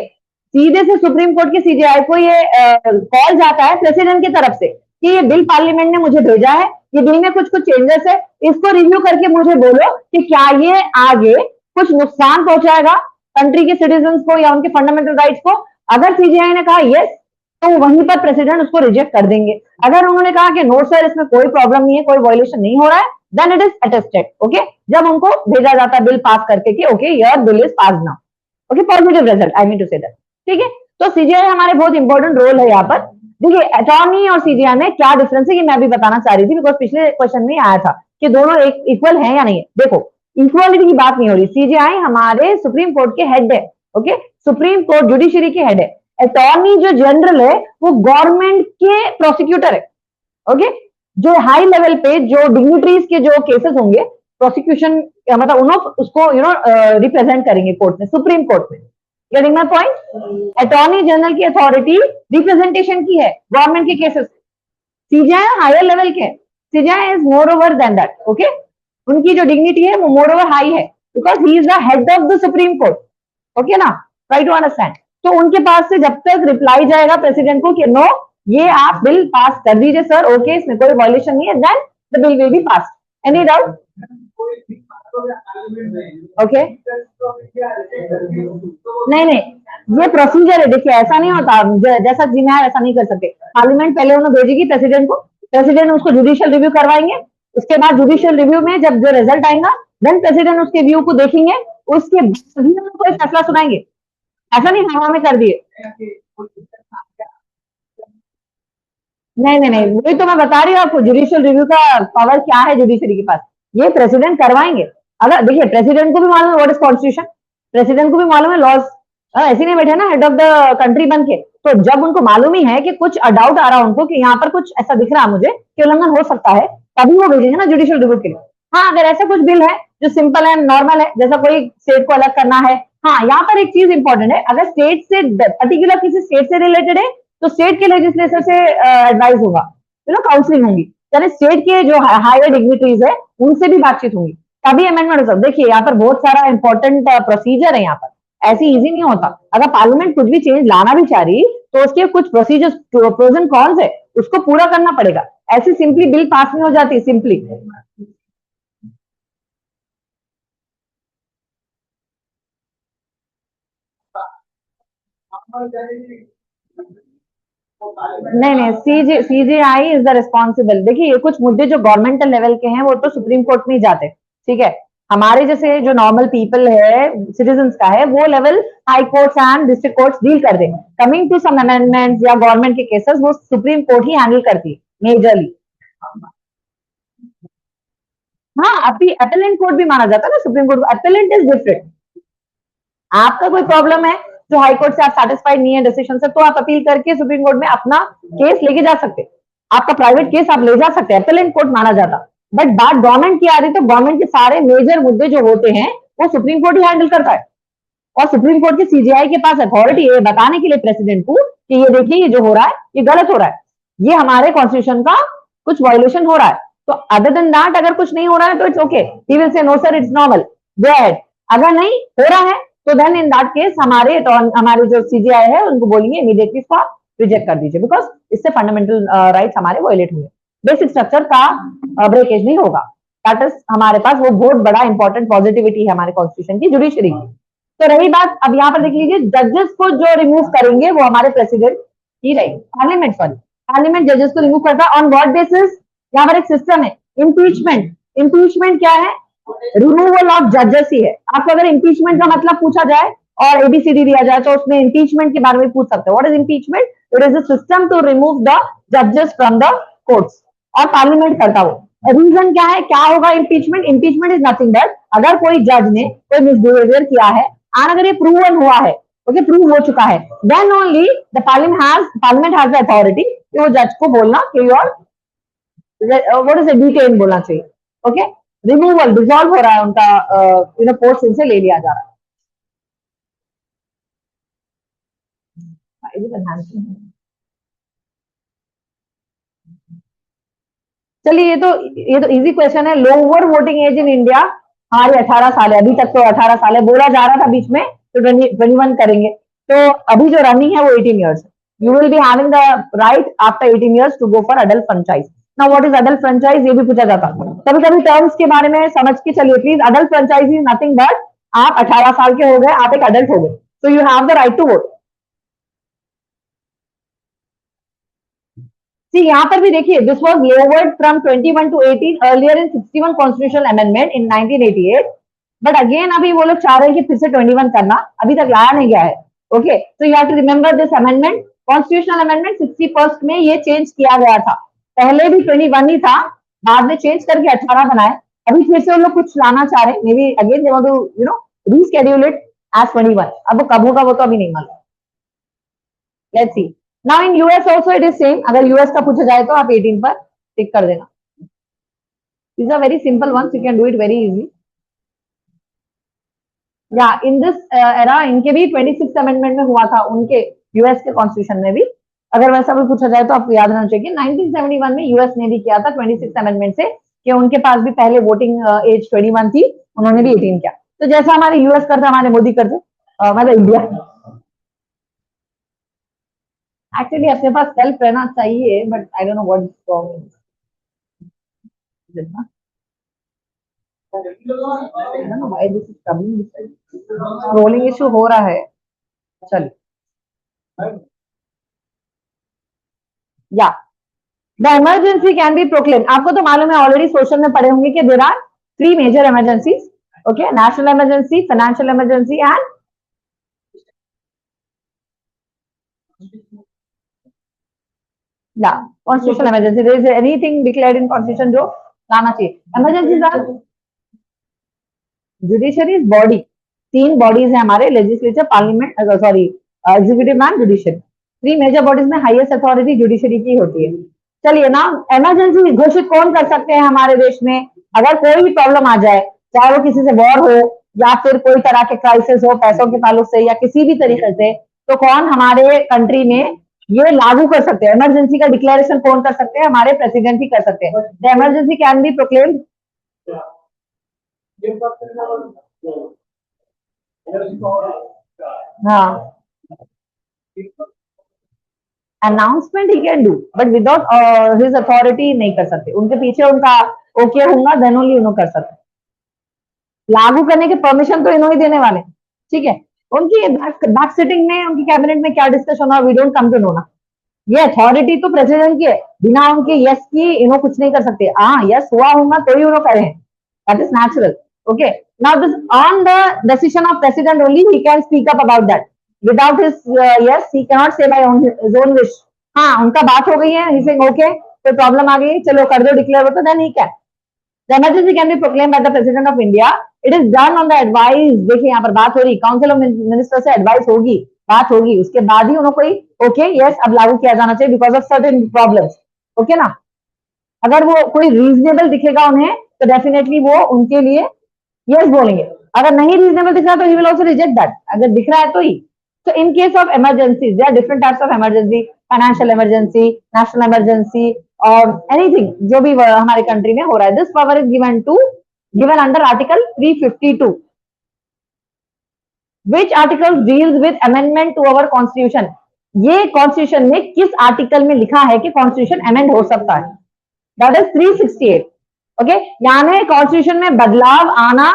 [SPEAKER 3] सीधे से सुप्रीम कोर्ट के सीजीआई को ये कॉल जाता है प्रेसिडेंट की तरफ से कि ये बिल पार्लियामेंट ने मुझे भेजा है, ये बिल में कुछ कुछ चेंजेस है, इसको रिव्यू करके मुझे बोलो कि क्या ये आगे कुछ नुकसान पहुंचाएगा कंट्री के सिटीजन्स को या उनके फंडामेंटल राइट्स को। अगर सीजीआई ने कहा यस तो वहीं पर प्रेसिडेंट उसको रिजेक्ट कर देंगे। अगर उन्होंने कहा कि नो सर इसमें कोई प्रॉब्लम नहीं है, कोई वायलेशन नहीं हो रहा है, then it is attested, okay, जब उनको भेजा जाता है बिल पास करके कि okay your bill is pass now, okay, positive result, I mean to say that, ठीक है। तो सीजीआई हमारे बहुत इंपॉर्टेंट रोल है यहाँ पर। देखिए अटॉर्नी और सीजीआई में क्या डिफरेंस है ये मैं अभी बताना चाह रही थी, बिकॉज पिछले क्वेश्चन में आया था कि दोनों एक इक्वल है या नहीं है। देखो इक्वालिटी की बात नहीं हो रही, सीजीआई हमारे सुप्रीम कोर्ट के हेड है, ओके, सुप्रीम कोर्ट जुडिशरी के हेड है। अटॉर्नी जो जनरल है वो गवर्नमेंट के प्रोसिक्यूटर है, ओके, जो हाई लेवल पे जो डिग्निटरीज के जो केसेस होंगे प्रोसिक्यूशन मतलब उन्होंने उसको रिप्रेजेंट करेंगे कोर्ट में, सुप्रीम कोर्ट में, getting my point. Attorney general की अथॉरिटी रिप्रेजेंटेशन की है गवर्नमेंट के केसेस, सीजीआई हायर लेवल के, CJI is more over than that, okay, उनकी जो डिग्निटी है वो मोर ओवर हाई है because he is the head of the supreme court, okay ना, ट्राई टू अंडरस्टैंड। तो उनके पास से जब तक रिप्लाई जाएगा प्रेसिडेंट को कि नो ये आप बिल पास कर दीजिए सर, ओके, इसमें कोई वायलेशन नहीं है, then the bill will be pass. Any doubt? Okay, नहीं, ये प्रोसीजर है, देखिए ऐसा नहीं होता जैसा जी मैं ऐसा नहीं कर सकते। पार्लियामेंट पहले उन्हें भेजेगी प्रेसिडेंट को, प्रेसिडेंट उसको जुडिशियल रिव्यू करवाएंगे, उसके बाद जुडिशियल रिव्यू में जब जो रिजल्ट आएगा देन प्रेसिडेंट उसके व्यू को देखेंगे, उसके बाद ही हम कोई फैसला सुनाएंगे। ऐसा नहीं हवा में कर दिए। नहीं नहीं नहीं, वही तो मैं बता रही हूँ आपको, जुडिशियल रिव्यू का पावर क्या है जुडिशरी के पास, ये प्रेसिडेंट करवाएंगे। अगर देखिए प्रेसिडेंट को भी मालूम है व्हाट इज कॉन्स्टिट्यूशन, प्रेसिडेंट को भी मालूम है लॉज, ऐसे नहीं बैठे ना हेड ऑफ द कंट्री बन के। तो जब उनको मालूम ही है कि कुछ डाउट आ रहा है उनको कि यहाँ पर कुछ ऐसा दिख रहा है मुझे कि उल्लंघन हो सकता है, तभी वो भेजेंगे ना जुडिशियल रिव्यू के लिए। हाँ, अगर ऐसा कुछ बिल है जो सिंपल है, नॉर्मल है, जैसा कोई स्टेट को अलग करना है, हाँ यहाँ पर एक चीज इंपॉर्टेंट है, अगर स्टेट से पर्टिकुलर किसी स्टेट से रिलेटेड है तो स्टेट के लेजिस्लेचर से एडवाइस होगा, काउंसलिंग होगी, यानी स्टेट के जो हायर डिग्निटरीज है उनसे भी बातचीत होगी, तभी अमेंडमेंट हो सकता। देखिए यहाँ पर बहुत सारा इंपॉर्टेंट प्रोसीजर है, यहाँ पर ऐसे इजी नहीं होता। अगर पार्लियामेंट कुछ भी चेंज लाना भी चाह रही तो उसके कुछ प्रोसीजर्स, प्रोज एंड कॉन्स है, उसको पूरा करना पड़ेगा। ऐसी सिंपली बिल पास नहीं हो जाती सिंपली। नहीं नहीं, सीजेआई इज द रिस्पॉन्सिबल। देखिए ये कुछ मुद्दे जो गवर्नमेंटल लेवल के हैं वो तो सुप्रीम कोर्ट में ही जाते, ठीक है। हमारे जैसे जो नॉर्मल पीपल है, सिटीजन्स का है, वो level high courts and district courts deal कर दे। कमिंग टू सम अमेंडमेंट्स या गवर्नमेंट के केसेस, वो सुप्रीम कोर्ट ही हैंडल करती है मेजरली। हाँ, अपीलेंट कोर्ट भी माना जाता है ना supreme court, appellate is different. आपका कोई प्रॉब्लम है जो हाई कोर्ट से आप सेटिस्फाइड नहीं है डिसीजन से, तो आप अपील करके सुप्रीम कोर्ट में अपना केस लेके जा सकते, आपका प्राइवेट केस आप ले जा सकते हैं, अपीलेंट कोर्ट माना जाता। बट बात गवर्नमेंट की आ रही तो गवर्नमेंट के सारे मेजर मुद्दे जो होते हैं वो सुप्रीम कोर्ट ही हैंडल करता है, और सुप्रीम कोर्ट की सीजीआई के पास अथॉरिटी है बताने के लिए प्रेसिडेंट को कि ये देखिए ये जो हो रहा है ये गलत हो रहा है, ये हमारे कॉन्स्टिट्यूशन का कुछ वायोलेशन हो रहा है। तो अदर देन दैट अगर कुछ नहीं हो रहा है तो it's okay, he will say no sir it's normal, go ahead. अगर नहीं हो रहा है तो देन इन दैट केस हमारे जो सीजीआई है उनको बोलेंगे इमीडिएटली इसको आप रिजेक्ट कर दीजिए, बिकॉज इससे फंडामेंटल राइट्स हमारे वायलेट हुए, बेसिक स्ट्रक्चर का ब्रेकेज नहीं होगा। दैट इज हमारे पास वो बहुत बड़ा इंपॉर्टेंट पॉजिटिविटी है हमारे कॉन्स्टिट्यूशन की, जुडिशरी की। तो रही बात, अब यहाँ पर देख लीजिए जजेस को जो रिमूव करेंगे वो हमारे प्रेसिडेंट ही रहेंगे, पार्लियामेंट सॉरी, पार्लियामेंट जजेस को रिमूव करता है। On what basis? यहाँ पर एक सिस्टम है इम्पीचमेंट। इम्पीचमेंट क्या है? रिमूवल ऑफ जजेस ही है। आपको अगर इम्पीचमेंट का मतलब पूछा जाए और एबीसीडी दिया जाए तो उसमें इम्पीचमेंट के बारे में पूछ सकते हैं। What is impeachment? It is a system to remove the जजेस फ्रॉम द कोर्ट्स, और पार्लियामेंट करता हो। रीजन क्या है, क्या होगा impeachment? Impeachment is nothing but अगर कोई जज ने कोई मिसबिहेवियर किया है और अगर ये प्रूवन हुआ है, ओके, प्रूव हो चुका है, then only the parliament has the authority कि वो जज को बोलना कि योर व्हाट इज डिटेन बोलना चाहिए, ओके। रिमूवल, डिसॉल्व हो रहा है उनका पोस्ट इनसे ले लिया जा रहा है। चलिए ये तो इजी क्वेश्चन है। Lower voting age in India हमारी 18 साल है, अभी तक तो 18 साल है, बोला जा रहा था बीच में तो 21 करेंगे, तो अभी जो रनिंग है वो 18 years. You will be having the right after 18 years to go for adult franchise. Now what is adult franchise, ये भी पूछा जाता। कभी कभी टर्म्स के बारे में समझ के चलिए please. Adult franchise is nothing but आप 18 साल के हो गए, आप एक अडल्ट हो गए, तो you have the right to vote. See, यहाँ पर भी देखिए, this was lowered from 21 to 18 earlier in 61 constitutional amendment in 1988, but again अभी वो लोग चाह रहे हैं कि फिर से 21 करना, अभी तक लाया नहीं गया है, ओके। तो you have to remember this amendment, constitutional amendment 61st में ये चेंज किया गया था। पहले भी 21 ही था, बाद में चेंज करके 18 बनाए, अभी फिर से वो लोग कुछ लाना चाह रहे हैं, maybe again they want to reschedule it as 21। अब वो कब होगा वो तो अभी नहीं मालूम, let's see. Now in US also it is same, अगर US का पूछा जाए तो आप 18 पर टिक कर देना। These are very simple ones, you can do it very easily. Yeah, in this era इनके भी 26th अमेंडमेंट में हुआ था, उनके US के कॉन्स्टिट्यूशन में भी। अगर वैसा भी पूछा जाए तो आपको याद रहना चाहिए 1971 में US ने भी किया था 26th अमेंडमेंट से कि उनके पास भी पहले वोटिंग एज 21 थी, उन्होंने भी 18 किया। तो जैसा हमारे US करते हमारे मोदी करते, मतलब इंडिया। एक्चुअली अपने पास सेल्फ रहना चाहिए, but I don't know what is problem. Why this is coming, rolling issue हो रहा है। चलिए, या the emergency can B proclaim. आपको तो मालूम है, ऑलरेडी सोशल में पढ़े होंगे कि there are 3 major emergencies. Okay, national emergency, financial emergency, and yeah, constitutional emergency. There is anything declared in constitution जो लाना चाहिए. Emergencies are judiciary is body. तीन bodies हैं हमारे, legislature, parliament, sorry, executive and judiciary. Three major bodies में highest authority judiciary की होती है. चलिए ना, इमरजेंसी घोषित कौन कर सकते हैं हमारे देश में? अगर कोई भी प्रॉब्लम आ जाए, चाहे वो किसी से वॉर हो या फिर कोई तरह के क्राइसिस हो पैसों के ताल्लुक से या किसी भी तरीके से, तो कौन हमारे कंट्री में ये लागू कर सकते हैं? इमरजेंसी का डिक्लेरेशन कौन कर सकते हैं? हमारे प्रेसिडेंट ही कर सकते हैं. The emergency can be proclaimed. हाँ, announcement he can do but without his authority नहीं कर सकते. उनके पीछे उनका ओके होगा देन ओनली उन्होंने कर सकते. लागू करने के परमिशन तो इन्होंने देने वाले, ठीक है. उनकी बैक सिटिंग में उनकी कैबिनेट में क्या डिस्कशन हुआ we don't come to know ना. ये अथॉरिटी तो प्रेसिडेंट की है, बिना उनके यस की इन्हों कुछ नहीं कर सकते. हाँ, यस हुआ होगा तो ही उन्होंने करें, that is natural. Okay, now this on the decision of president only he can speak up about that. Without his yes he can not say by his own wish. हाँ, उनका बात हो गई है, ही सेइंग ओके कोई problem आ गई चलो कर दो डिक्लेयर, हो तो then he can. The emergency can be proclaimed by the President of India. It is done on the advice. देखिए यहाँ पर बात हो रही, काउंसिल ऑफ मिनिस्टर से एडवाइस होगी, बात होगी, उसके बाद ही उन्होंने कोई ओके यस अब लागू किया जाना चाहिए because of certain problems. Okay ना. अगर वो कोई रीजनेबल दिखेगा उन्हें तो डेफिनेटली वो उनके लिए यस बोलेंगे. अगर नहीं रीजनेबल दिख रहा तो he will also reject that. अगर दिख रहा है तो ही. So in case of emergencies, there are different types of emergency, financial emergency, national emergency, or anything जो भी हमारे कंट्री में हो रहा है. This power is given under Article 352. Which article deals with amendment to our constitution? ये constitution में किस आर्टिकल में लिखा है कि कॉन्स्टिट्यूशन अमेंड हो सकता है? That is 368. ओके, यानी कॉन्स्टिट्यूशन में बदलाव आना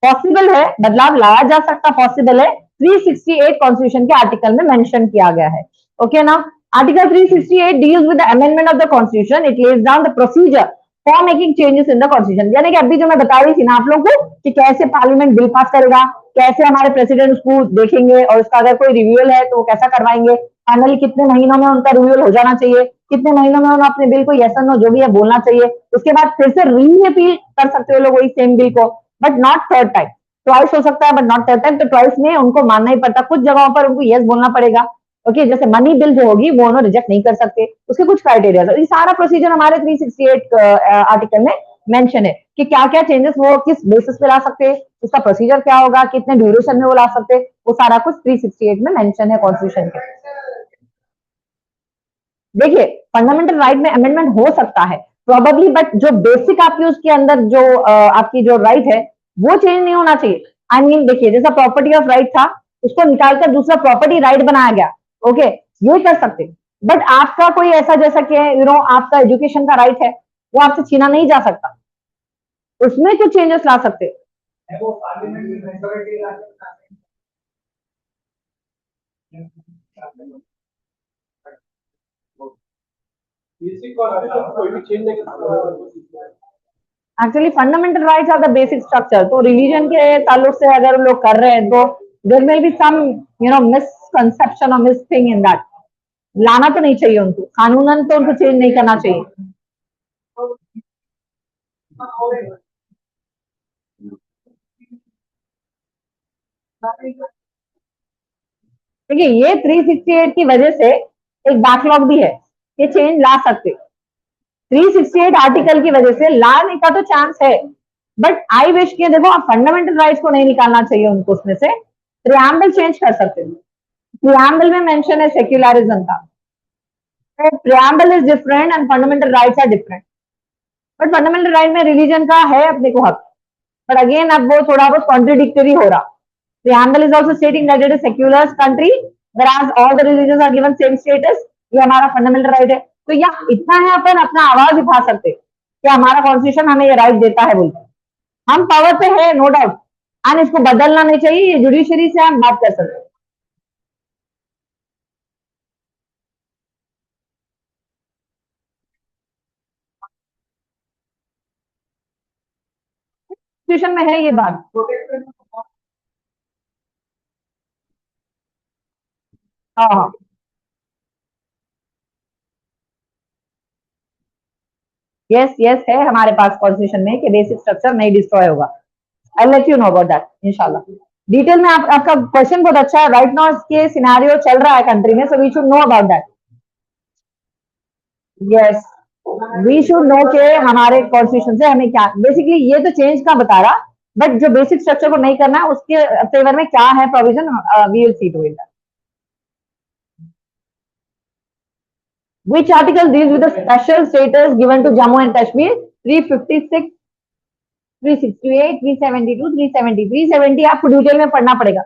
[SPEAKER 3] पॉसिबल है, बदलाव लाया जा सकता पॉसिबल है. 368 कॉन्स्टिट्यूशन के आर्टिकल में मेंशन किया गया है. ओके ना. Article 368 deals with the amendment of the constitution. It lays down the procedure for making changes in the constitution. यानी कि अभी जो मैं बता रही थी ना आप लोगों को कि कैसे पार्लियामेंट बिल पास करेगा, कैसे हमारे प्रेसिडेंट उसको देखेंगे और उसका अगर कोई रिव्यूअल है तो वो कैसा करवाएंगे, फाइनली कितने महीनों में उनका रिव्यूअल हो जाना चाहिए, कितने महीनों में उन्हें अपने बिल को यस और नो जो भी है बोलना चाहिए, उसके बाद फिर से री अपील कर सकते हो लोग वही सेम बिल को, but not third time. Twice हो सकता है बट नॉट थर्ड टाइम. तो ट्वाइस में उनको मानना ही पड़ता, कुछ जगहों पर उनको यस बोलना पड़ेगा. ओके, जैसे मनी बिल जो होगी वो उन्होंने रिजेक्ट नहीं कर सकते, उसके कुछ क्राइटेरिया. ये सारा प्रोसीजर हमारे 368 आर्टिकल में मेंशन है कि क्या क्या चेंजेस वो किस बेसिस पे ला सकते हैं, उसका प्रोसीजर क्या होगा, कितने ड्यूरेशन में वो ला सकते, वो सारा कुछ 368 में मेंशन है कॉन्स्टिट्यूशन के. देखिए, फंडामेंटल राइट में अमेंडमेंट हो सकता है प्रोबेबली, बट जो बेसिक आपकी उसके अंदर जो आपकी जो राइट है वो चेंज नहीं होना चाहिए. आई मीन देखिए, जैसा प्रॉपर्टी ऑफ राइट था उसको निकालकर दूसरा प्रॉपर्टी राइट बनाया गया. ओके, ये कर सकते, बट आपका कोई ऐसा जैसा कि आपका एजुकेशन का राइट है वो आपसे छीना नहीं जा सकता, उसमें कुछ चेंजेस ला सकते. Actually fundamental rights are the basic structure. तो रिलीजन के ताल्लुक से अगर लोग कर रहे हैं तो there will be some misconception और मिस थिंग इन दैट. लाना तो नहीं चाहिए उनको, कानूनन तो उनको चेंज नहीं करना चाहिए. देखिए, ये 368 की वजह से एक बैकलॉग भी है, ये चेंज ला सकते. 368 आर्टिकल की वजह से लाने का तो चांस है, बट आई विश के देखो आप फंडामेंटल राइट्स को नहीं निकालना चाहिए उनको उसमें से. प्रियम्बल चेंज कर सकते हैं. प्रियम्बल में मेंशन है सेक्युलरिज्म का. Preamble is different and fundamental rights are different. But fundamental right में रिलीजन का है अपने को हक, बट अगेन अब वो थोड़ा बहुत कॉन्ट्रडिक्टरी हो रहा. Preamble is also stating that it is secular country, whereas all the religions are given same status. ये हमारा फंडामेंटल राइट है. तो यहाँ इतना है अपन अपना आवाज उठा सकते कि हमारा कॉन्स्टिट्यूशन हमें ये राइट देता है बोलते. हम पावर पे है नो डाउट, एंड इसको बदलना नहीं चाहिए. ये जुडिशरी से हम बात कर सकते. कॉन्स्टिट्यूशन में है ये बात। हाँ हाँ यस यस है हमारे पास कॉन्स्टिट्यूशन में कि बेसिक स्ट्रक्चर नहीं डिस्ट्रॉय होगा। I let you know about that इंशाल्लाह। डिटेल में आपका क्वेश्चन बहुत अच्छा है। राइट नाउ इसके सिनेरियो चल रहा है कंट्री में, so we should know about that. Yes we should know के हमारे कॉन्स्टिट्यूशन से हमें क्या बेसिकली ये तो चेंज का बता रहा, बट जो बेसिक स्ट्रक्चर को नहीं करना है उसके फेवर में क्या है provision, we will see to it. Which article deals with the special status given to Jammu and Kashmir? 356, 368, 372, 370, 370 आपको डिटेल में पढ़ना पड़ेगा,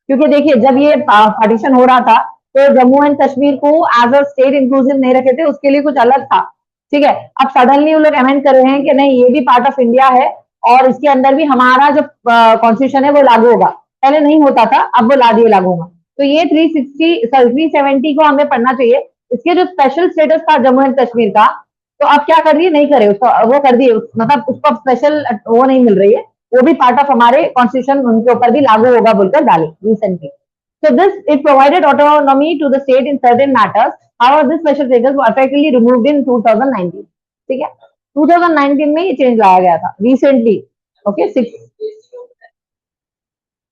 [SPEAKER 3] क्योंकि देखिए जब ये पार्टीशन हो रहा था तो जम्मू एंड कश्मीर को एज अ स्टेट इंक्लूसिव नहीं रखे थे, उसके लिए कुछ अलग था। ठीक है, अब सडनली वो लोग अमेंड कर रहे हैं कि नहीं ये भी पार्ट ऑफ इंडिया है और इसके अंदर भी हमारा जो कॉन्स्टिट्यूशन है वो लागू होगा। पहले नहीं होता था, अब वो ला दिए लागू होगा। तो ये 370 को हमें पढ़ना चाहिए। इसके जो स्पेशल स्टेटस था जम्मू एंड कश्मीर का, तो आप क्या कर रही है, नहीं करे उसको, वो कर दिए, मतलब उसको स्पेशल वो नहीं मिल रही है, वो भी पार्ट ऑफ हमारे कॉन्स्टिट्यूशन उनके ऊपर भी लागू होगा बोलकर डाले recently. So this it provided autonomy to the state in certain matters. However, this special status was effectively removed in 2019. ठीक है, 2019 में ये चेंज लाया गया था रिसेंटली। ओके,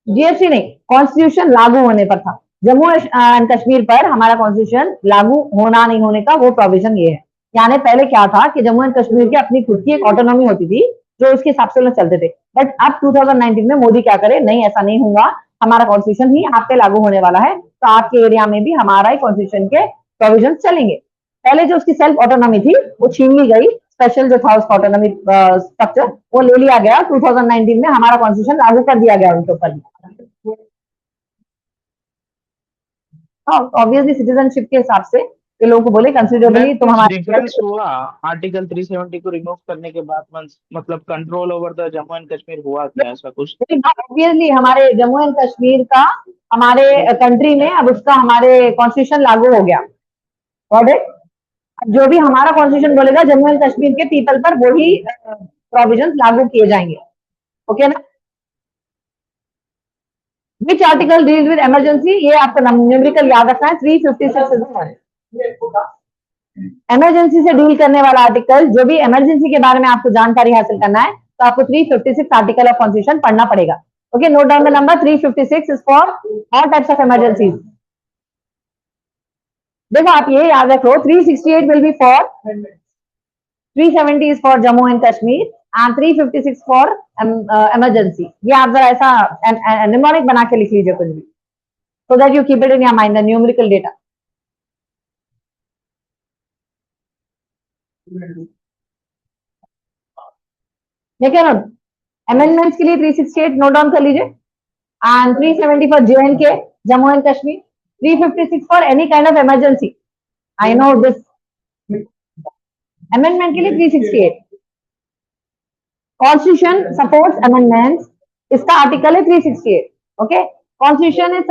[SPEAKER 3] जीएसटी नहीं, कॉन्स्टिट्यूशन लागू होने पर था। जम्मू एंड कश्मीर पर हमारा कॉन्स्टिट्यूशन लागू होना नहीं होने का वो प्रोविजन ये है। यानी पहले क्या था कि जम्मू एंड कश्मीर की अपनी खुद की एक ऑटोनॉमी होती थी जो उसके हिसाब से लोग चलते थे, बट अब 2019 में मोदी क्या करे, नहीं ऐसा नहीं होगा, हमारा कॉन्स्टिट्यूशन ही आप पे लागू होने वाला है, तो आपके एरिया में भी हमारा ही कॉन्स्टिट्यूशन के प्रोविजन चलेंगे। पहले जो उसकी सेल्फ ऑटोनॉमी थी वो छीन ली गई, स्पेशल जो था उसका ऑटोनॉमी स्ट्रक्चर वो ले लिया गया। 2019 में हमारा कॉन्स्टिट्यूशन लागू कर दिया गया उनके ऊपर। ऑब्वियसली सिटीजनशिप के हिसाब से ये लोगों को बोले कंसिडरेबली तुम हमारे
[SPEAKER 2] डिफरेंस हुआ आर्टिकल 370 को रिमूव करने के बाद, मतलब control over the Jammu and Kashmir हुआ क्या, ऐसा कुछ?
[SPEAKER 3] ऑब्वियसली हमारे जम्मू एंड कश्मीर का हमारे कंट्री में अब उसका हमारे कॉन्स्टिट्यूशन लागू हो गया। जो भी हमारा कॉन्स्टिट्यूशन बोलेगा जम्मू एंड कश्मीर के पीपल पर वही प्रोविजन लागू किए जाएंगे। ओके ना? Which article deals with emergency, ये आपका न्यूमेरिकल याद रखना है। 356 इमरजेंसी से डील करने वाला आर्टिकल, जो भी इमरजेंसी के बारे में आपको जानकारी हासिल करना है तो आपको 356 आर्टिकल ऑफ कॉन्स्टिट्यूशन पढ़ना पड़ेगा। Okay, note down the number 356 is for all types of emergencies. देखो आप ये याद रखो, 368 will be for, 370 is for Jammu and Kashmir and 356 for emergency. ये आप जरा ऐसा निमोनिक बना के लिख लीजिए कुछ भी, so that you keep it in your mind the numerical data. देखिए ना, अमेंडमेंट्स के लिए 368 नोट डाउन कर लीजिए and 370 for J&K Jammu and Kashmir, 356 for any kind of emergency. I know this, amendment के लिए 368। कॉन्स्टिट्यूशन सपोर्ट्स अमेंडमेंट्स, इसका आर्टिकल है 368। Okay, constitution is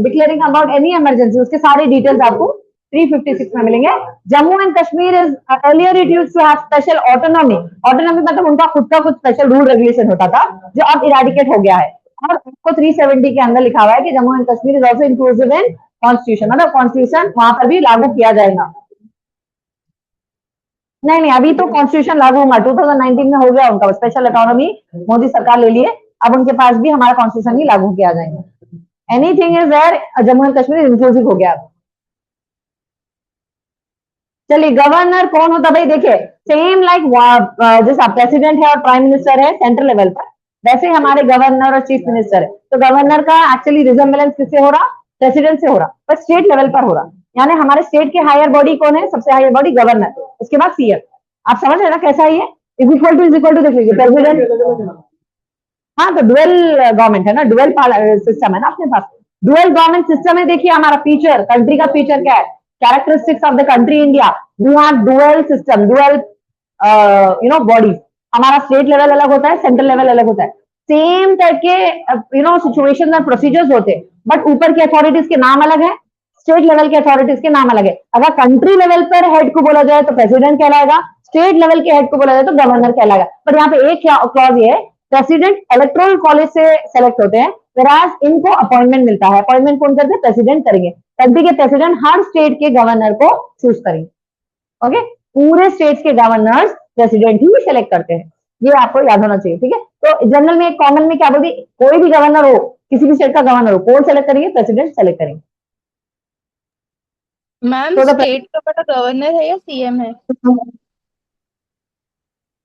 [SPEAKER 3] declaring about any emergency, उसके सारे डिटेल्स आपको 356 में मिलेंगे। Jammu and Kashmir is earlier it used to have special autonomy. Autonomy मतलब उनका खुद का कुछ स्पेशल रूल रेगुलेशन होता था जो अब इरेडिकेट हो गया है, और उसको 370 के अंदर लिखा हुआ है कि Jammu and Kashmir is also inclusive in constitution, मतलब कॉन्स्टिट्यूशन वहां पर भी लागू किया जाएगा। नहीं, अभी तो कॉन्स्टिट्यूशन लागू होगा, 2019 में हो गया उनका स्पेशल ऑटोनॉमी, मोदी सरकार ले लिए, अब उनके पास भी हमारा कॉन्स्टिट्यूशन ही लागू किया जाएगा। Anything is there, Jammu and Kashmir inclusive हो गया। चलिए, गवर्नर कौन होता भाई? देखिए, सेम लाइक जैसा प्रेसिडेंट है और प्राइम मिनिस्टर है सेंट्रल लेवल पर, वैसे हमारे गवर्नर और चीफ मिनिस्टर है। तो गवर्नर का एक्चुअली रिजेम्बलेंस किससे हो रहा? प्रेसिडेंट से हो रहा, पर स्टेट लेवल पर हो रहा। यानी हमारे स्टेट के हायर बॉडी कौन है? सबसे हायर बॉडी गवर्नर, उसके बाद सीएम। आप समझ रहे ना कैसा है ये? इज इक्वल टू देख लीजिए, प्रेसिडेंट। हाँ, तो डुअल गवर्नमेंट है ना, डुअल सिस्टम है ना अपने पास। डुअल गवर्नमेंट सिस्टम में देखिए हमारा फीचर, कंट्री का फीचर क्या है? Characteristics of the country India, we have dual system, dual bodies. हमारा स्टेट लेवल अलग होता है, सेंट्रल लेवल अलग होता है। सेम टाइप के सिचुएशन और प्रोसीजर्स होते हैं, बट ऊपर के अथॉरिटीज के नाम अलग है, स्टेट लेवल के अथॉरिटीज के नाम अलग है। अगर कंट्री लेवल पर हेड को बोला जाए तो प्रेसिडेंट कहलाएगा, स्टेट लेवल के हेड को बोला जाए तो गवर्नर कहलाएगा। पर यहाँ पे एक क्लॉज ये है प्रेसिडेंट इलेक्टोरल कॉलेज से सेलेक्ट होते हैं, whereas इनको अपॉइंटमेंट मिलता है। अपॉइंटमेंट कौन करते हैं? प्रेसिडेंट करेंगे। कंट्री के प्रेसिडेंट हर स्टेट के गवर्नर को चूज करेंगे। ओके, पूरे स्टेट के गवर्नर्स प्रेसिडेंट ही सेलेक्ट करते हैं, ये आपको याद होना चाहिए। ठीक है, तो जनरल में कॉमन में क्या बोलती, कोई भी गवर्नर हो, किसी भी स्टेट का गवर्नर हो, कौन सेलेक्ट करेंगे? प्रेसिडेंट सेलेक्ट करेंगे।
[SPEAKER 5] मैम
[SPEAKER 3] तो
[SPEAKER 5] स्टेट का बड़ा गवर्नर है या सीएम है?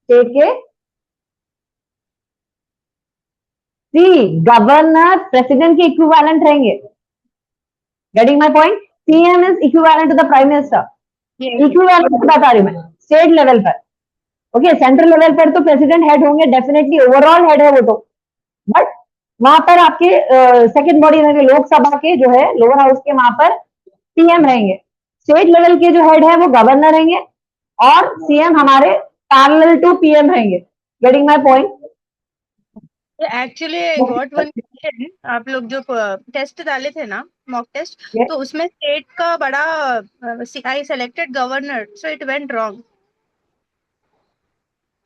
[SPEAKER 3] स्टेट के गवर्नर प्रेसिडेंट के इक्विवेलेंट रहेंगे। Getting my point? CM is equivalent to the prime minister. Equivalent बता रही हूँ मैं, स्टेट लेवल पर। ओके, सेंट्रल लेवल पर तो प्रेसिडेंट हेड होंगे, डेफिनेटली ओवरऑल हेड है वो तो, बट वहां पर आपके सेकंड बॉडी रहेंगे, लोकसभा के जो है लोअर हाउस के, वहां पर पीएम रहेंगे। स्टेट लेवल के जो हेड है वो गवर्नर रहेंगे, और सीएम हमारे पैरेलल टू पीएम रहेंगे। Getting my point?
[SPEAKER 5] Actually got one question, आप लोग जो टेस्ट डाले थे ना, मॉक टेस्ट,
[SPEAKER 3] Yes.
[SPEAKER 5] तो उसमें स्टेट का बड़ा I selected governor, so it went wrong.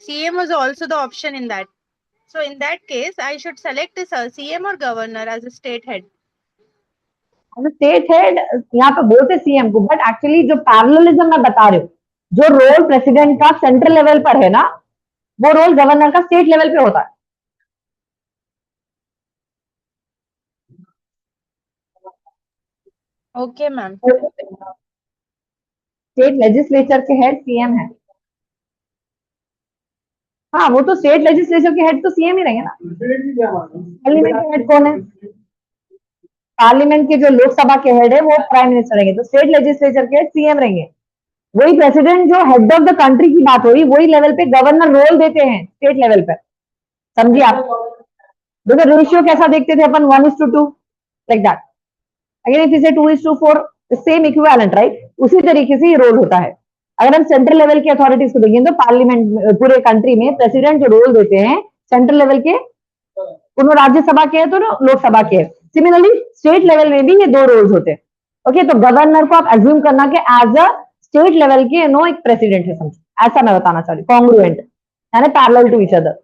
[SPEAKER 5] CM was also the option in that. So in that case, I should select this CM or governor as a state head.
[SPEAKER 3] State head यहाँ पे बोलते CM को, but actually जो parallelism मैं बता रही हूँ, जो रोल प्रेसिडेंट का सेंट्रल लेवल पर है ना, वो रोल गवर्नर का स्टेट लेवल पे होता है।
[SPEAKER 5] Okay, ma'am.
[SPEAKER 3] स्टेट लेजिस्लेचर के हेड सीएम है। हाँ, वो तो स्टेट लेजिस्लेचर के हेड तो सीएम ही रहेंगे ना। पार्लियामेंट के हेड कौन है? पार्लियामेंट के जो लोकसभा के हेड है वो प्राइम मिनिस्टर रहेंगे, तो स्टेट लेजिस्लेचर के हेड सीएम रहेंगे। वही प्रेसिडेंट जो हेड ऑफ द कंट्री की बात हो रही, वही लेवल पे गवर्नर रोल देते हैं स्टेट लेवल पर। समझिए आप? देखो रेशियो कैसा देखते थे अपन, 1:2 लाइक दैट। अगेन इफ इसे 2:4, सेम इक्विवेलेंट, राइट? उसी तरीके से ये रोल होता है। अगर हम सेंट्रल लेवल की अथॉरिटीज को देखें तो पार्लियामेंट पूरे कंट्री में प्रेसिडेंट जो रोल देते हैं सेंट्रल लेवल के, उन्होंने राज्यसभा के है तो लोकसभा के है। सिमिलरली स्टेट लेवल में भी ये दो रोल्स होते हैं। ओके, तो गवर्नर को आप एज्यूम करना कि एज अ स्टेट लेवल के नो एक प्रेसिडेंट है, समझो, ऐसा मैं बताना चाह रही हूँ। कॉन्ग्रुएंट यानी पैरेलल टू ईच अदर,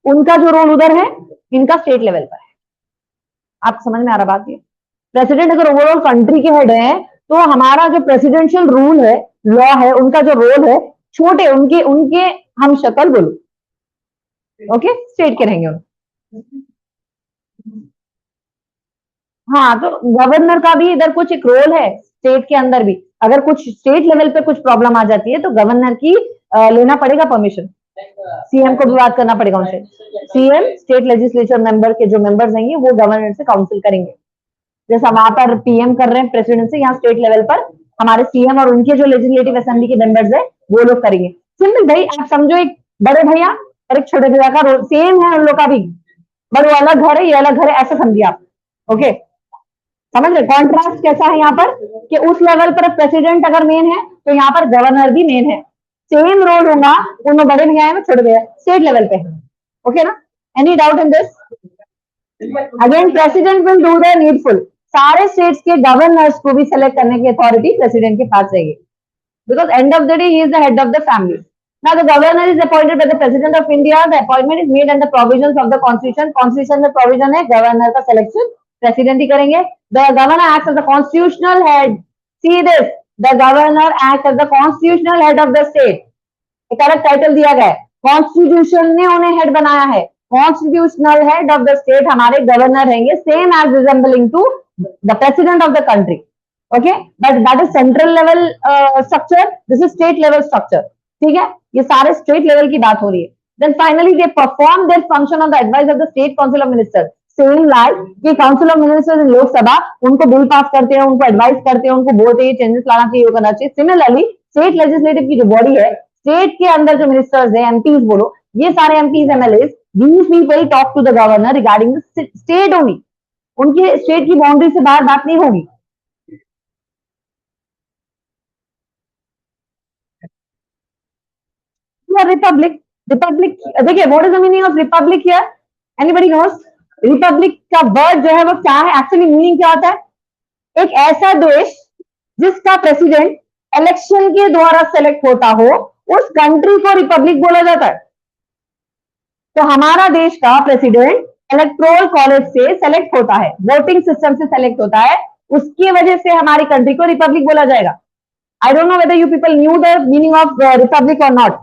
[SPEAKER 3] उनका जो रोल उधर है, इनका स्टेट लेवल पर है। आपको समझ में आ रहा बात? ये प्रेसिडेंट अगर ओवरऑल कंट्री के हेड है, तो हमारा जो प्रेसिडेंशियल रूल है, लॉ है, उनका जो रोल है, छोटे उनके उनके हम शक्ल बोलो, ओके, स्टेट के रहेंगे उन। हाँ, तो गवर्नर का भी इधर कुछ एक रोल है स्टेट के अंदर भी। अगर कुछ स्टेट लेवल पे कुछ प्रॉब्लम आ जाती है तो गवर्नर की लेना पड़ेगा परमिशन, सीएम को भी बात करना पड़ेगा उनसे। सीएम स्टेट लेजिस्लेचर मेंबर के जो मेंबर्स हैं वो गवर्नर से काउंसिल करेंगे, जैसा वहां पर पीएम कर रहे हैं प्रेसिडेंट से, यहाँ स्टेट लेवल पर हमारे सीएम और उनके जो लेजिस्लेटिव असेंबली के मेंबर्स है वो लोग करेंगे। सिंपल भाई, आप समझो एक बड़े भैया और एक छोटे भैया का रोल सेम है उन लोग का भी, बट वो अलग घर है, ये अलग घर है, ऐसा समझिए आप। ओके, समझ रहे? कॉन्ट्रास्ट कैसा है यहाँ पर कि उस लेवल पर प्रेसिडेंट अगर मेन है तो यहाँ पर गवर्नर भी मेन है। सेम रोल होगा, उनमें बड़े भैया है, छोटे भैया स्टेट लेवल पे है। ओके ना? Any doubt in this? Again president will do the needful. सारे स्टेट्स के गवर्नर्स को भी सेलेक्ट करने की अथॉरिटी प्रेसिडेंट के पास रहेगी, because end of the day he is the head of the family. Now the governor is appointed by the president of India. The appointment is made under provisions of the constitution. Constitution में provision है governor का selection president ही करेंगे. The governor acts as the constitutional head. See this, the governor acts as the constitutional head of the state. एक अलग title दिया गया है, constitution ने उन्हें हेड बनाया है। Constitutional head of the state हमारे गवर्नर रहेंगे, same as resembling to the president of the country. Okay, but that is central level structure, this is state level structure. ठीक है, ये सारे स्टेट लेवल की बात हो रही है। Then finally they perform their function on the advice of the state council of minister. Same like कि council of ministers in Lok Sabha उनको बिल पास करते हैं, उनको एडवाइस करते हैं, उनको बोलते हैं चेंजेस लाना चाहिए, करना चाहिए। सिमिलरली स्टेट लेजिस्लेटिव की जो बॉडी है, स्टेट के अंदर जो मिनिस्टर्स है, एमपीज बोलो, ये सारे MPs MLA, these people talk to the governor regarding the state only. उनके स्टेट की बाउंड्री से बाहर बात नहीं होगी। रिपब्लिक, रिपब्लिक देखिए, what is the meaning of republic here? Anybody knows? Republic का वर्ड जो है वो क्या है, एक्चुअली मीनिंग क्या होता है? एक ऐसा देश जिसका प्रेसिडेंट इलेक्शन के द्वारा सेलेक्ट होता हो, उस कंट्री को रिपब्लिक बोला जाता है। तो हमारा देश का प्रेसिडेंट इलेक्टोरल कॉलेज से सेलेक्ट होता है, वोटिंग सिस्टम से सेलेक्ट होता है, उसकी वजह से हमारी कंट्री को रिपब्लिक बोला जाएगा। I don't know whether you people new the meaning of Republic और नॉट।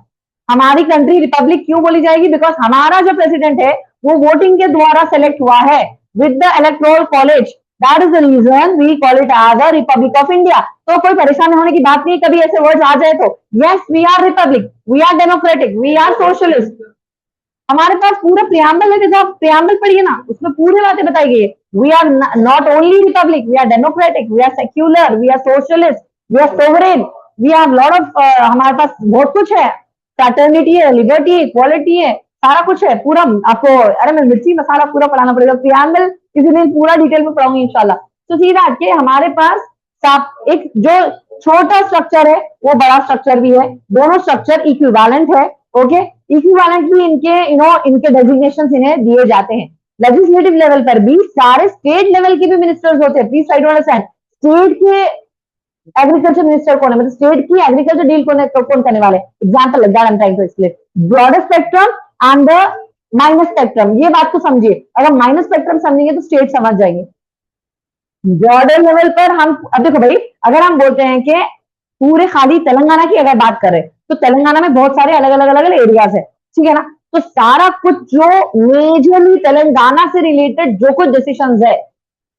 [SPEAKER 3] हमारी कंट्री रिपब्लिक क्यों बोली जाएगी? बिकॉज हमारा जो प्रेसिडेंट है वो वोटिंग के द्वारा सेलेक्ट हुआ है with the electoral college. That is the reason we call it as a republic of India. तो कोई परेशान होने की बात नहीं, कभी ऐसे वर्ड्स आ जाए तो। Yes, we are republic, we are democratic, we are socialist. हमारे पास पूरा प्रियम्बल है, जब प्रियम्बल पढ़िए ना, उसमें पूरी बातें बताई गई है। We are not only republic, we are democratic, we are secular, we are socialist, we are sovereign, we are lot of, हमारे पास बहुत कुछ है, फ्रैटर्निटी है, लिबर्टी है, इक्वालिटी है, सारा कुछ है पूरा। आपको अरे मैं मिर्ची मसाला पूरा पढ़ाना पड़ेगा, प्रियम्बल किसी दिन पूरा डिटेल में पढ़ाऊंगी इंशाल्लाह। तो सीधा कि हमारे पास एक जो छोटा स्ट्रक्चर है वो बड़ा स्ट्रक्चर भी है, दोनों स्ट्रक्चर इक्विवेलेंट है। ओके, इक्विवेलेंट भी इनके इनके डेजिग्नेशन इन्हें दिए जाते हैं। लेजिस्लेटिव लेवल पर भी सारे स्टेट लेवल के भी मिनिस्टर्स होते हैं। Please try to understand, state के एग्रीकल्चर मिनिस्टर कौन है, मतलब स्टेट की एग्रीकल्चर डील कौन करने वाले। Example like that I am trying to explain broader spectrum and the minus spectrum. ये बात को समझिए, अगर माइनस स्पेक्ट्रम समझेंगे तो स्टेट समझ जाएंगे। बॉर्डर लेवल पर हम, अब देखो भाई, अगर हम बोलते हैं कि पूरे खाली तेलंगाना की अगर बात करें तो तेलंगाना में बहुत सारे अलग अलग अलग अलग एरियाज है, ठीक है ना। तो सारा कुछ जो मेजरली तेलंगाना से रिलेटेड जो कुछ डिसीजंस है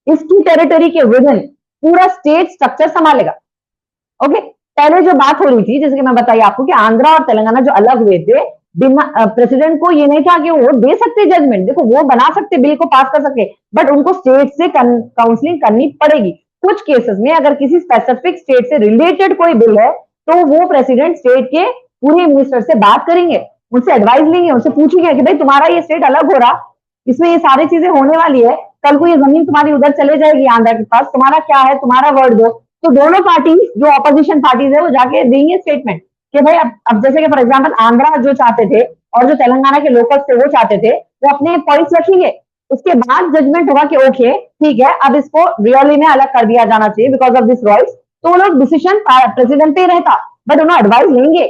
[SPEAKER 3] इसकी टेरिटरी के विदिन पूरा स्टेट स्ट्रक्चर संभालेगा। ओके, पहले जो बात हो रही थी, जैसे कि मैं बताइए आपको कि आंध्रा और तेलंगाना जो अलग हुए थे, प्रेसिडेंट को ये नहीं था कि वो दे सकते जजमेंट, देखो वो बना सकते, बिल को पास कर सकते, बट उनको स्टेट से काउंसलिंग करनी पड़ेगी। कुछ केसेस में अगर किसी स्पेसिफिक स्टेट से रिलेटेड कोई बिल है तो वो प्रेसिडेंट स्टेट के पूरे मिनिस्टर से बात करेंगे, उनसे एडवाइस लेंगे, उनसे पूछेंगे कि भाई तुम्हारा ये स्टेट अलग हो रहा, इसमें ये सारी चीजें होने वाली है, कल को ये जमीन तुम्हारी उधर चले जाएगी आंध्रा के पास, तुम्हारा क्या है, तुम्हारा वर्ड दो। तो दोनों पार्टी जो ऑपोजिशन पार्टीज है वो जाके देंगे स्टेटमेंट कि भाई अब जैसे कि फॉर एग्जांपल आंध्रा जो चाहते थे और जो तेलंगाना के लोकल्स थे वो चाहते थे, वो अपने पॉइंट्स रखेंगे, उसके बाद जजमेंट होगा कि ओके ठीक है अब इसको रियली में अलग कर दिया जाना चाहिए बिकॉज ऑफ दिस रॉइस। तो वो लोग डिसीजन प्रेसिडेंट पे ही रहता, बट उन्होंने एडवाइस लेंगे।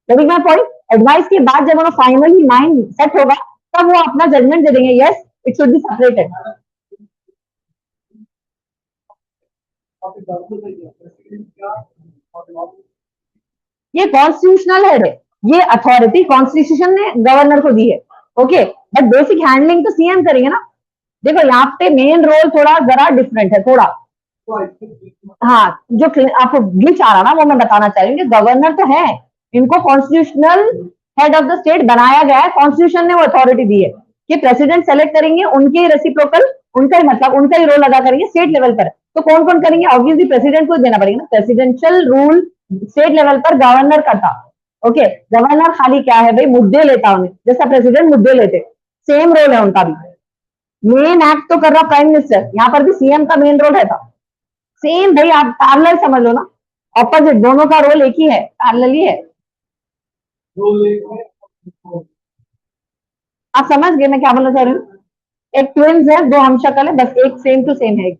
[SPEAKER 3] लेकिन मैं पॉइंट, एडवाइस के बाद जब उन्होंने फाइनली माइंड सेट होगा तब वो अपना जजमेंट दे देंगे, yes it should be separated. ये कॉन्स्टिट्यूशनल हेड है, ये अथॉरिटी कॉन्स्टिट्यूशन ने गवर्नर को दी है। ओके, बट बेसिक हैंडलिंग तो सीएम करेंगे ना। देखो यहाँ पे मेन रोल थोड़ा जरा डिफरेंट है थोड़ा। हाँ, जो आपको ग्लिच आ रहा ना वो मैं बताना चाहूंगी, गवर्नर तो है, इनको constitutional head of the state बनाया गया है, कॉन्स्टिट्यूशन ने वो अथॉरिटी दी है कि प्रेसिडेंट सेलेक्ट करेंगे, उनके रेसिप्रोकल उनका ही मतलब उनका ही रोल अदा करेंगे स्टेट लेवल पर। तो कौन कौन करेंगे, ऑब्वियसली प्रेसिडेंट को देना पड़ेगा ना, प्रेसिडेंशियल रूल स्टेट लेवल पर गवर्नर करता। ओके, गवर्नर खाली क्या है भाई, मुद्दे लेता उन्हें, जैसा प्रेसिडेंट मुद्दे लेते, सेम रोल है उनका भी। मेन एक्ट तो कर रहा प्राइम मिनिस्टर, यहाँ पर भी सीएम का मेन रोल रहता। सेम भाई, आप पैरेलल समझ लो ना, ऑपोजिट, दोनों का रोल एक ही है, पैरेलल ही है। आप समझ गए मैं क्या बोलना चाह रही हूँ। एक ट्विन्स है, दो हम शक्ल है, बस एक सेम टू सेम है।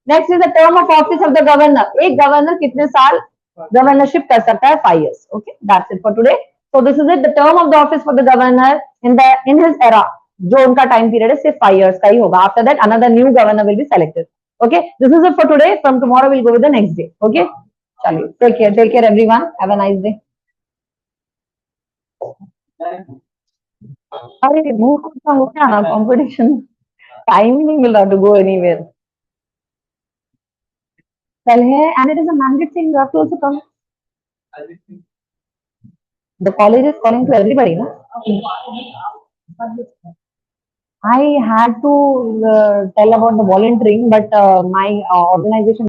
[SPEAKER 3] Next is the term of office of the governor. एक गवर्नर कितने साल गवर्नरशिप कर सकता है, 5 years। Okay, that's it for today. So this is it, the term of the office for the governor in his era, जो उनका time period है सिर्फ 5 years का ही होगा। After that another new governor will be selected. Okay, this is it for today, from tomorrow will go with the next day. Okay, चलिए, take care everyone, have a nice day. अरे मुंह को हो गया ना कॉम्पिटिशन, टाइम नहीं मिल रहा to go anywhere. कल है and it is a mandate thing, you have to also come. The college is calling to everybody, no? I had to tell about the volunteering, but my organization